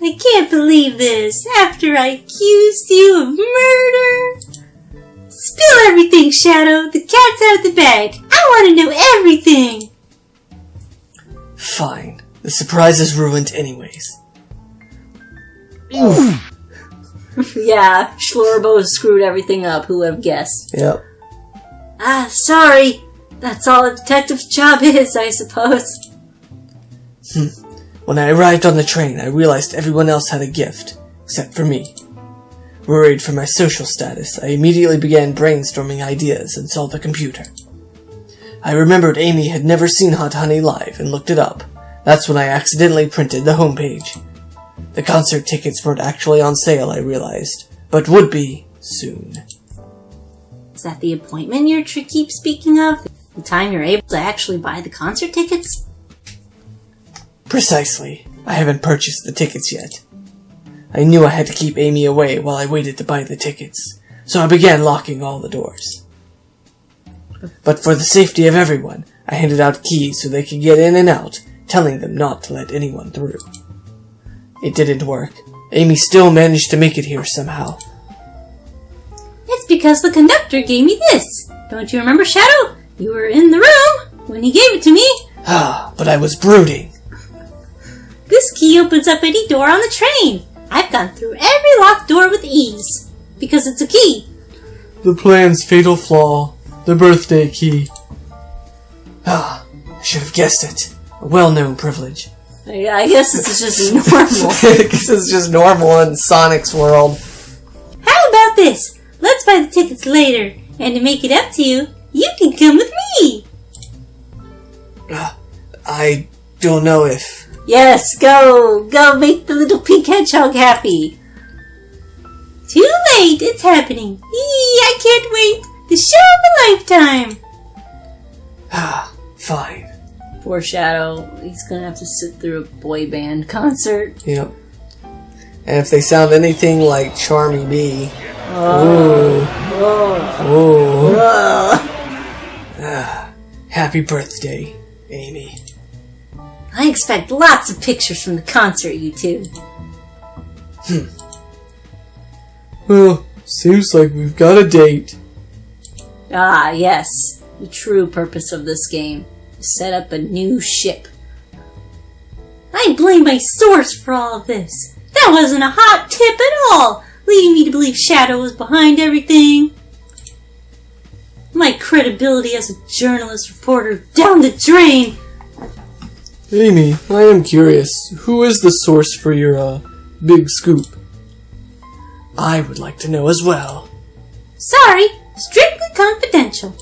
I can't believe this. After I accused you of murder. Spill everything, Shadow. The cat's out of the bag. I want to know everything. Fine. The surprise is ruined anyways. Yeah, SchlorBo screwed everything up. Who would have guessed? Yep. Sorry. That's all a detective's job is, I suppose. When I arrived on the train, I realized everyone else had a gift, except for me. Worried for my social status, I immediately began brainstorming ideas and saw the computer. I remembered Amy had never seen Hot Honey live and looked it up. That's when I accidentally printed the homepage. The concert tickets weren't actually on sale, I realized, but would be soon. Is that the appointment you keep speaking of? The time you're able to actually buy the concert tickets? Precisely. I haven't purchased the tickets yet. I knew I had to keep Amy away while I waited to buy the tickets, so I began locking all the doors. But for the safety of everyone, I handed out keys so they could get in and out, telling them not to let anyone through. It didn't work. Amy still managed to make it here somehow. It's because the conductor gave me this. Don't you remember, Shadow? You were in the room when he gave it to me. But I was brooding. This key opens up any door on the train. I've gone through every locked door with ease. Because it's a key. The plan's fatal flaw. The birthday key. I should have guessed it. A well-known privilege. I guess this is just normal. I guess it's just normal in Sonic's world. How about this? Let's buy the tickets later. And to make it up to you, you can come with me. I don't know if... Yes, go! Go make the little pink hedgehog happy! Too late, it's happening. I can't wait. The show of a lifetime. Fine. Poor Shadow, he's gonna have to sit through a boy band concert. Yep. And if they sound anything like Charmy B... Happy birthday, Amy. I expect lots of pictures from the concert, you two. Well, seems like we've got a date. Ah, yes. The true purpose of this game. To set up a new ship. I blame my source for all of this. That wasn't a hot tip at all, leading me to believe Shadow was behind everything. My credibility as a journalist reporter down the drain. Amy, I am curious. Who is the source for your, big scoop? I would like to know as well. Sorry, strictly confidential.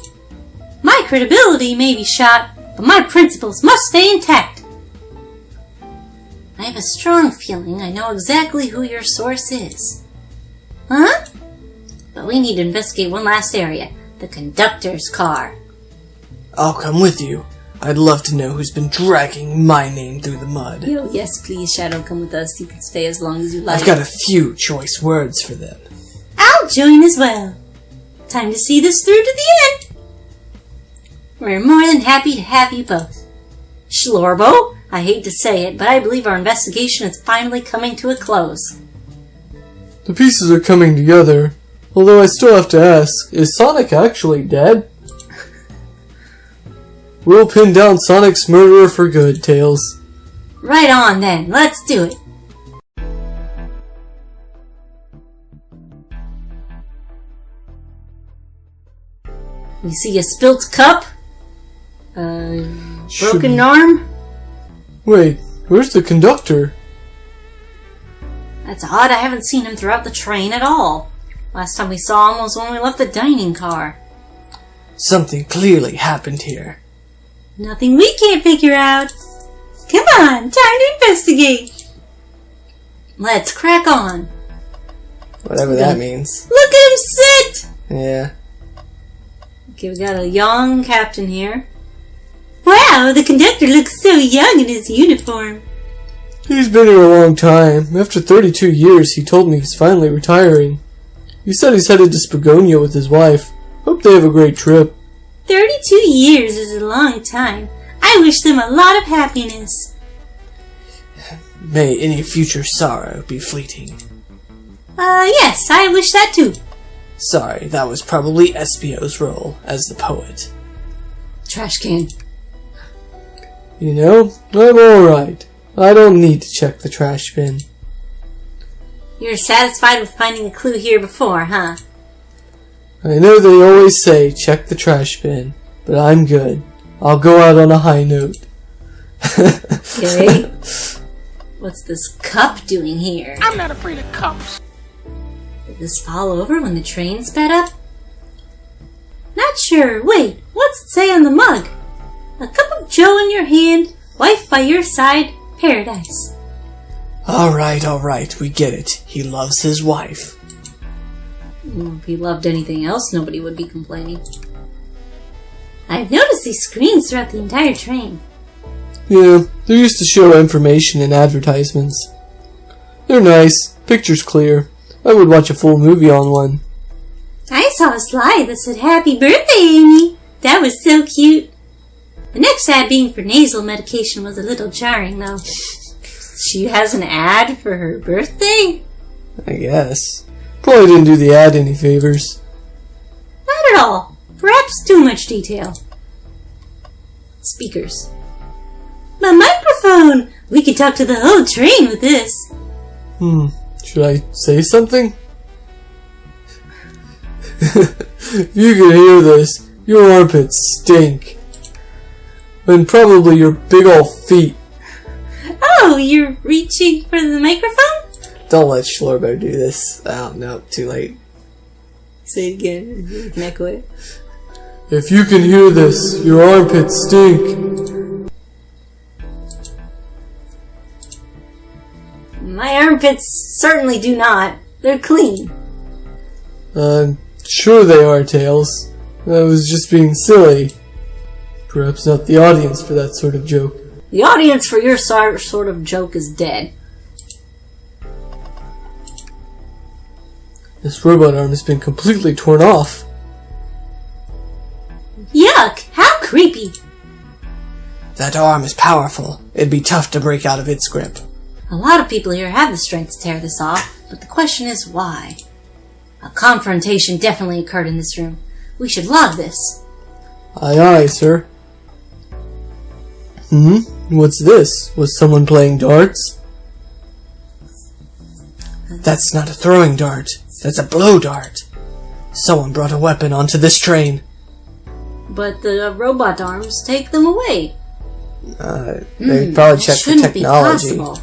My credibility may be shot, but my principles must stay intact. I have a strong feeling I know exactly who your source is. Huh? But we need to investigate one last area. The conductor's car. I'll come with you. I'd love to know who's been dragging my name through the mud. Yo, yes, please, Shadow, come with us. You can stay as long as you like. I've got a few choice words for them. I'll join as well. Time to see this through to the end. We're more than happy to have you both. SchlorBo, I hate to say it, but I believe our investigation is finally coming to a close. The pieces are coming together. Although I still have to ask, is Sonic actually dead? We'll pin down Sonic's murderer for good, Tails. Right on then, let's do it. We see a spilt cup, broken arm. Wait, where's the conductor? That's odd, I haven't seen him throughout the train at all. Last time we saw him was when we left the dining car. Something clearly happened here. Nothing we can't figure out. Come on, time to investigate. Let's crack on. Whatever that means. Look at him sit! Yeah. Okay, we got a young captain here. Wow, the conductor looks so young in his uniform. He's been here a long time. After 32 years, he told me he's finally retiring. He said he's headed to Spagonia with his wife. Hope they have a great trip. 32 years is a long time. I wish them a lot of happiness. May any future sorrow be fleeting. Yes, I wish that too. Sorry, that was probably Espio's role as the poet. Trash can. You know, I'm alright. I don't need to check the trash bin. You're satisfied with finding a clue here before, huh? I know they always say check the trash bin, but I'm good. I'll go out on a high note. Okay. What's this cup doing here? I'm not afraid of cups. Did this fall over when the train sped up? Not sure. Wait, what's it say on the mug? A cup of joe in your hand, wife by your side, paradise. Alright, we get it. He loves his wife. Well, if he loved anything else, nobody would be complaining. I've noticed these screens throughout the entire train. Yeah, they're used to show information in advertisements. They're nice, picture's clear. I would watch a full movie on one. I saw a slide that said, "Happy birthday, Amy." That was so cute. The next ad being for nasal medication was a little jarring, though. She has an ad for her birthday? I guess. Probably didn't do the ad any favors. Not at all. Perhaps too much detail. Speakers. My microphone! We could talk to the whole train with this. Should I say something? If you could hear this, your armpits stink. And probably your big ol' feet. Oh, you're reaching for the microphone? Don't let SchlorBo do this. Oh, no, too late. Say it again. Echo it. If you can hear this, your armpits stink. My armpits certainly do not. They're clean. I'm sure they are, Tails. I was just being silly. Perhaps not the audience for that sort of joke. The audience for your sort of joke is dead. This robot arm has been completely torn off. Yuck! How creepy! That arm is powerful. It'd be tough to break out of its grip. A lot of people here have the strength to tear this off, but the question is why? A confrontation definitely occurred in this room. We should log this. Aye aye, sir. What's this? Was someone playing darts? That's not a throwing dart. That's a blow dart. Someone brought a weapon onto this train. But the robot arms take them away. They probably checked for Shouldn't be technology. possible.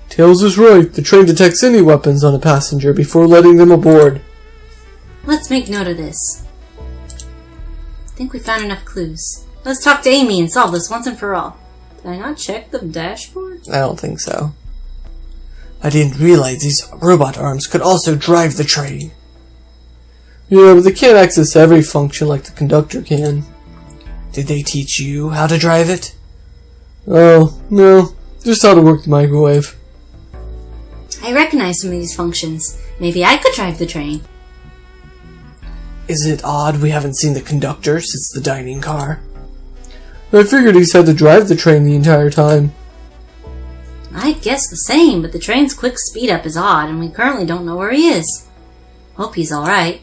Tails is right. The train detects any weapons on a passenger before letting them aboard. Let's make note of this. I think we found enough clues. Let's talk to Amy and solve this once and for all. Did I not check the dashboard? I don't think so. I didn't realize these robot arms could also drive the train. Yeah, but they can't access every function like the conductor can. Did they teach you how to drive it? Oh, no. Just how to work the microwave. I recognize some of these functions. Maybe I could drive the train. Is it odd we haven't seen the conductor since the dining car? I figured he's had to drive the train the entire time. I'd guess the same, but the train's quick speed up is odd, and we currently don't know where he is. Hope he's alright.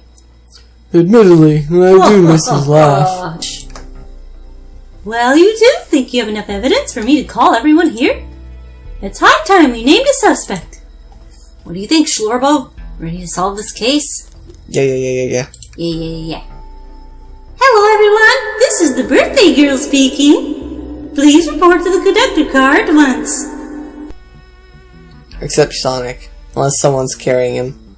Admittedly, I do miss his laugh. Well, you do think you have enough evidence for me to call everyone here? It's high time we named a suspect. What do you think, SchlorBo? Ready to solve this case? Yeah. Yeah. Hello, everyone. This is the birthday girl speaking. Please report to the conductor car at once. Except Sonic. Unless someone's carrying him.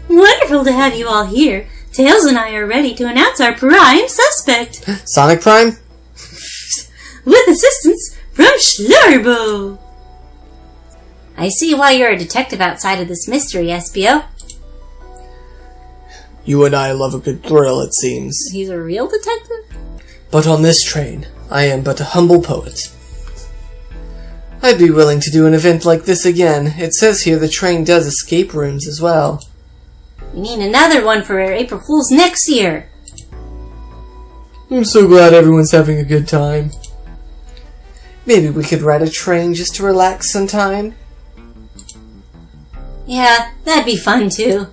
Wonderful to have you all here. Tails and I are ready to announce our prime suspect. Sonic Prime? With assistance from SchlorBo. I see why you're a detective outside of this mystery, Espio. You and I love a good thrill, it seems. He's a real detective? But on this train, I am but a humble poet. I'd be willing to do an event like this again. It says here the train does escape rooms as well. We need another one for April Fool's next year. I'm so glad everyone's having a good time. Maybe we could ride a train just to relax sometime? Yeah, that'd be fun too.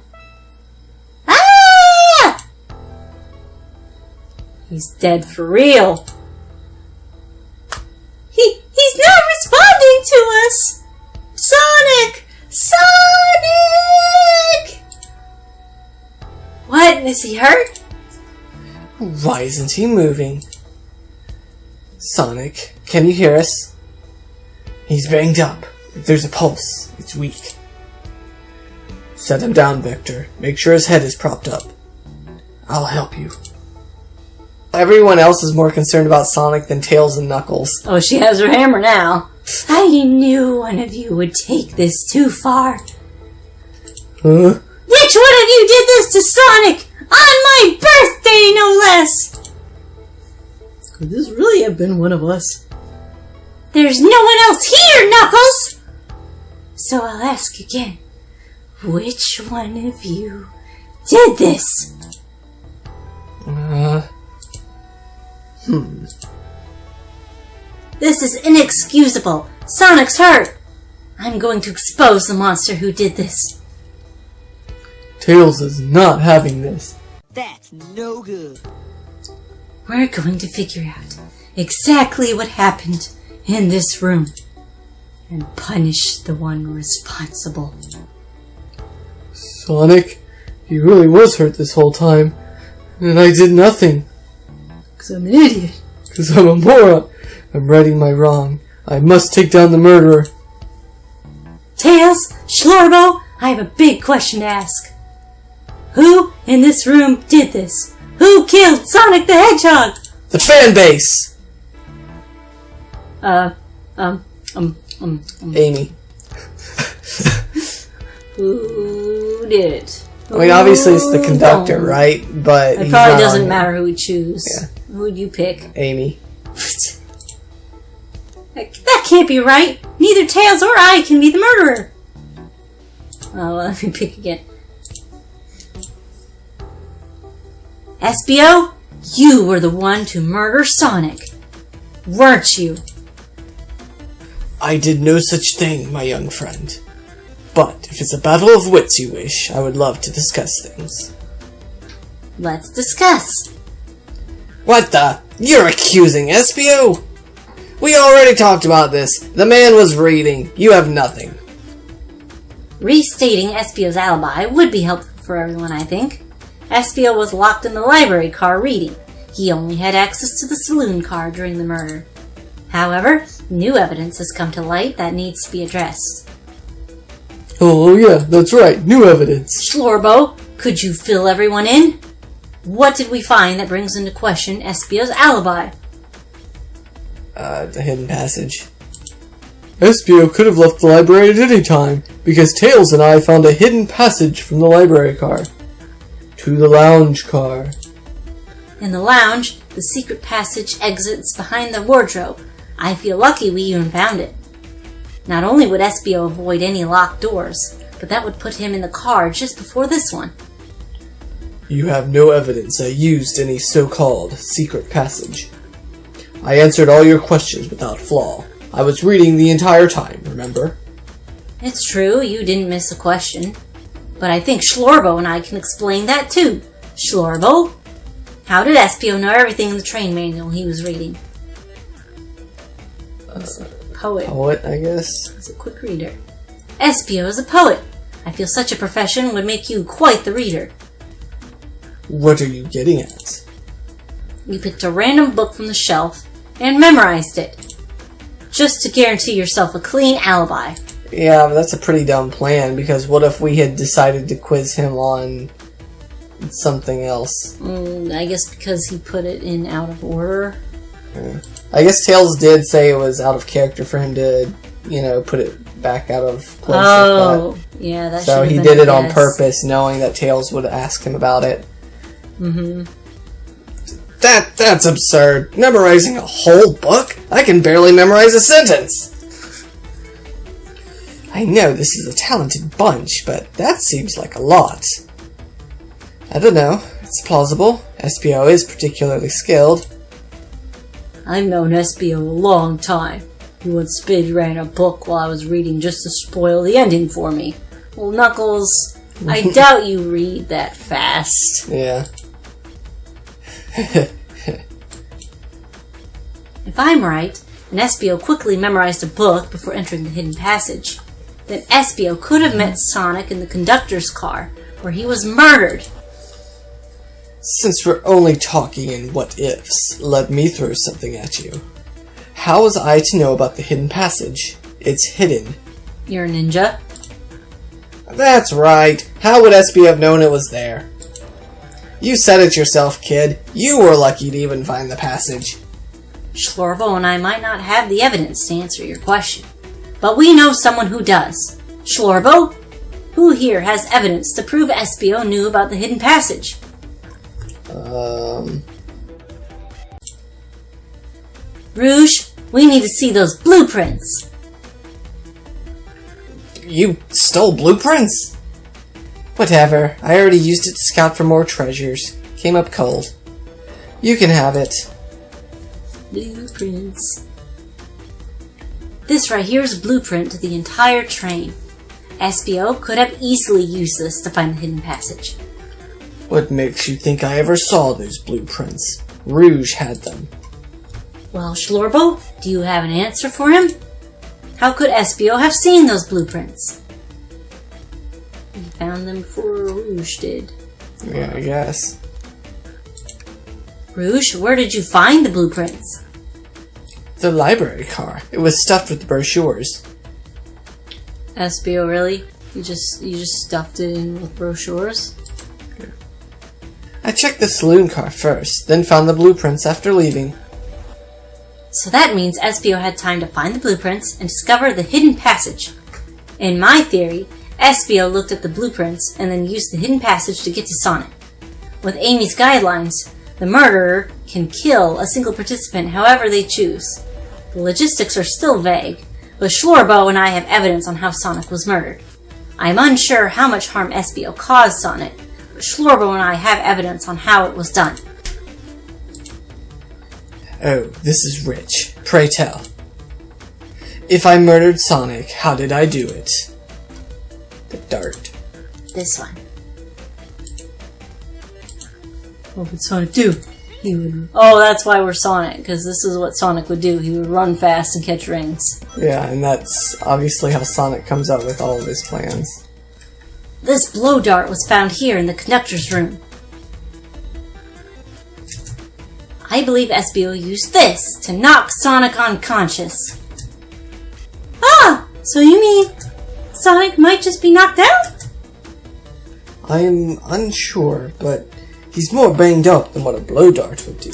Ah! He's dead for real. He's not responding to us! Sonic! Sonic! What? Is he hurt? Why isn't he moving? Sonic, can you hear us? He's banged up. If there's a pulse, it's weak. Set him down, Vector. Make sure his head is propped up. I'll help you. Everyone else is more concerned about Sonic than Tails and Knuckles. Oh, she has her hammer now. I knew one of you would take this too far. Huh? Which one of you did this to Sonic? On my birthday, no less! Could this really have been one of us? There's no one else here, Knuckles! So I'll ask again. Which one of you did this? This is inexcusable. Sonic's hurt. I'm going to expose the monster who did this. Tails is not having this. That's no good. We're going to figure out exactly what happened in this room and punish the one responsible. Sonic, he really was hurt this whole time. And I did nothing. Because I'm an idiot. Because I'm a moron. I'm righting my wrong. I must take down the murderer. Tails, SchlorBo, I have a big question to ask. Who in this room did this? Who killed Sonic the Hedgehog? The fan base! Amy. Who did it? I mean, obviously it's the conductor, right? But it probably doesn't matter who we choose. Yeah. Who would you pick? Amy. That can't be right. Neither Tails or I can be the murderer. Oh, well, let me pick again. SBO, you were the one to murder Sonic, weren't you? I did no such thing, my young friend. But if it's a battle of wits you wish, I would love to discuss things. Let's discuss. What the? You're accusing SBO? We already talked about this. The man was reading. You have nothing. Restating SBO's alibi would be helpful for everyone, I think. SBO was locked in the library car reading. He only had access to the saloon car during the murder. However, new evidence has come to light that needs to be addressed. Oh yeah, that's right. New evidence. SchlorBo, could you fill everyone in? What did we find that brings into question SBO's alibi? The hidden passage. SBO could have left the library at any time, because Tails and I found a hidden passage from the library car to the lounge car. In the lounge, the secret passage exits behind the wardrobe. I feel lucky we even found it. Not only would SBO avoid any locked doors, but that would put him in the car just before this one. You have no evidence I used any so-called secret passage. I answered all your questions without flaw. I was reading the entire time, remember? It's true, you didn't miss a question. But I think SchlorBo and I can explain that too. SchlorBo, how did SBO know everything in the train manual he was reading? Poet. Poet, I guess. He's a quick reader. SBO is a poet. I feel such a profession would make you quite the reader. What are you getting at? You picked a random book from the shelf and memorized it. Just to guarantee yourself a clean alibi. Yeah, but that's a pretty dumb plan, because what if we had decided to quiz him on something else? I guess because he put it in out of order. Yeah. I guess Tails did say it was out of character for him to, put it back out of place. Oh, like that. Yeah, that So should he have did been it a on guess. purpose, knowing that Tails would ask him about it. Mm-hmm. That's absurd. Memorizing a whole book? I can barely memorize a sentence. I know this is a talented bunch, but that seems like a lot. I don't know. It's plausible. SBO is particularly skilled. I've known SBO a long time. He once speed ran a book while I was reading just to spoil the ending for me. Well, Knuckles, I doubt you read that fast. Yeah. If I'm right, and SBO quickly memorized a book before entering the hidden passage, then SBO could have met Sonic in the conductor's car, where he was murdered. Since we're only talking in what-ifs, let me throw something at you. How was I to know about the hidden passage? It's hidden. You're a ninja? That's right. How would SB have known it was there? You said it yourself, kid. You were lucky to even find the passage. SchlorBo and I might not have the evidence to answer your question, but we know someone who does. SchlorBo? Who here has evidence to prove SBO knew about the hidden passage? Rouge, we need to see those blueprints. You stole blueprints? Whatever. I already used it to scout for more treasures. Came up cold. You can have it. Blueprints. This right here is a blueprint to the entire train. SBO could have easily used this to find the hidden passage. What makes you think I ever saw those blueprints? Rouge had them. Well, SchlorBo, do you have an answer for him? How could SBO have seen those blueprints? He found them before Rouge did. Yeah, I guess. Rouge, where did you find the blueprints? The library car. It was stuffed with brochures. SBO, really? You just stuffed it in with brochures? I checked the saloon car first, then found the blueprints after leaving. So that means SBO had time to find the blueprints and discover the hidden passage. In my theory, SBO looked at the blueprints and then used the hidden passage to get to Sonic. With Amy's guidelines, the murderer can kill a single participant however they choose. The logistics are still vague, but SchlorBo and I have evidence on how Sonic was murdered. I am unsure how much harm SBO caused Sonic, but SchlorBo and I have evidence on how it was done. Oh, this is rich. Pray tell. If I murdered Sonic, how did I do it? The dart. This one. What would Sonic do? He would... Oh, that's why we're Sonic, because this is what Sonic would do. He would run fast and catch rings. Yeah, and that's obviously how Sonic comes up with all of his plans. This blow dart was found here in the conductor's room. I believe SBO used this to knock Sonic unconscious. Ah! So you mean Sonic might just be knocked out? I am unsure, but he's more banged up than what a blow dart would do.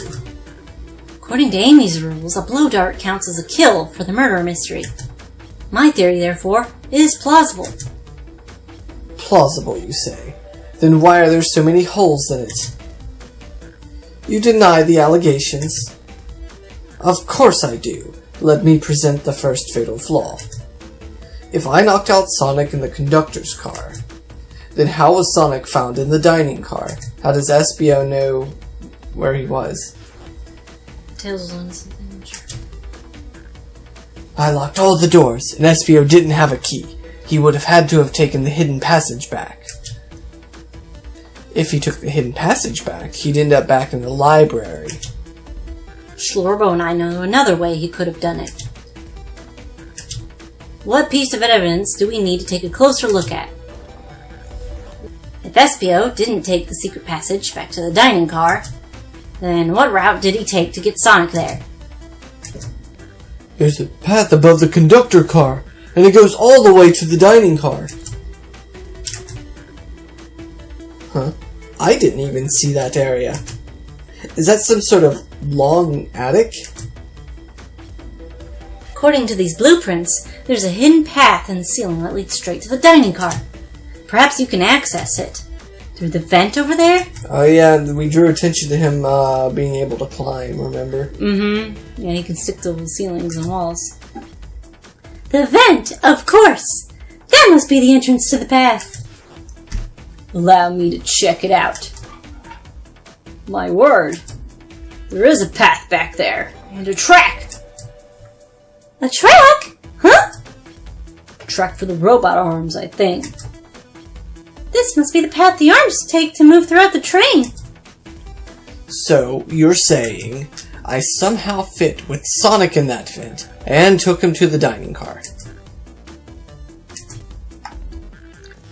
According to Amy's rules, a blow dart counts as a kill for the murder mystery. My theory, therefore, is plausible. Plausible, you say? Then why are there so many holes in it? You deny the allegations? Of course I do. Let me present the first fatal flaw. If I knocked out Sonic in the conductor's car, then how was Sonic found in the dining car? How does SBO know where he was? Tails was on something. I locked all the doors, and SBO didn't have a key. He would have had to have taken the hidden passage back. If he took the hidden passage back, he'd end up back in the library. SchlorBo and I know another way he could have done it. What piece of evidence do we need to take a closer look at? If SBO didn't take the secret passage back to the dining car, then what route did he take to get Sonic there? There's a path above the conductor car, and it goes all the way to the dining car. Huh? I didn't even see that area. Is that some sort of long attic? According to these blueprints, there's a hidden path in the ceiling that leads straight to the dining car. Perhaps you can access it. Through the vent over there? Oh yeah, we drew attention to him being able to climb, remember? Mm-hmm. Yeah, he can stick to the ceilings and walls. The vent, of course! That must be the entrance to the path. Allow me to check it out. My word. There is a path back there. And a track. A track? Huh? A track for the robot arms, I think. This must be the path the arms take to move throughout the train. So, you're saying I somehow fit with Sonic in that vent and took him to the dining car.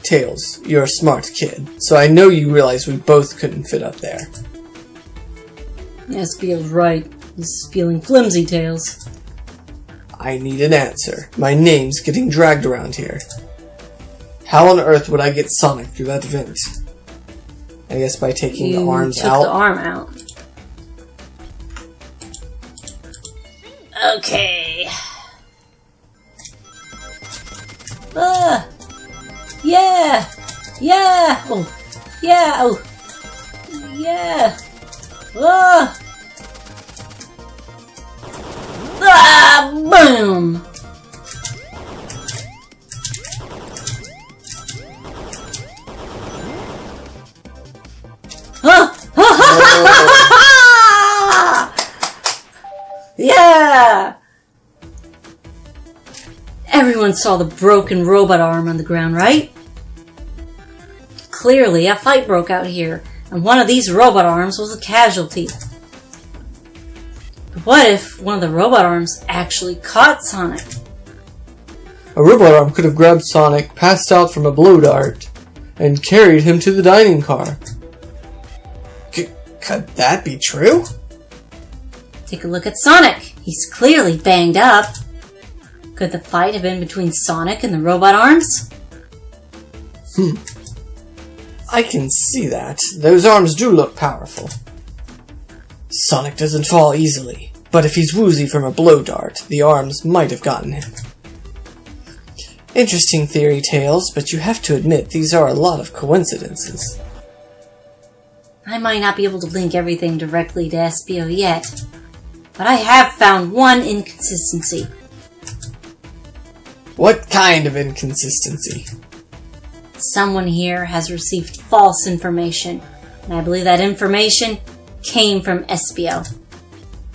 Tails, you're a smart kid, so I know you realize we both couldn't fit up there. SBO's right. This is feeling flimsy, Tails. I need an answer. My name's getting dragged around here. How on earth would I get Sonic through that vent? I guess by taking the arms took out. The arm out. Okay. Yeah! Yeah! Oh! Yeah! Oh! Yeah! Boom! Yeah! Everyone saw the broken robot arm on the ground, right? Clearly, a fight broke out here, and one of these robot arms was a casualty. But what if one of the robot arms actually caught Sonic? A robot arm could have grabbed Sonic, passed out from a blow dart, and carried him to the dining car. Could that be true? Take a look at Sonic. He's clearly banged up. Could the fight have been between Sonic and the robot arms? I can see that. Those arms do look powerful. Sonic doesn't fall easily, but if he's woozy from a blow dart, the arms might have gotten him. Interesting theory, Tails, but you have to admit these are a lot of coincidences. I might not be able to link everything directly to SBO yet, but I have found one inconsistency. What kind of inconsistency? Someone here has received false information, and I believe that information came from SBO.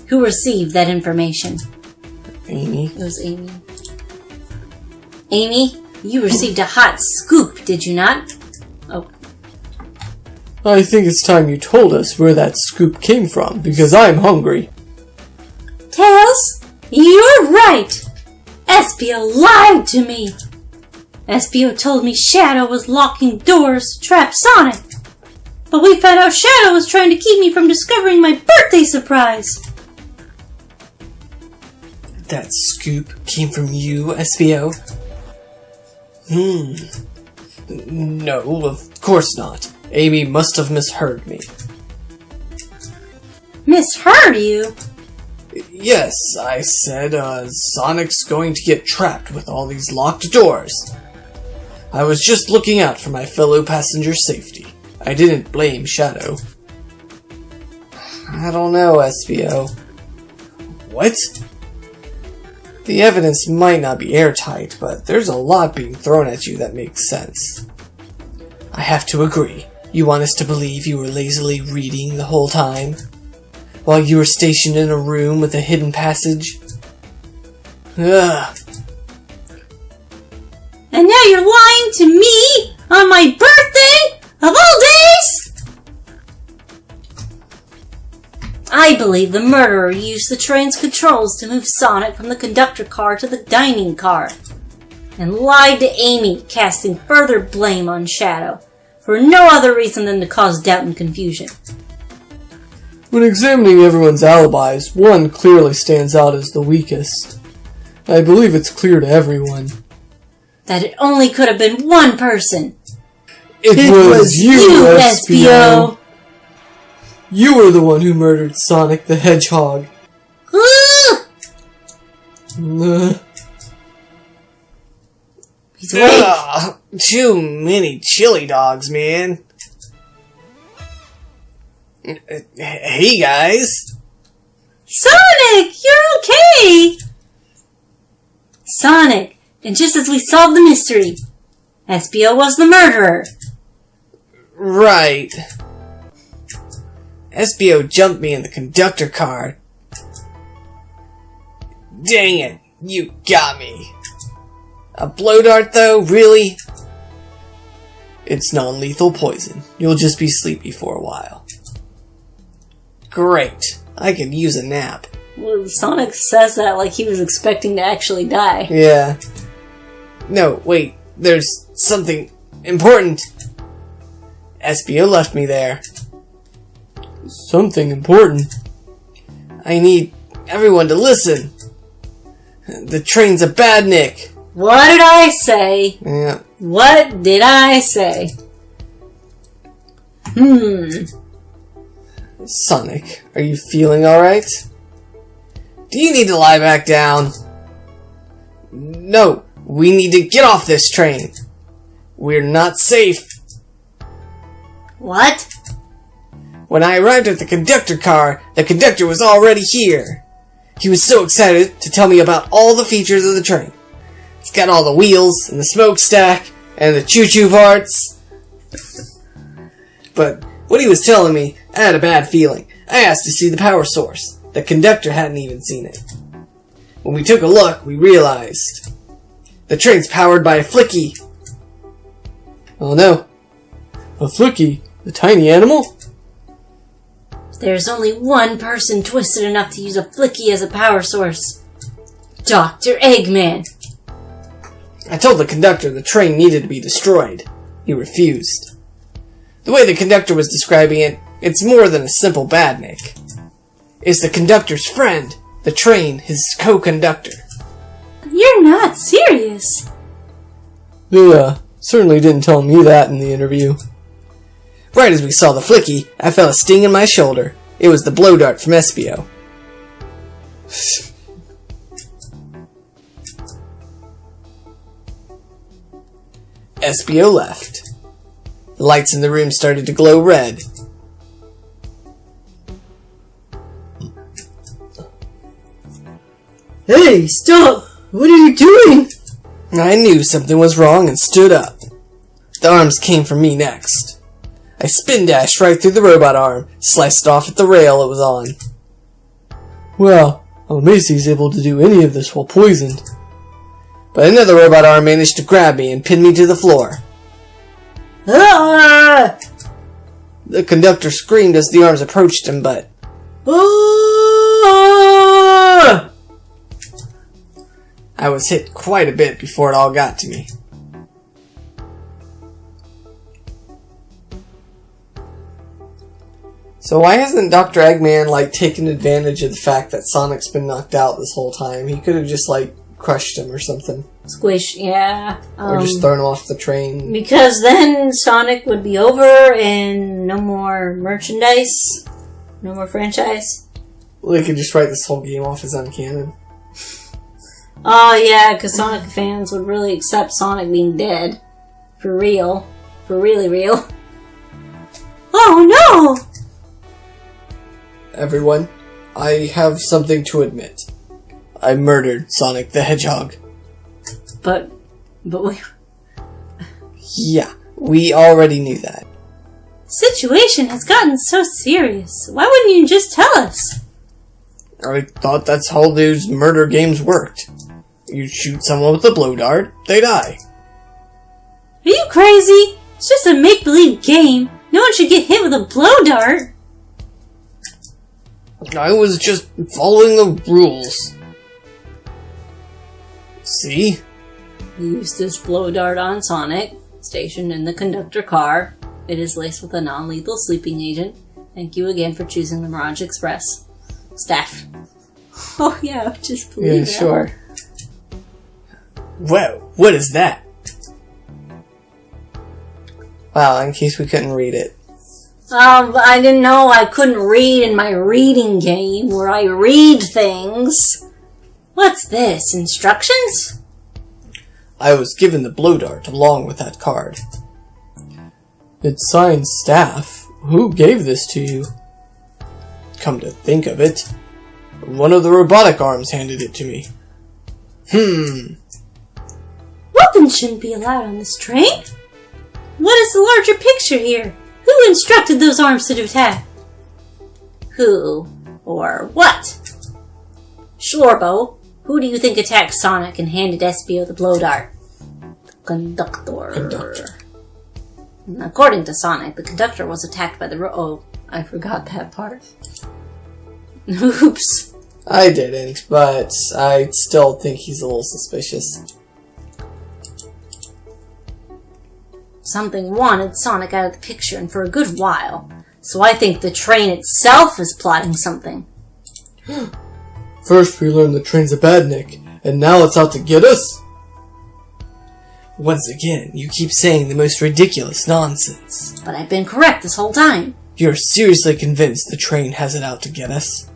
Who received that information? Amy. It was Amy. Amy, you received a hot scoop, did you not? Oh. I think it's time you told us where that scoop came from, because I'm hungry. Tails, you're right! SBO lied to me! SBO told me Shadow was locking doors to trap Sonic. But we found out Shadow was trying to keep me from discovering my birthday surprise. That scoop came from you, SBO? No, of course not. Amy must have misheard me. Misheard you? Yes, I said, Sonic's going to get trapped with all these locked doors. I was just looking out for my fellow passenger's safety. I didn't blame Shadow. I don't know, SBO. What? The evidence might not be airtight, but there's a lot being thrown at you that makes sense. I have to agree. You want us to believe you were lazily reading the whole time? While you were stationed in a room with a hidden passage? Ugh. And now you're lying to me on my birthday of all days? I believe the murderer used the train's controls to move Sonic from the conductor car to the dining car, and lied to Amy, casting further blame on Shadow, for no other reason than to cause doubt and confusion. When examining everyone's alibis, one clearly stands out as the weakest. I believe it's clear to everyone. That it only could have been one person. It was you, SBO! You were the one who murdered Sonic the Hedgehog. He's awake. Too many chili dogs, man. Hey guys! Sonic, you're okay! Sonic, and just as we solved the mystery, SBO was the murderer. Right. SBO jumped me in the conductor car. Dang it, you got me. A blow dart though, really? It's non-lethal poison. You'll just be sleepy for a while. Great. I could use a nap. Well, Sonic says that like he was expecting to actually die. Yeah. No, wait. There's something important. SBO left me there. Something important. I need everyone to listen. The train's a badnik. What did I say? Yeah. What did I say? Sonic, are you feeling alright? Do you need to lie back down? No, we need to get off this train. We're not safe. What? When I arrived at the conductor car, the conductor was already here. He was so excited to tell me about all the features of the train. It's got all the wheels, and the smokestack, and the choo-choo parts. But what he was telling me, I had a bad feeling. I asked to see the power source. The conductor hadn't even seen it. When we took a look, we realized the train's powered by a flicky. Oh no. A flicky? The tiny animal? There's only one person twisted enough to use a flicky as a power source. Dr. Eggman. I told the conductor the train needed to be destroyed. He refused. The way the conductor was describing it, it's more than a simple badnik. It's the conductor's friend, the train, his co-conductor. You're not serious. They, certainly didn't tell me that in the interview. Right as we saw the flicky, I felt a sting in my shoulder. It was the blow dart from SBO. SBO left. The lights in the room started to glow red. Hey, stop! What are you doing? I knew something was wrong and stood up. The arms came for me next. I spin dashed right through the robot arm, sliced it off at the rail it was on. Well, I'm amazed he's able to do any of this while poisoned. But another robot arm managed to grab me and pin me to the floor. Ah! The conductor screamed as the arms approached him, but... Ah! I was hit quite a bit before it all got to me. So why hasn't Dr. Eggman, taken advantage of the fact that Sonic's been knocked out this whole time? He could have just, crushed him or something. Squish, yeah. Or just thrown him off the train. Because then Sonic would be over and no more merchandise. No more franchise. Well, they could just write this whole game off as uncanon. Oh, yeah, because Sonic fans would really accept Sonic being dead. For real. For really real. Oh no! Everyone, I have something to admit. I murdered Sonic the Hedgehog. But we... Yeah, we already knew that. Situation has gotten so serious. Why wouldn't you just tell us? I thought that's how those murder games worked. You shoot someone with a blow dart, they die. Are you crazy? It's just a make-believe game. No one should get hit with a blow dart. I was just following the rules. See? He used this blow dart on Sonic, stationed in the conductor car. It is laced with a non-lethal sleeping agent. Thank you again for choosing the Mirage Express. Staff. Oh yeah, just believe Yeah, that. sure. Whoa, what is that? Wow, in case we couldn't read it. I didn't know I couldn't read in my reading game where I read things. What's this? Instructions? I was given the blow dart along with that card. It's signed Staff. Who gave this to you? come to think of it. One of the robotic arms handed it to me. Weapons shouldn't be allowed on this train. What is the larger picture here? Who instructed those arms to attack? Who or what? SchlorBo, who do you think attacked Sonic and handed Espio the blow dart? Conductor. According to Sonic, the conductor was attacked by the oh, I forgot that part. Oops. I didn't, but I still think he's a little suspicious. Something wanted Sonic out of the picture and for a good while, so I think the train itself is plotting something. First we learned the train's a badnik, and now it's out to get us? Once again, you keep saying the most ridiculous nonsense. But I've been correct this whole time. You're seriously convinced the train has it out to get us?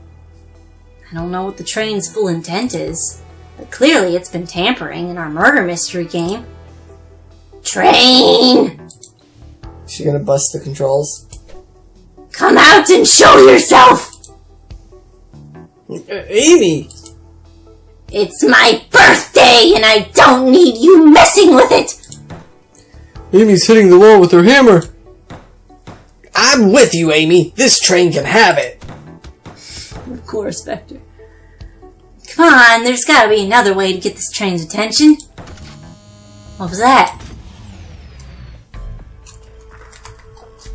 I don't know what the train's full intent is, but clearly it's been tampering in our murder mystery game. Train! Is she gonna bust the controls? Come out and show yourself! Amy! It's my birthday and I don't need you messing with it! Amy's hitting the wall with her hammer! I'm with you, Amy. This train can have it. Of course, Vector. Come on, there's gotta be another way to get this train's attention. What was that?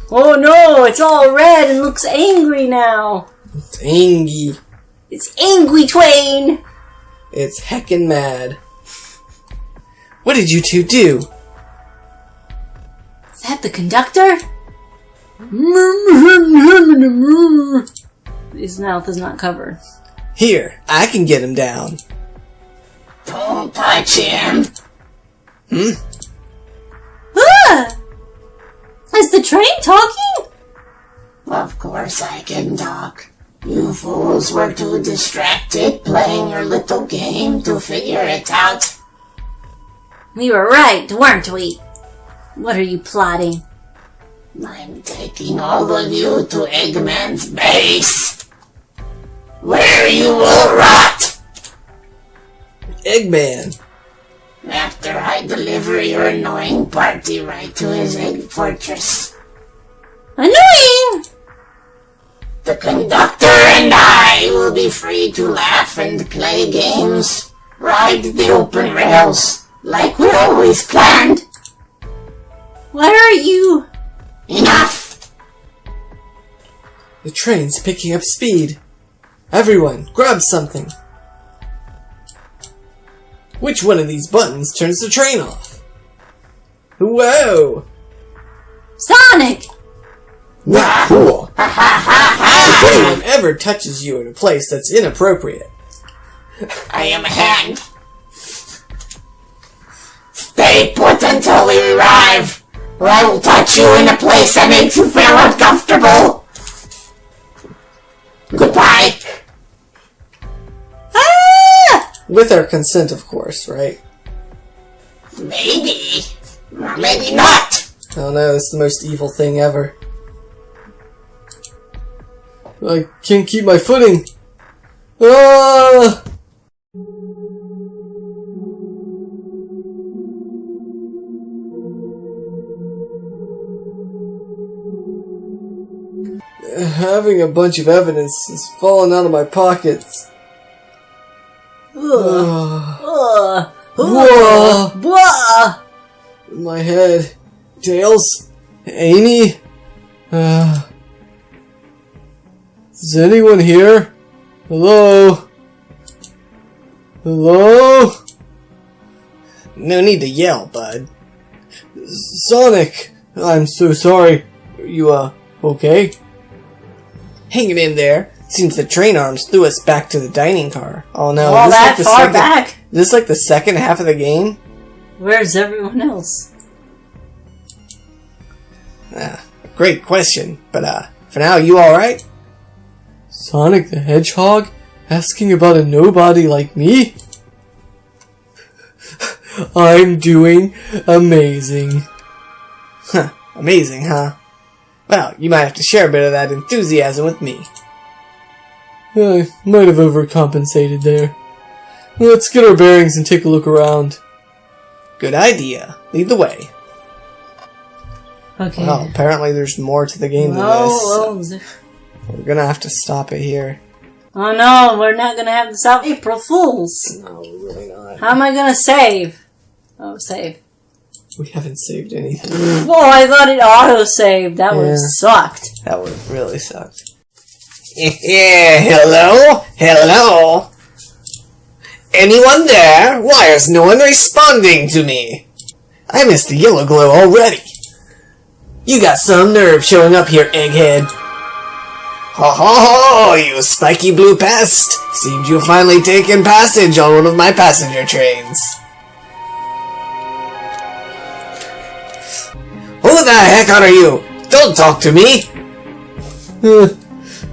Oh no, it's all red and looks angry now. It's Angie. It's angry Twain. It's heckin' mad. What did you two do? Is that the conductor? His mouth is not covered. Here, I can get him down. Don't touch him. Ah! Is the train talking? Of course I can talk. You fools were too distracted playing your little game to figure it out. We were right, weren't we? What are you plotting? I'm taking all of you to Eggman's base, where you will rot Eggman. after I deliver your annoying party right to his egg fortress. Annoying! The conductor and I will be free to laugh and play games, ride the open rails, like we always planned. What are you? Enough! The train's picking up speed. Everyone, grab something. Which one of these buttons turns the train off? Whoa! Sonic! Not cool. If anyone ever touches you in a place that's inappropriate. I am a hand. Stay put until we arrive, or I will touch you in a place that makes you feel uncomfortable. Goodbye. Ah! With our consent, of course, right? Maybe. Or maybe not. Oh no, this is the most evil thing ever. I can't keep my footing. Ah! Having a bunch of evidence is falling out of my pockets. Blah. My head. Tails? Amy? Is anyone here? Hello? Hello? No need to yell, bud. Sonic! I'm so sorry. You, okay? Hanging in there. Seems the train arms threw us back to the dining car. Oh no, All is this that like the far second, back? Is this like the second half of the game? Where's everyone else? Great question, but for now, you alright? Sonic the Hedgehog? Asking about a nobody like me? I'm doing amazing. Amazing, huh? Well, you might have to share a bit of that enthusiasm with me. I might have overcompensated there. Let's get our bearings and take a look around. Good idea. Lead the way. Okay. Well, apparently there's more to the game than this. We're gonna have to stop it here. Oh no, we're not gonna have this out. April Fools! No, we're really not. How am I gonna save? Oh, save. We haven't saved anything. Whoa, I thought it auto-saved. That would have sucked. That would have really sucked. Yeah, hello? Hello? Anyone there? Why is no one responding to me? I missed the yellow glow already. You got some nerve showing up here, egghead. Ho ho ho, you spiky blue pest! Seems you've finally taken passage on one of my passenger trains. Who the heck are you? Don't talk to me!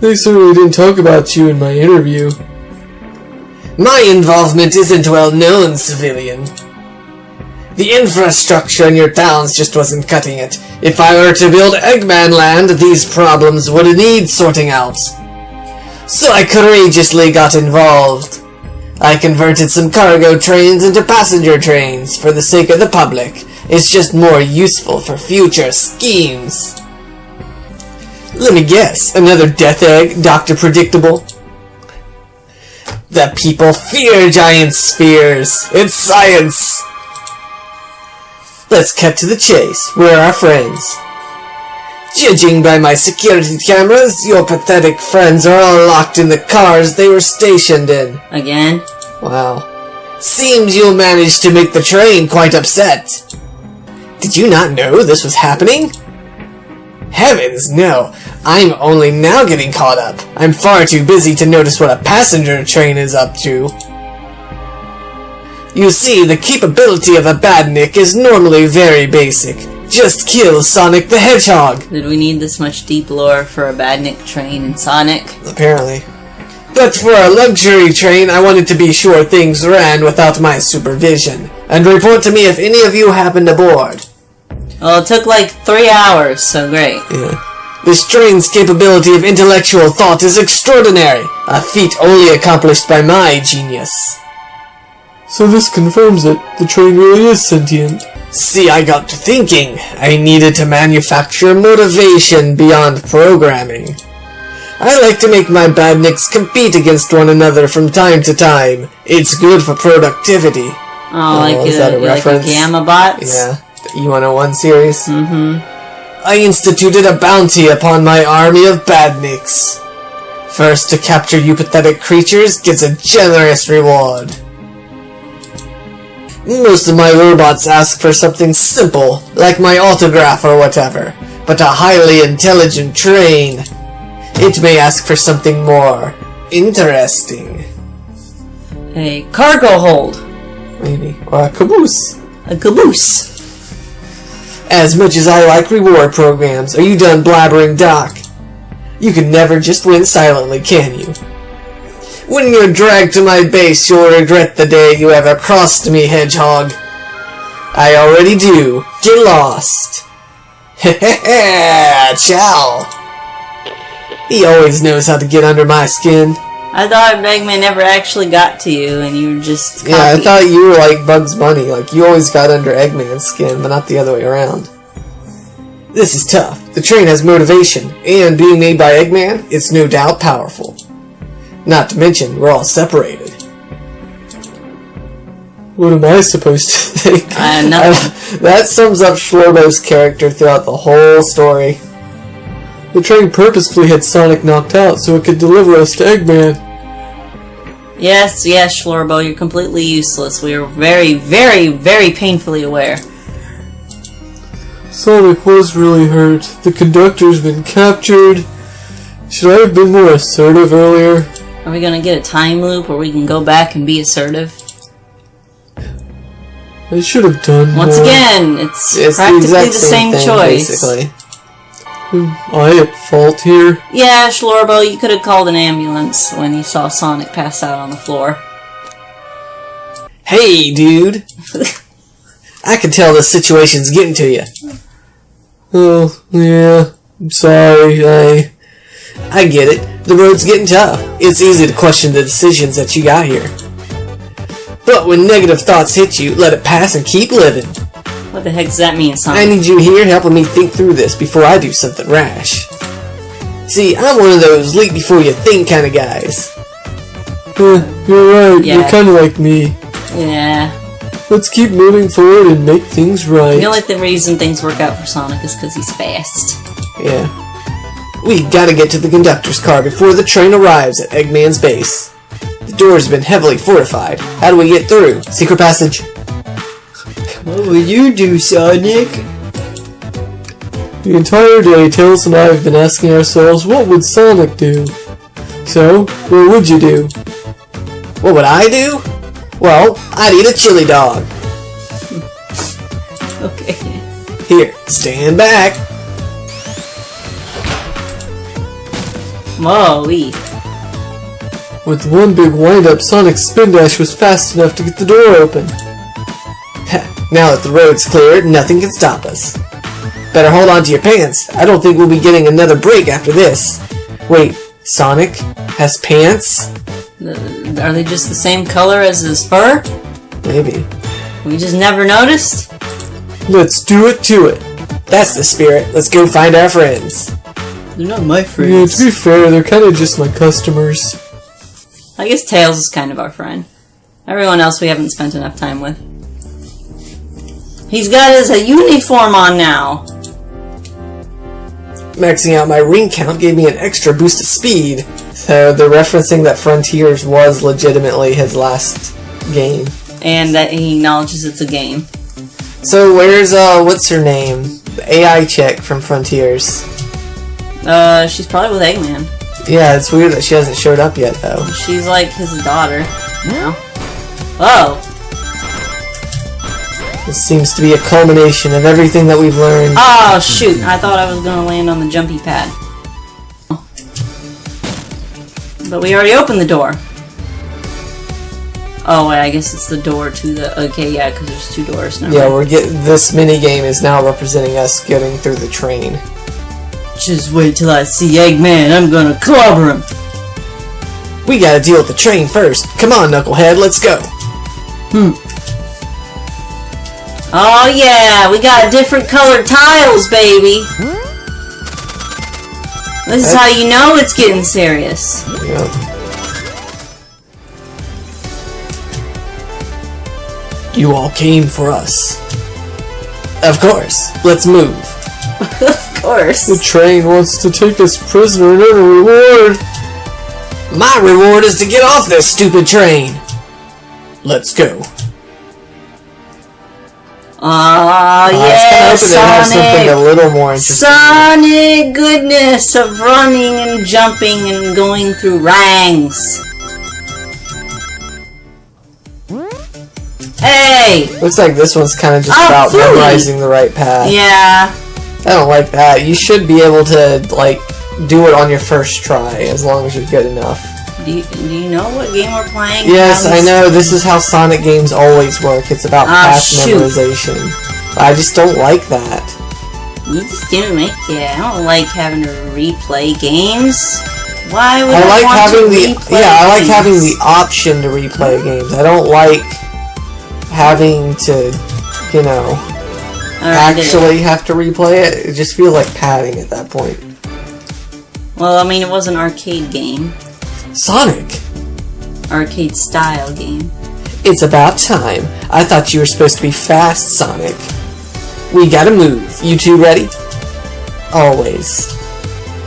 They certainly didn't talk about you in my interview. My involvement isn't well known, civilian. The infrastructure in your towns just wasn't cutting it. If I were to build Eggman Land, these problems would need sorting out. So I courageously got involved. I converted some cargo trains into passenger trains for the sake of the public. It's just more useful for future schemes. Let me guess, another death egg, Dr. Predictable? The people fear giant spheres. It's science. Let's cut to the chase. Where are our friends? Judging by my security cameras, your pathetic friends are all locked in the cars they were stationed in. Again? Wow. Seems you'll manage to make the train quite upset. Did you not know this was happening? Heavens, no. I'm only now getting caught up. I'm far too busy to notice what a passenger train is up to. You see, the capability of a badnik is normally very basic. Just kill Sonic the Hedgehog. Did we need this much deep lore for a badnik train in Sonic? Apparently. But for a luxury train, I wanted to be sure things ran without my supervision. And report to me if any of you happened aboard. Well, it took like 3 hours, so great. Yeah. This train's capability of intellectual thought is extraordinary. A feat only accomplished by my genius. So this confirms it. The train really is sentient. See, I got to thinking. I needed to manufacture motivation beyond programming. I like to make my badniks compete against one another from time to time. It's good for productivity. Oh, like a Gamma Bots? Yeah. The E101 series? Mm-hmm. I instituted a bounty upon my army of badniks. First to capture you pathetic creatures gets a generous reward. Most of my robots ask for something simple, like my autograph or whatever, but a highly intelligent train, it may ask for something more interesting. A cargo hold. Maybe. Or a caboose. A caboose. As much as I like reward programs, are you done blabbering, Doc? You can never just win silently, can you? When you're dragged to my base, you'll regret the day you ever crossed me, Hedgehog. I already do. Get lost. Heh ciao. He always knows how to get under my skin. I thought Eggman never actually got to you, and you were just Yeah, I thought you were like Bugs Bunny. Like, you always got under Eggman's skin, but not the other way around. This is tough. The train has motivation, and being made by Eggman, it's no doubt powerful. Not to mention, we're all separated. What am I supposed to think? Nothing. That sums up SchlorBo's character throughout the whole story. The train purposefully had Sonic knocked out so it could deliver us to Eggman. Yes, SchlorBo, you're completely useless. We are very, very, very painfully aware. Sonic was really hurt. The conductor's been captured. Should I have been more assertive earlier? Are we gonna get a time loop where we can go back and be assertive? I should have done Once more. again, it's practically the same thing, choice. Basically. Am I at fault here? Yeah, SchlorBo, you could have called an ambulance when you saw Sonic pass out on the floor. Hey, dude. I can tell this situation's getting to you. Oh, yeah. I'm sorry. I get it. The road's getting tough. It's easy to question the decisions that you got here. But when negative thoughts hit you, let it pass and keep living. What the heck does that mean, Sonic? I need you here helping me think through this before I do something rash. See, I'm one of those leap before you think kind of guys. You're right, Yeah. you're kinda like me. Yeah. Let's keep moving forward and make things right. The only reason things work out for Sonic is because he's fast. Yeah. We gotta get to the conductor's car before the train arrives at Eggman's base. The door's been heavily fortified. How do we get through? Secret passage? What will you do, Sonic? The entire day, Tails and I have been asking ourselves, what would Sonic do? So, what would you do? What would I do? Well, I'd eat a chili dog. Okay. Here, stand back. Whoa-wee. With one big wind-up, Sonic's spin dash was fast enough to get the door open. Now that the road's clear, nothing can stop us. Better hold on to your pants. I don't think we'll be getting another break after this. Wait, Sonic has pants? Are they just the same color as his fur? Maybe. We just never noticed? Let's do it to it. That's the spirit. Let's go find our friends. They're not my Yeah, friends. to be fair, they're kinda just my customers. I guess Tails is kind of our friend. Everyone else we haven't spent enough time with. He's got his uniform on now. Maxing out my ring count gave me an extra boost of speed. So they're referencing that Frontiers was legitimately his last game. And that he acknowledges it's a game. So where's, what's her name? The AI chick from Frontiers. She's probably with Eggman. Yeah, it's weird that she hasn't showed up yet, though. She's like his daughter. No. Oh. This seems to be a culmination of everything that we've learned. Oh, shoot. I thought I was gonna land on the jumpy pad. But we already opened the door. Oh, wait, I guess it's the door to the... Okay, yeah, because there's two doors now. Yeah, we're getting... This mini-game is now representing us getting through the train. Just wait till I see Eggman. I'm gonna clobber him. We gotta deal with the train first. Come on, Knucklehead, let's go. Oh, yeah, we got different colored tiles, baby. This is how you know it's getting serious. Yep. You all came for us. Of course. Let's move. Of course. The train wants to take us prisoner and earn a reward. My reward is to get off this stupid train. Let's go. Oh, I yeah, was hoping to have something a Sonic. little more interesting. Sonic goodness of running and jumping and going through ranks. Hey! Looks like this one's kind of just Oh, about furry. memorizing the right path. Yeah. I don't like that. You should be able to, like, do it on your first try, as long as you're good enough. Do you know what game we're playing? Yes, How I this- know. This is how Sonic games always work. It's about path shoot. memorization. I just don't like that. You just don't like it. I don't like having to replay games. Why would I like want having to the replay I like games? having the option to replay games. I don't like having to, you know, Alright, actually have to replay it. It just feels like padding at that point. Well, I mean, it was an arcade game. Sonic, Arcade style game. it's about time. I thought you were supposed to be fast, Sonic. We gotta move. You two ready? Always.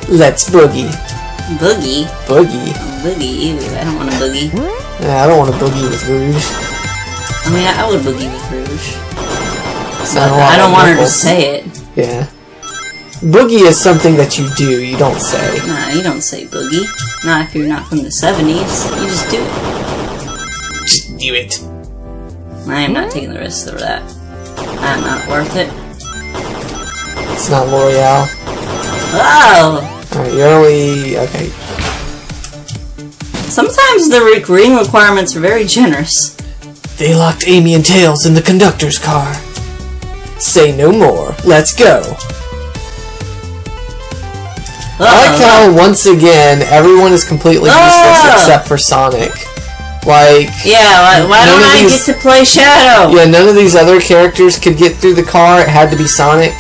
Let's boogie. Boogie? Boogie. Boogie? Ew, I don't want a boogie. Nah, I don't want to boogie with Rouge. I mean, I would boogie with Rouge. Sound a lot I don't like want her to Knuckles. say it. Yeah. Boogie is something that you do, you don't say. Nah, you don't say boogie. Not if you're not from the 70s. You just do it. Just do it. I am not taking the risk of that. I'm not worth it. It's not L'Oreal. Oh! Alright, you're only... okay. Sometimes the reading requirements are very generous. They locked Amy and Tails in the conductor's car. Say no more. Let's go. I like how, once again, everyone is completely useless except for Sonic. Like... Yeah, why don't I get to play Shadow? Yeah, none of these other characters could get through the car. It had to be Sonic.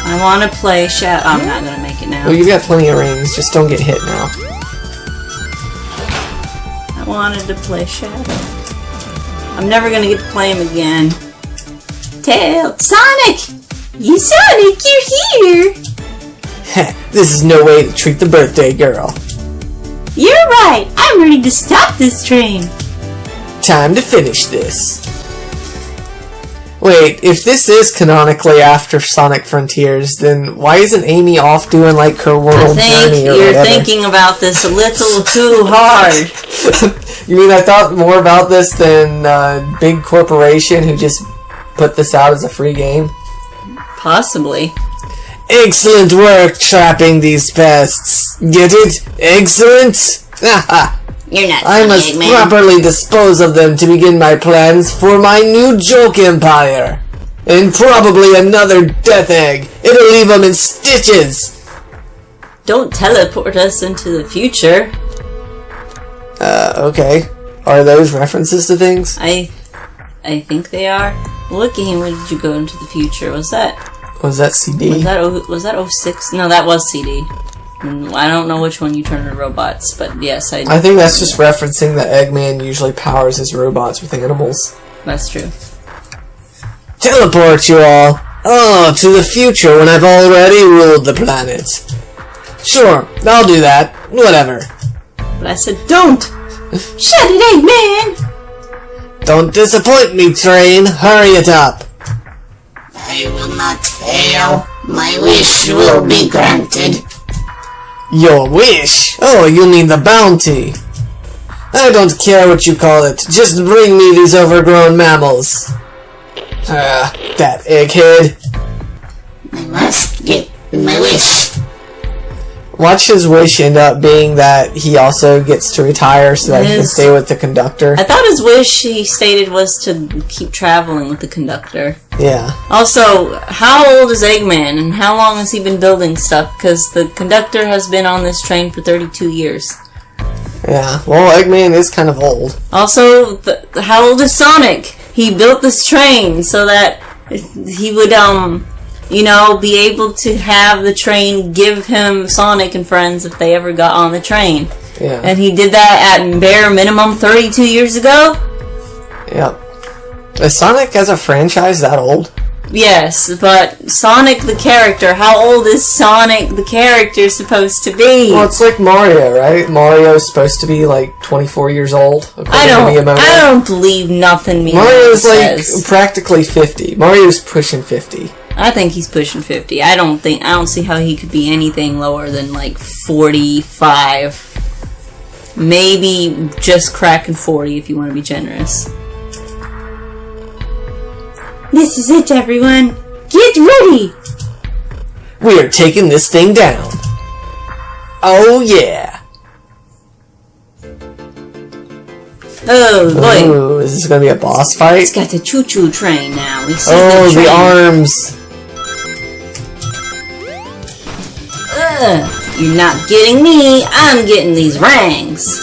I want to play Shadow. I'm not going to make it now. Well, you've got plenty of rings. Just don't get hit now. I wanted to play Shadow. I'm never going to get to play him again. Tails! Sonic! Sonic, you're here! This is no way to treat the birthday girl. You're right. I'm ready to stop this train. Time to finish this. Wait, if this is canonically after Sonic Frontiers, then why isn't Amy off doing like her world journey or you're whatever? thinking about this a little too hard. You mean I thought more about this than big corporation who just put this out as a free game? Possibly. Excellent work trapping these pests. Get it? Excellent? You're not I must properly dispose of them to begin my plans for my new joke empire. And probably another death egg. It'll leave them in stitches. Don't teleport us into the future. Okay. Are those references to things? I think they are. What game did you go into the future? Was that CD? Was that 06? No, that was CD. I don't know which one you turn into robots, but yes, I think that's just referencing that Eggman usually powers his robots with animals. That's true. Teleport you all! Oh, to the future when I've already ruled the planet. Sure, I'll do that. Whatever. But I said don't! Shut it, Eggman! Don't disappoint me, train. Hurry it up. I will not fail. My wish will be granted. Your wish? Oh, you mean the bounty. I don't care what you call it. Just bring me these overgrown mammals. That egghead. I must get my wish. Watch his wish end up being that he also gets to retire so that he can stay with the conductor. I thought his wish, he stated, was to keep traveling with the conductor. Yeah. Also, how old is Eggman, and how long has he been building stuff? Because the conductor has been on this train for 32 years. Yeah, well, Eggman is kind of old. Also, how old is Sonic? He built this train so that he would, be able to have the train give him Sonic and friends if they ever got on the train. Yeah. And he did that at bare minimum 32 years ago? Yep. Is Sonic as a franchise that old? Yes, but Sonic the character, how old is Sonic the character supposed to be? Well, it's like Mario, right? Mario's supposed to be like 24 years old. I don't believe nothing Mario's says. Like practically 50. Mario's pushing 50. I think he's pushing 50. I don't see how he could be anything lower than like 45. Maybe just cracking 40 if you want to be generous. This is it, everyone. Get ready! We are taking this thing down. Oh, yeah. Oh, boy. Ooh, is this going to be a boss fight? It's got the choo-choo train now. We see the arms. You're not getting me. I'm getting these rings.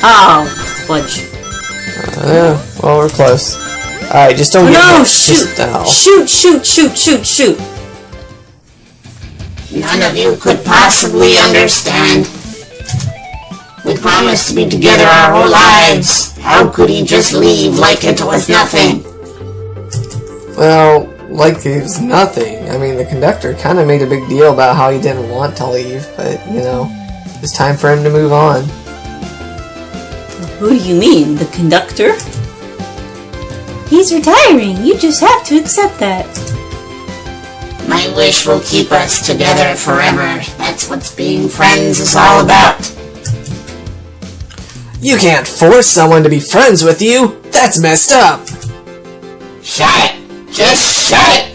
Oh, fudge. Well, we're close. Alright, just don't get no, shoot. Shoot. None of you could possibly understand. We promised to be together our whole lives. How could he just leave like it was nothing? Well, like it was nothing. I mean, the conductor kind of made a big deal about how he didn't want to leave, but, it's time for him to move on. Who do you mean? The conductor? He's retiring. You just have to accept that. My wish will keep us together forever. That's what being friends is all about. You can't force someone to be friends with you. That's messed up. Shut it. Just shut it.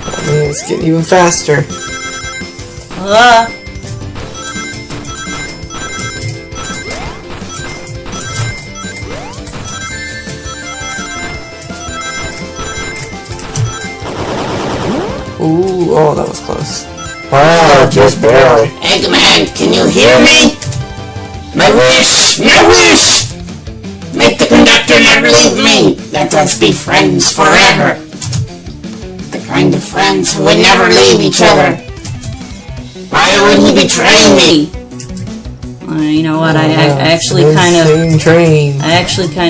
I mean, it's getting even faster. Ooh, oh, that was close. Oh, just barely. Eggman, can you hear me? My wish! My wish! Make the conductor never leave me. Let us be friends forever. The kind of friends who would never leave each other. Why would he betray me? You know what? I actually kind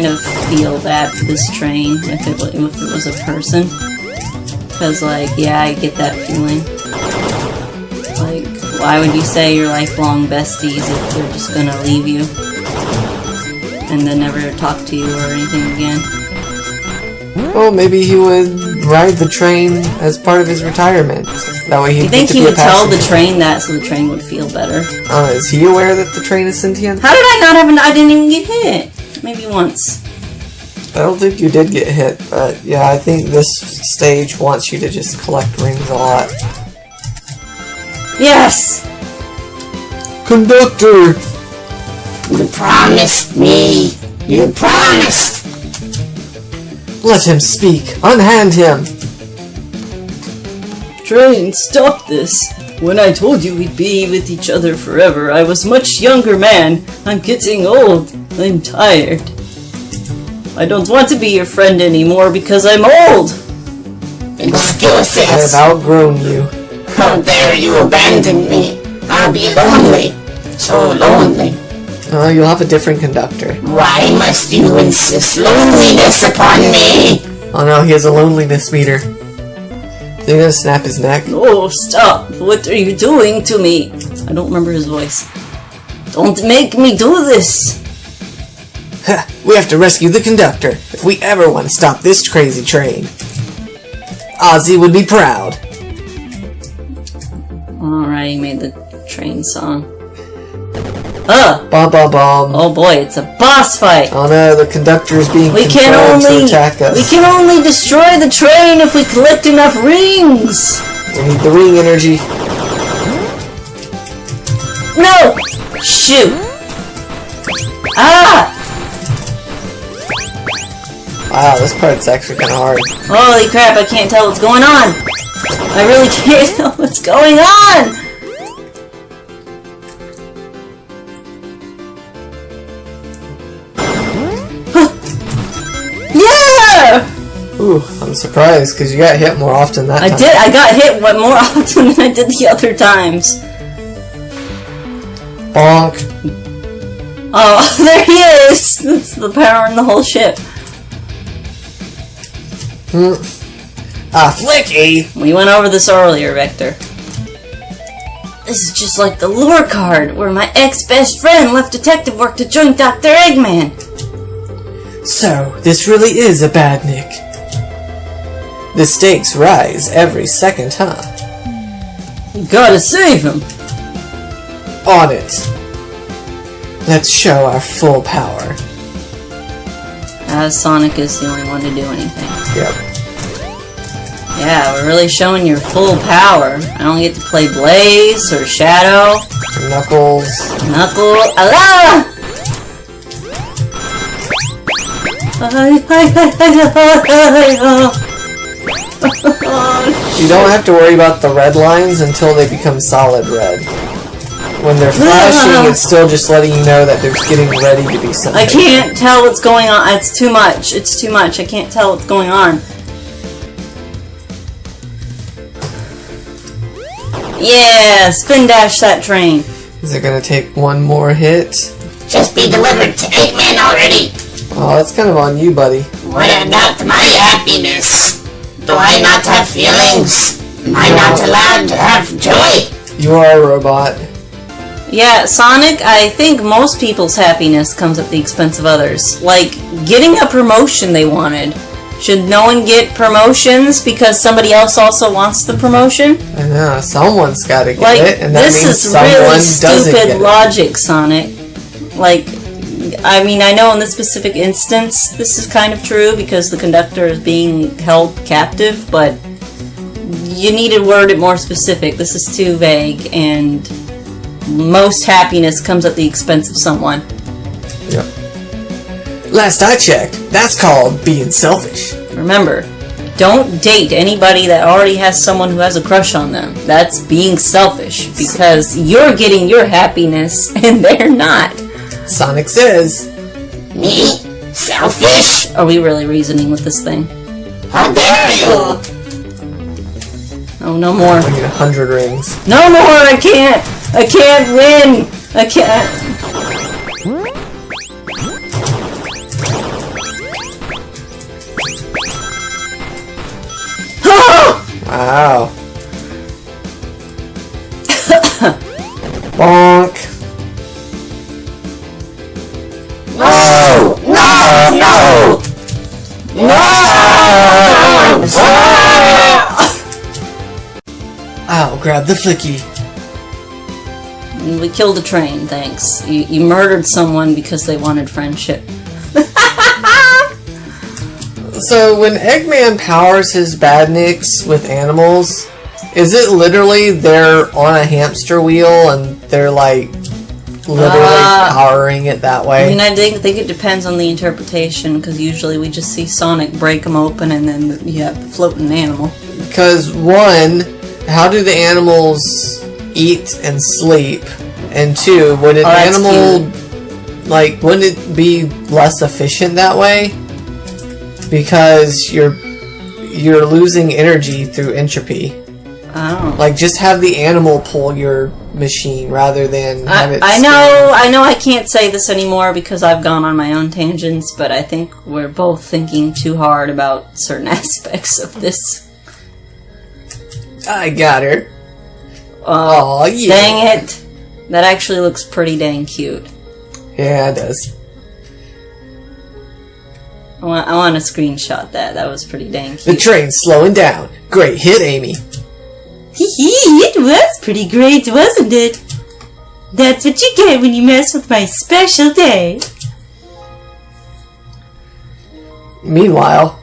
of feel bad for this train if it was a person, because yeah, I get that feeling. Like, why would you say you're lifelong besties if they're just gonna leave you and then never talk to you or anything again? Well, maybe he would ride the train as part of his retirement. That way You think he would tell the train that so the train would feel better? Is he aware that the train is sentient? How did I not have I didn't even get hit. Maybe once. I don't think you did get hit, but yeah, I think this stage wants you to just collect rings a lot. Yes! Conductor! You promised me. You promised. Let him speak. Unhand him. Train, stop this. When I told you we'd be with each other forever, I was a much younger man. I'm getting old. I'm tired. I don't want to be your friend anymore because I'm old. Excuses. I have outgrown you. How dare you abandon me? I'll be lonely. So lonely. Oh, you'll have a different conductor. Why must you insist loneliness upon me? Oh no, he has a loneliness meter. Is he gonna snap his neck? Oh, stop. What are you doing to me? I don't remember his voice. Don't make me do this. We have to rescue the conductor if we ever want to stop this crazy train. Ozzy would be proud. Alright, he made the train song. Bum bum bum. Oh boy, it's a boss fight. Oh no, the conductor is being to attack us. We can only destroy the train if we collect enough rings. We need the ring energy. No! Shoot! Ah! Wow, this part's actually kind of hard. Holy crap, I can't tell what's going on! I really can't tell what's going on! Yeah! Ooh, I'm surprised because you got hit more often that time. I got hit more often than I did the other times. Bonk. Oh, there he is! That's the power in the whole ship. Flicky! We went over this earlier, Vector. This is just like the lore card, where my ex-best friend left detective work to join Dr. Eggman. So, this really is a bad Nick. The stakes rise every second, huh? You gotta save him! On it. Let's show our full power. As Sonic is the only one to do anything. Yep. Yeah, we're really showing your full power. I don't get to play Blaze or Shadow. Knuckles. Allah! You don't have to worry about the red lines until they become solid red. When they're flashing, it's still just letting you know that they're getting ready to be something. I can't tell what's going on. It's too much. It's too much. I can't tell what's going on. Yeah, spin dash that train. Is it gonna take one more hit? Just be delivered to Eggman already. Oh, that's kind of on you, buddy. What about my happiness? Do I not have feelings? Am I not allowed to have joy? You are a robot. Yeah, Sonic, I think most people's happiness comes at the expense of others. Like, getting a promotion they wanted. Should no one get promotions because somebody else also wants the promotion? I know, someone's gotta get like, it, and that this means is someone really doesn't get stupid it. logic, Sonic. Like, I mean, I know in this specific instance, this is kind of true because the conductor is being held captive, but you need to word it more specific. This is too vague, and most happiness comes at the expense of someone. Yep. Last I checked, that's called being selfish. Remember, Don't date anybody that already has someone who has a crush on them. That's being selfish, because you're getting your happiness and they're not. Sonic says, Me? Selfish? Are we really reasoning with this thing? How dare you? Oh, no more. I need 100 rings. No more! I can't win! I can't. Wow. Bonk. No! No! No! No! Ow, grab the flicky. We killed a train, thanks. You murdered someone because they wanted friendship. So when Eggman powers his badniks with animals, is it literally they're on a hamster wheel and they're like literally powering it that way? I mean, I think it depends on the interpretation, because usually we just see Sonic break them open and then you have the floating animal. Because one, how do the animals eat and sleep? And two, would an animal like wouldn't it be less efficient that way? Because you're losing energy through entropy. Oh. Like, just have the animal pull your machine rather than have it. I know I can't say this anymore because I've gone on my own tangents, but I think we're both thinking too hard about certain aspects of this. I got her. Oh yeah! Dang it! That actually looks pretty dang cute. Yeah, it does. I want to screenshot that. That was pretty dang cute. The train's slowing down. Great hit, Amy. It was pretty great, wasn't it? That's what you get when you mess with my special day. Meanwhile,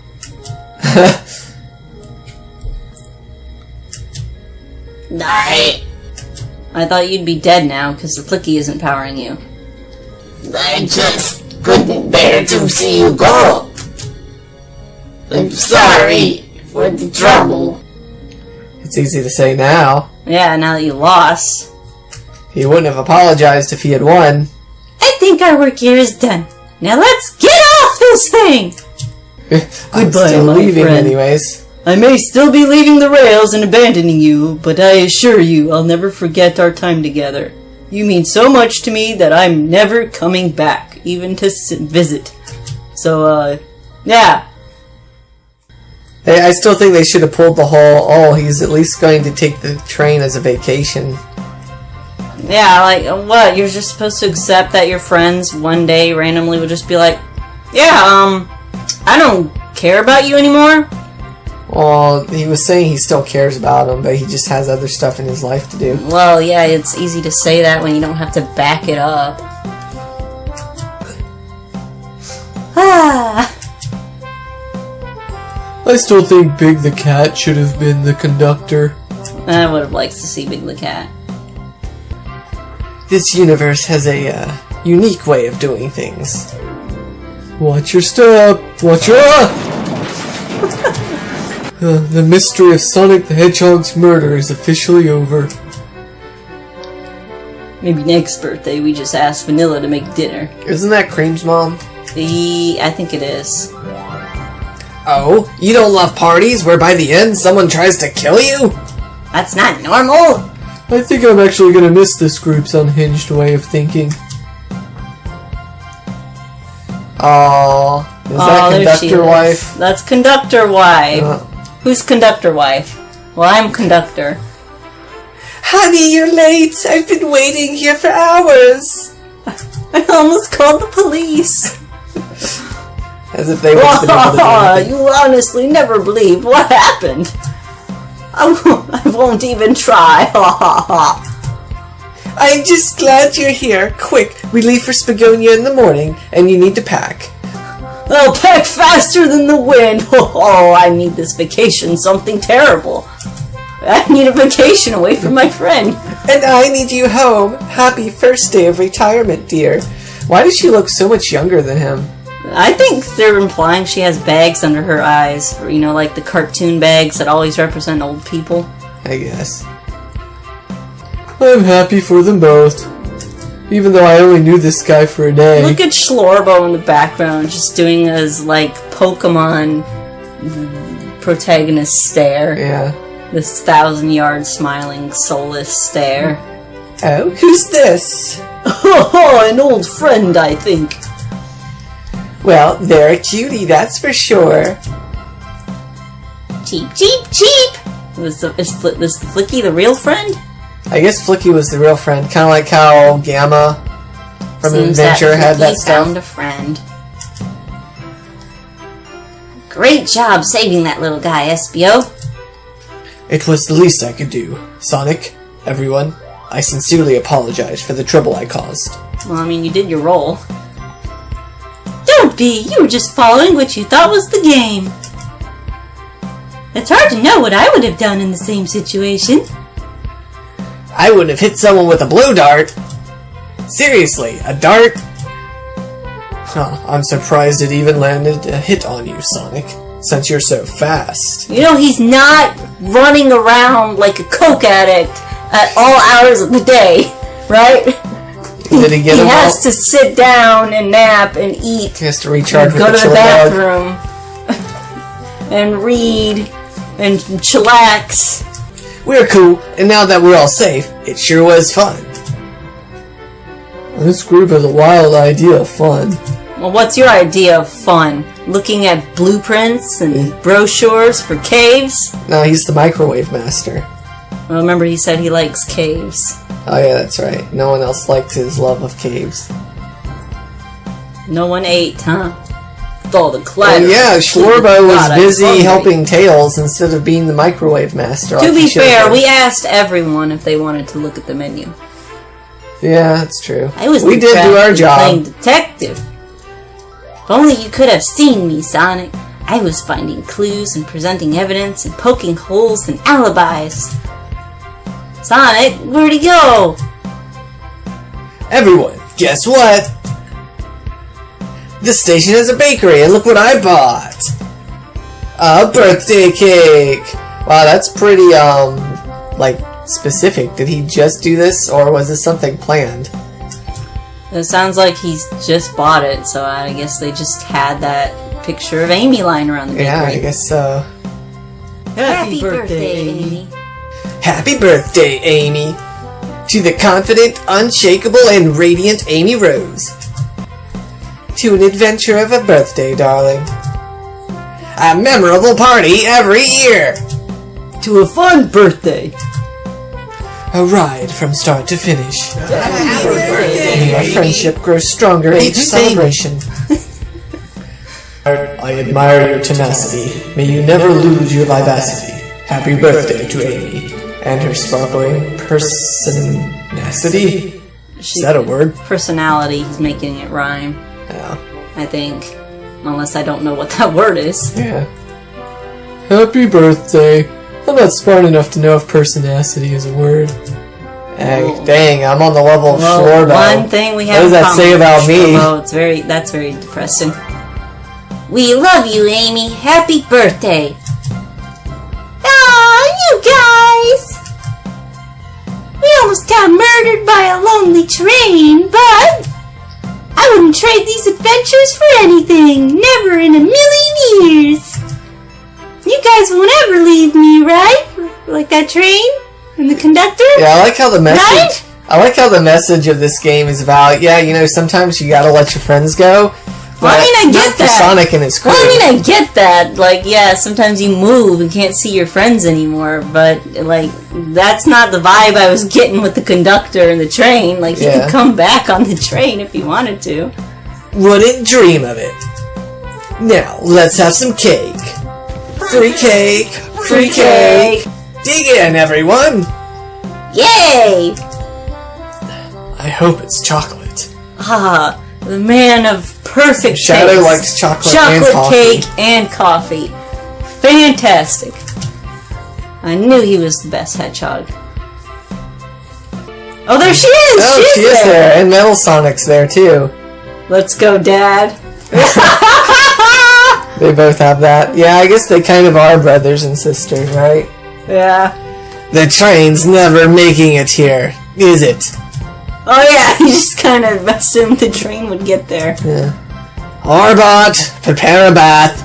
I thought you'd be dead now because the flicky isn't powering you. I just couldn't bear to see you go. I'm sorry for the trouble. it's easy to say now. Yeah, now that you lost. He wouldn't have apologized if he had won. I think our work here is done. Now let's get off this thing! I'm Goodbye, still my leaving friend. anyways. I may still be leaving the rails and abandoning you, but I assure you I'll never forget our time together. You mean so much to me that I'm never coming back, even to visit. So, yeah. I still think they should have pulled the whole, he's at least going to take the train as a vacation. Yeah, like, what? You're just supposed to accept that your friends one day randomly would just be like, yeah, I don't care about you anymore? Well, he was saying he still cares about him, but he just has other stuff in his life to do. Well, yeah, it's easy to say that when you don't have to back it up. I still think Big the Cat should have been the conductor. I would have liked to see Big the Cat. This universe has a unique way of doing things. Watch your step! Watch your... The mystery of Sonic the Hedgehog's murder is officially over. Maybe next birthday we just ask Vanilla to make dinner. Isn't that Cream's mom? I think it is. Oh, you don't love parties where by the end someone tries to kill you? That's not normal! I think I'm actually gonna miss this group's unhinged way of thinking. Aww. Is that there she Conductor is. Wife? That's Conductor Wife. Who's Conductor Wife? Well, I'm Conductor. Honey, you're late. I've been waiting here for hours. I almost called the police. As if they would have been able to do anything. You honestly never believe what happened. I won't even try. I'm just glad you're here. Quick, we leave for Spagonia in the morning, and you need to pack. I'll pack faster than the wind. Oh, I need this vacation something terrible. I need a vacation away from my friend. And I need you home. Happy first day of retirement, dear. Why does she look so much younger than him? I think they're implying she has bags under her eyes. Or, like the cartoon bags that always represent old people. I guess. I'm happy for them both. Even though I only knew this guy for a day. Look at SchlorBo in the background, just doing his, Pokemon protagonist stare. Yeah. This 1,000-yard smiling, soulless stare. Oh, who's this? Oh, an old friend, I think. Well, they're a cutie, that's for sure. Cheep, cheep, cheep! Is Flicky the real friend? I guess Flicky was the real friend, kind of like how Gamma from Adventure had that stuff. Found a friend. Great job saving that little guy, Espio. It was the least I could do. Sonic, everyone, I sincerely apologize for the trouble I caused. Well, you did your role. Don't be! You were just following what you thought was the game. It's hard to know what I would have done in the same situation. I wouldn't have hit someone with a blow dart. Seriously, a dart? Huh, I'm surprised it even landed a hit on you, Sonic, since you're so fast. He's not running around like a coke addict at all hours of the day, right? Did he get him has to sit down and nap and eat. He has to recharge with go to the chill bathroom and read and chillax. We're cool, and now that we're all safe, it sure was fun. This group has a wild idea of fun. Well, what's your idea of fun? Looking at blueprints and brochures for caves? No, he's the microwave master. Well, remember he said he likes caves. Oh yeah, that's right. No one else liked his love of caves. No one ate, huh? With all the clatter. Well, yeah, SchlorBo was God, busy helping Tails instead of being the microwave master. To be fair, we asked everyone if they wanted to look at the menu. Yeah, that's true. We did do our job. Playing detective. If only you could have seen me, Sonic. I was finding clues and presenting evidence and poking holes in alibis. Sonic, where'd he go? Everyone, guess what? This station has a bakery, and look what I bought! A birthday cake! Wow, that's pretty, specific. Did he just do this, or was this something planned? It sounds like he's just bought it, so I guess they just had that picture of Amy lying around the bakery. Yeah, I guess so. Happy birthday, Amy. Happy birthday, Amy! To the confident, unshakable, and radiant Amy Rose. To an adventure of a birthday, darling. A memorable party every year! To a fun birthday! A ride from start to finish. Happy birthday! May our friendship grow stronger each celebration. I admire your tenacity. May you never lose your vivacity. Happy birthday to Amy. And her sparkling personacity? Is that a word? Personality, he's making it rhyme. Yeah. I think. Unless I don't know what that word is. Yeah. Happy birthday. I'm not smart enough to know if personacity is a word. Hey, dang, I'm on the level of SchlorBo. One thing we have What does that say about me? That's very depressing. We love you, Amy. Happy birthday. Aw, you guys! We almost got murdered by a lonely train, but I wouldn't trade these adventures for anything. Never in a million years. You guys won't ever leave me, right? Like that train? And the conductor? Yeah, I like how the message... Right? I like how the message of this game is about, sometimes you gotta let your friends go. Well, I get not for that. Sonic and his crew. Well, I get that. Sometimes you move and can't see your friends anymore, but, that's not the vibe I was getting with the conductor and the train. You could come back on the train if you wanted to. Wouldn't dream of it. Now, let's have some cake. Free cake! Free cake! Dig in, everyone! Yay! I hope it's chocolate. Ah, the man of perfect Shadow taste. likes chocolate and Chocolate coffee. cake and coffee. Fantastic. I knew he was the best hedgehog. Oh, there she is! Oh, she is there. And Metal Sonic's there, too. Let's go, Dad. They both have that. Yeah, I guess they kind of are brothers and sisters, right? Yeah. The train's never making it here, is it? Oh yeah, he just kind of assumed the train would get there. Yeah. Orbot, prepare a bath.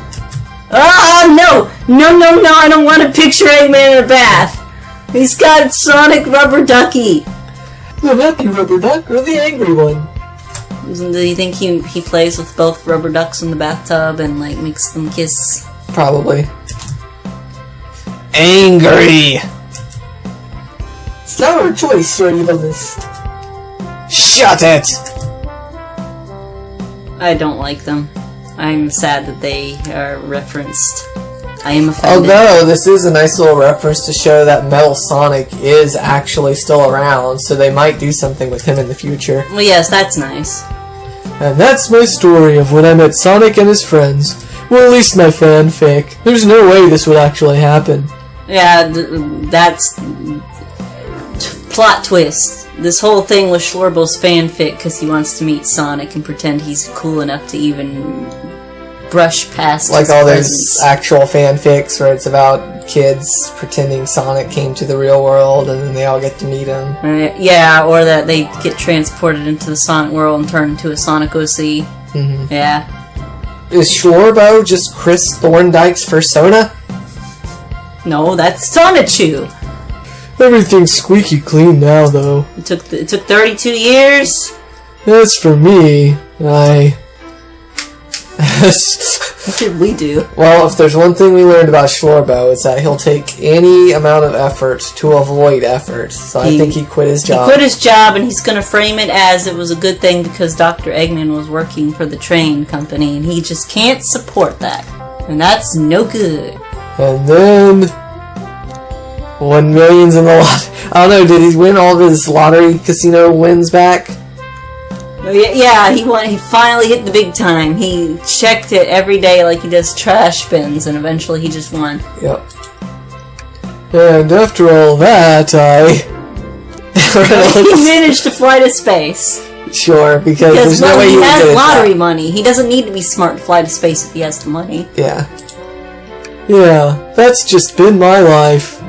No, I don't want to picture Eggman in a bath. He's got Sonic Rubber Ducky. The happy rubber duck or the angry one? Do you think he plays with both rubber ducks in the bathtub and, like, makes them kiss? Probably. Angry. Sour choice, your evilness. Shut it. I don't like them. I'm sad that they are referenced. I am offended. Although, this is a nice little reference to show that Metal Sonic is actually still around, so they might do something with him in the future. Well, yes, that's nice. And that's my story of when I met Sonic and his friends. Well, at least my fanfic. There's no way this would actually happen. Yeah, that's... plot twist. This whole thing was SchlorBo's fanfic because he wants to meet Sonic and pretend he's cool enough to even brush past like his all presence. those actual fanfics where it's about kids pretending Sonic came to the real world and then they all get to meet him. Yeah, or that they get transported into the Sonic world and turn into a Sonic OC. Mm-hmm. Yeah. Is SchlorBo just Chris Thorndyke's persona? No, that's Sonichu. Everything's squeaky clean now, though. It took 32 years. As for me, What did we do? Well, if there's one thing we learned about SchlorBo, it's that he'll take any amount of effort to avoid effort. So I think he quit his job. He quit his job, and he's going to frame it as it was a good thing because Dr. Eggman was working for the train company, and he just can't support that. And that's no good. And then... won millions in the lot. I don't know, did he win all of his lottery casino wins back? Yeah, he won. He finally hit the big time. He checked it every day like he does trash bins, and eventually he just won. Yep. And after all that, he managed to fly to space. Sure, because there's no way he would has get it lottery back. money. He doesn't need to be smart to fly to space if he has the money. Yeah. Yeah, that's just been my life.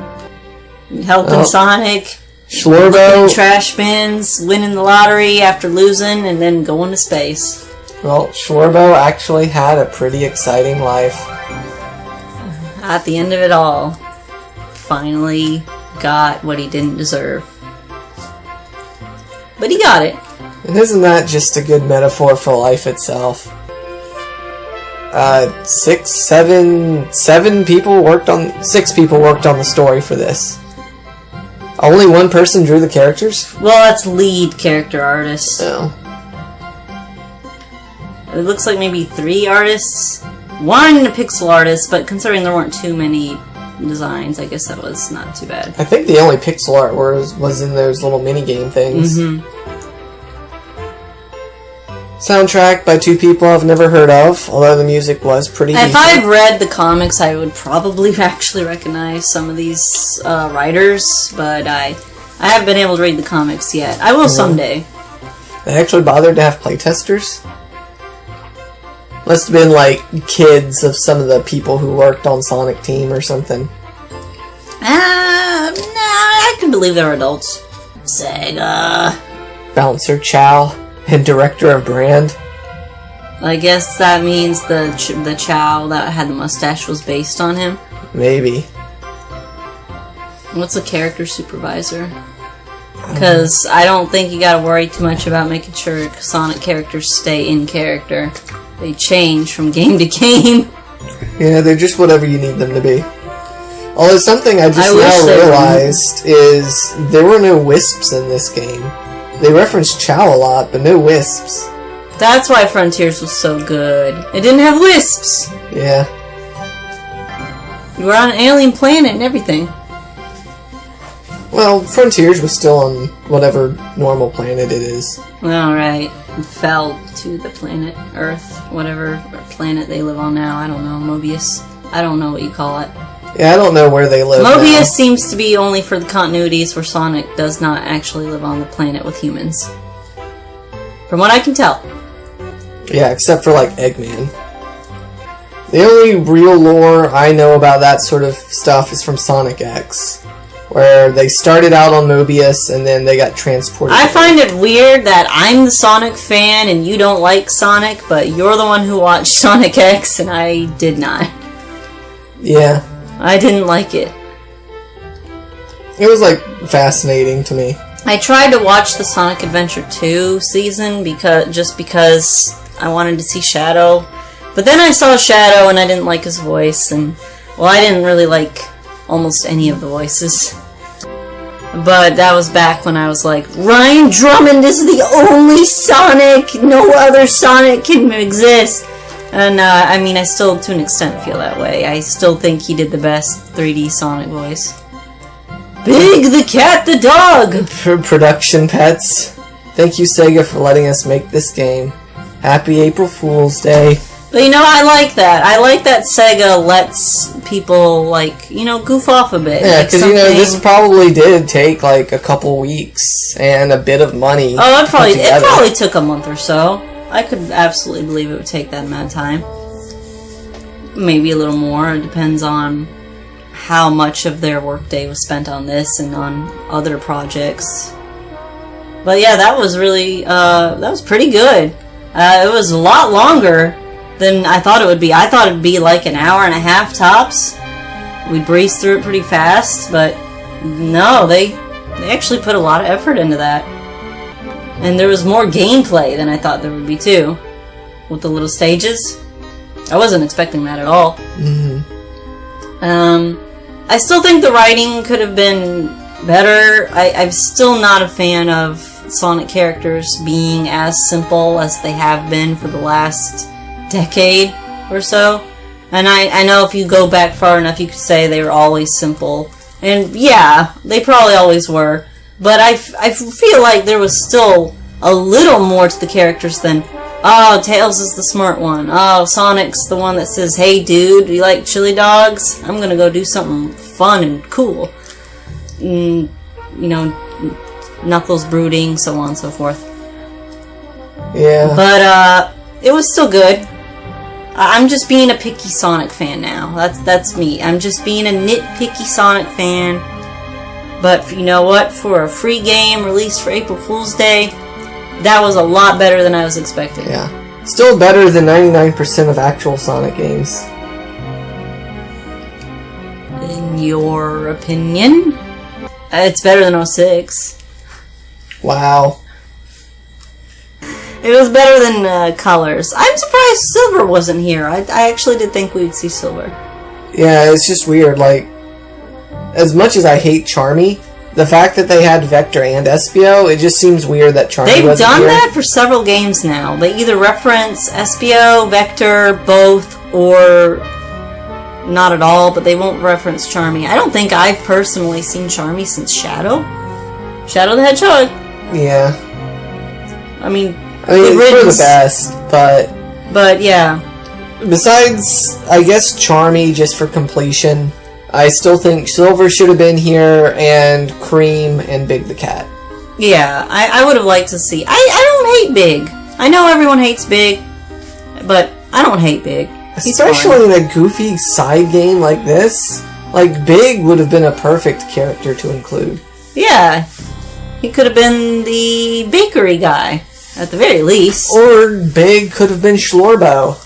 Helping Sonic, SchlorBo, trash bins, winning the lottery after losing, and then going to space. Well, SchlorBo actually had a pretty exciting life. At the end of it all, finally got what he didn't deserve. But he got it. And isn't that just a good metaphor for life itself? 6 people worked on the story for this. Only one person drew the characters? Well, that's lead character artist. Oh. It looks like maybe 3 artists. 1 pixel artist, but considering there weren't too many designs, I guess that was not too bad. I think the only pixel art was in those little minigame things. Mm-hmm. Soundtrack by 2 people I've never heard of, although the music was pretty decent. If I've read the comics, I would probably actually recognize some of these writers, but I haven't been able to read the comics yet. I will someday. They actually bothered to have playtesters? Must have been like kids of some of the people who worked on Sonic Team or something. Nah, I can believe they were adults. Sega. Bouncer Chow and director of brand. I guess that means the Chow that had the mustache was based on him. Maybe. What's a character supervisor? Because I don't think you gotta worry too much about making sure Sonic characters stay in character. They change from game to game. Yeah, they're just whatever you need them to be. Although something I just now realized is there were no wisps in this game. They referenced Chow a lot, but no wisps. That's why Frontiers was so good. It didn't have wisps. Yeah. You were on an alien planet and everything. Well, Frontiers was still on whatever normal planet it is. Alright. It fell to the planet Earth. Whatever planet they live on now. I don't know. Mobius. I don't know what you call it. Yeah, I don't know where they live Mobius now. seems to be only for the continuities where Sonic does not actually live on the planet with humans. From what I can tell. Yeah, except for like Eggman. The only real lore I know about that sort of stuff is from Sonic X, where they started out on Mobius and then they got transported. I find it weird that I'm the Sonic fan and you don't like Sonic, but you're the one who watched Sonic X and I did not. Yeah. I didn't like it. It was like fascinating to me. I tried to watch the Sonic Adventure 2 season because I wanted to see Shadow. But then I saw Shadow and I didn't like his voice, and well, I didn't really like almost any of the voices. But that was back when I was like, Ryan Drummond is the only Sonic! No other Sonic can exist! And I mean, I still to an extent feel that way. I still think he did the best 3D Sonic voice. Big the cat, the dog! Production pets. Thank you, Sega, for letting us make this game. Happy April Fool's Day. But you know, I like that. I like that Sega lets people, like, you know, goof off a bit. Yeah, because, you know, this probably did take, like, a couple weeks and a bit of money. Oh, it probably took a month or so. I could absolutely believe it would take that amount of time. Maybe a little more. It depends on how much of their workday was spent on this and on other projects. But yeah, that was really, that was pretty good. It was a lot longer than I thought it would be. I thought it'd be like an hour and a half tops. We breezed through it pretty fast, but no, they actually put a lot of effort into that. And there was more gameplay than I thought there would be too, with the little stages. I wasn't expecting that at all. I still think the writing could have been better. I'm still not a fan of Sonic characters being as simple as they have been for the last decade or so. And I know if you go back far enough, you could say they were always simple. And yeah, they probably always were. But I feel like there was still a little more to the characters than, oh, Tails is the smart one. Oh, Sonic's the one that says, hey dude, you like chili dogs? I'm gonna go do something fun and cool. You know, Knuckles brooding, so on and so forth. Yeah. But, it was still good. I'm just being a picky Sonic fan now. That's me. I'm just being a nitpicky Sonic fan. But you know what? For a free game released for April Fool's Day, that was a lot better than I was expecting. Yeah. Still better than 99% of actual Sonic games. In your opinion? It's better than 06. Wow. It was better than Colors. I'm surprised Silver wasn't here. I actually did think we'd see Silver. Yeah, it's just weird. Like, as much as I hate Charmy, the fact that they had Vector and Espio, it just seems weird that Charmy wasn't here. They've done that for several games now. They either reference Espio, Vector, both, or not at all, but they won't reference Charmy. I don't think I've personally seen Charmy since Shadow. Shadow the Hedgehog. Yeah. I mean, it's for the best, but yeah. Besides, I guess Charmy, just for completion, I still think Silver should have been here, and Cream and Big the Cat. Yeah, I would have liked to see. I don't hate Big. I know everyone hates Big, but I don't hate Big. Especially in a goofy side game like this. Like, Big would have been a perfect character to include. Yeah. He could have been the bakery guy, at the very least. Or Big could have been SchlorBo.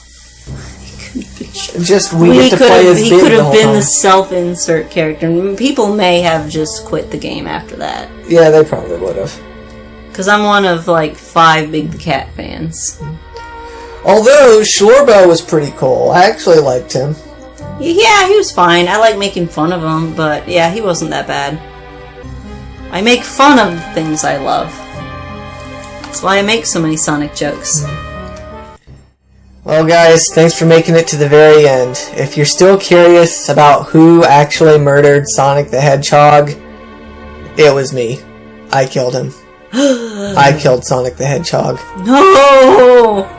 Just we get to play as Big. He could have been the self-insert character. People may have just quit the game after that. Yeah, they probably would have. Because I'm one of, like, 5 Big the Cat fans. Although, SchlorBo was pretty cool. I actually liked him. Yeah, he was fine. I like making fun of him, but yeah, he wasn't that bad. I make fun of the things I love. That's why I make so many Sonic jokes. Well, guys, thanks for making it to the very end. If you're still curious about who actually murdered Sonic the Hedgehog, it was me. I killed him. I killed Sonic the Hedgehog. No!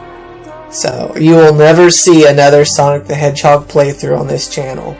So, you will never see another Sonic the Hedgehog playthrough on this channel.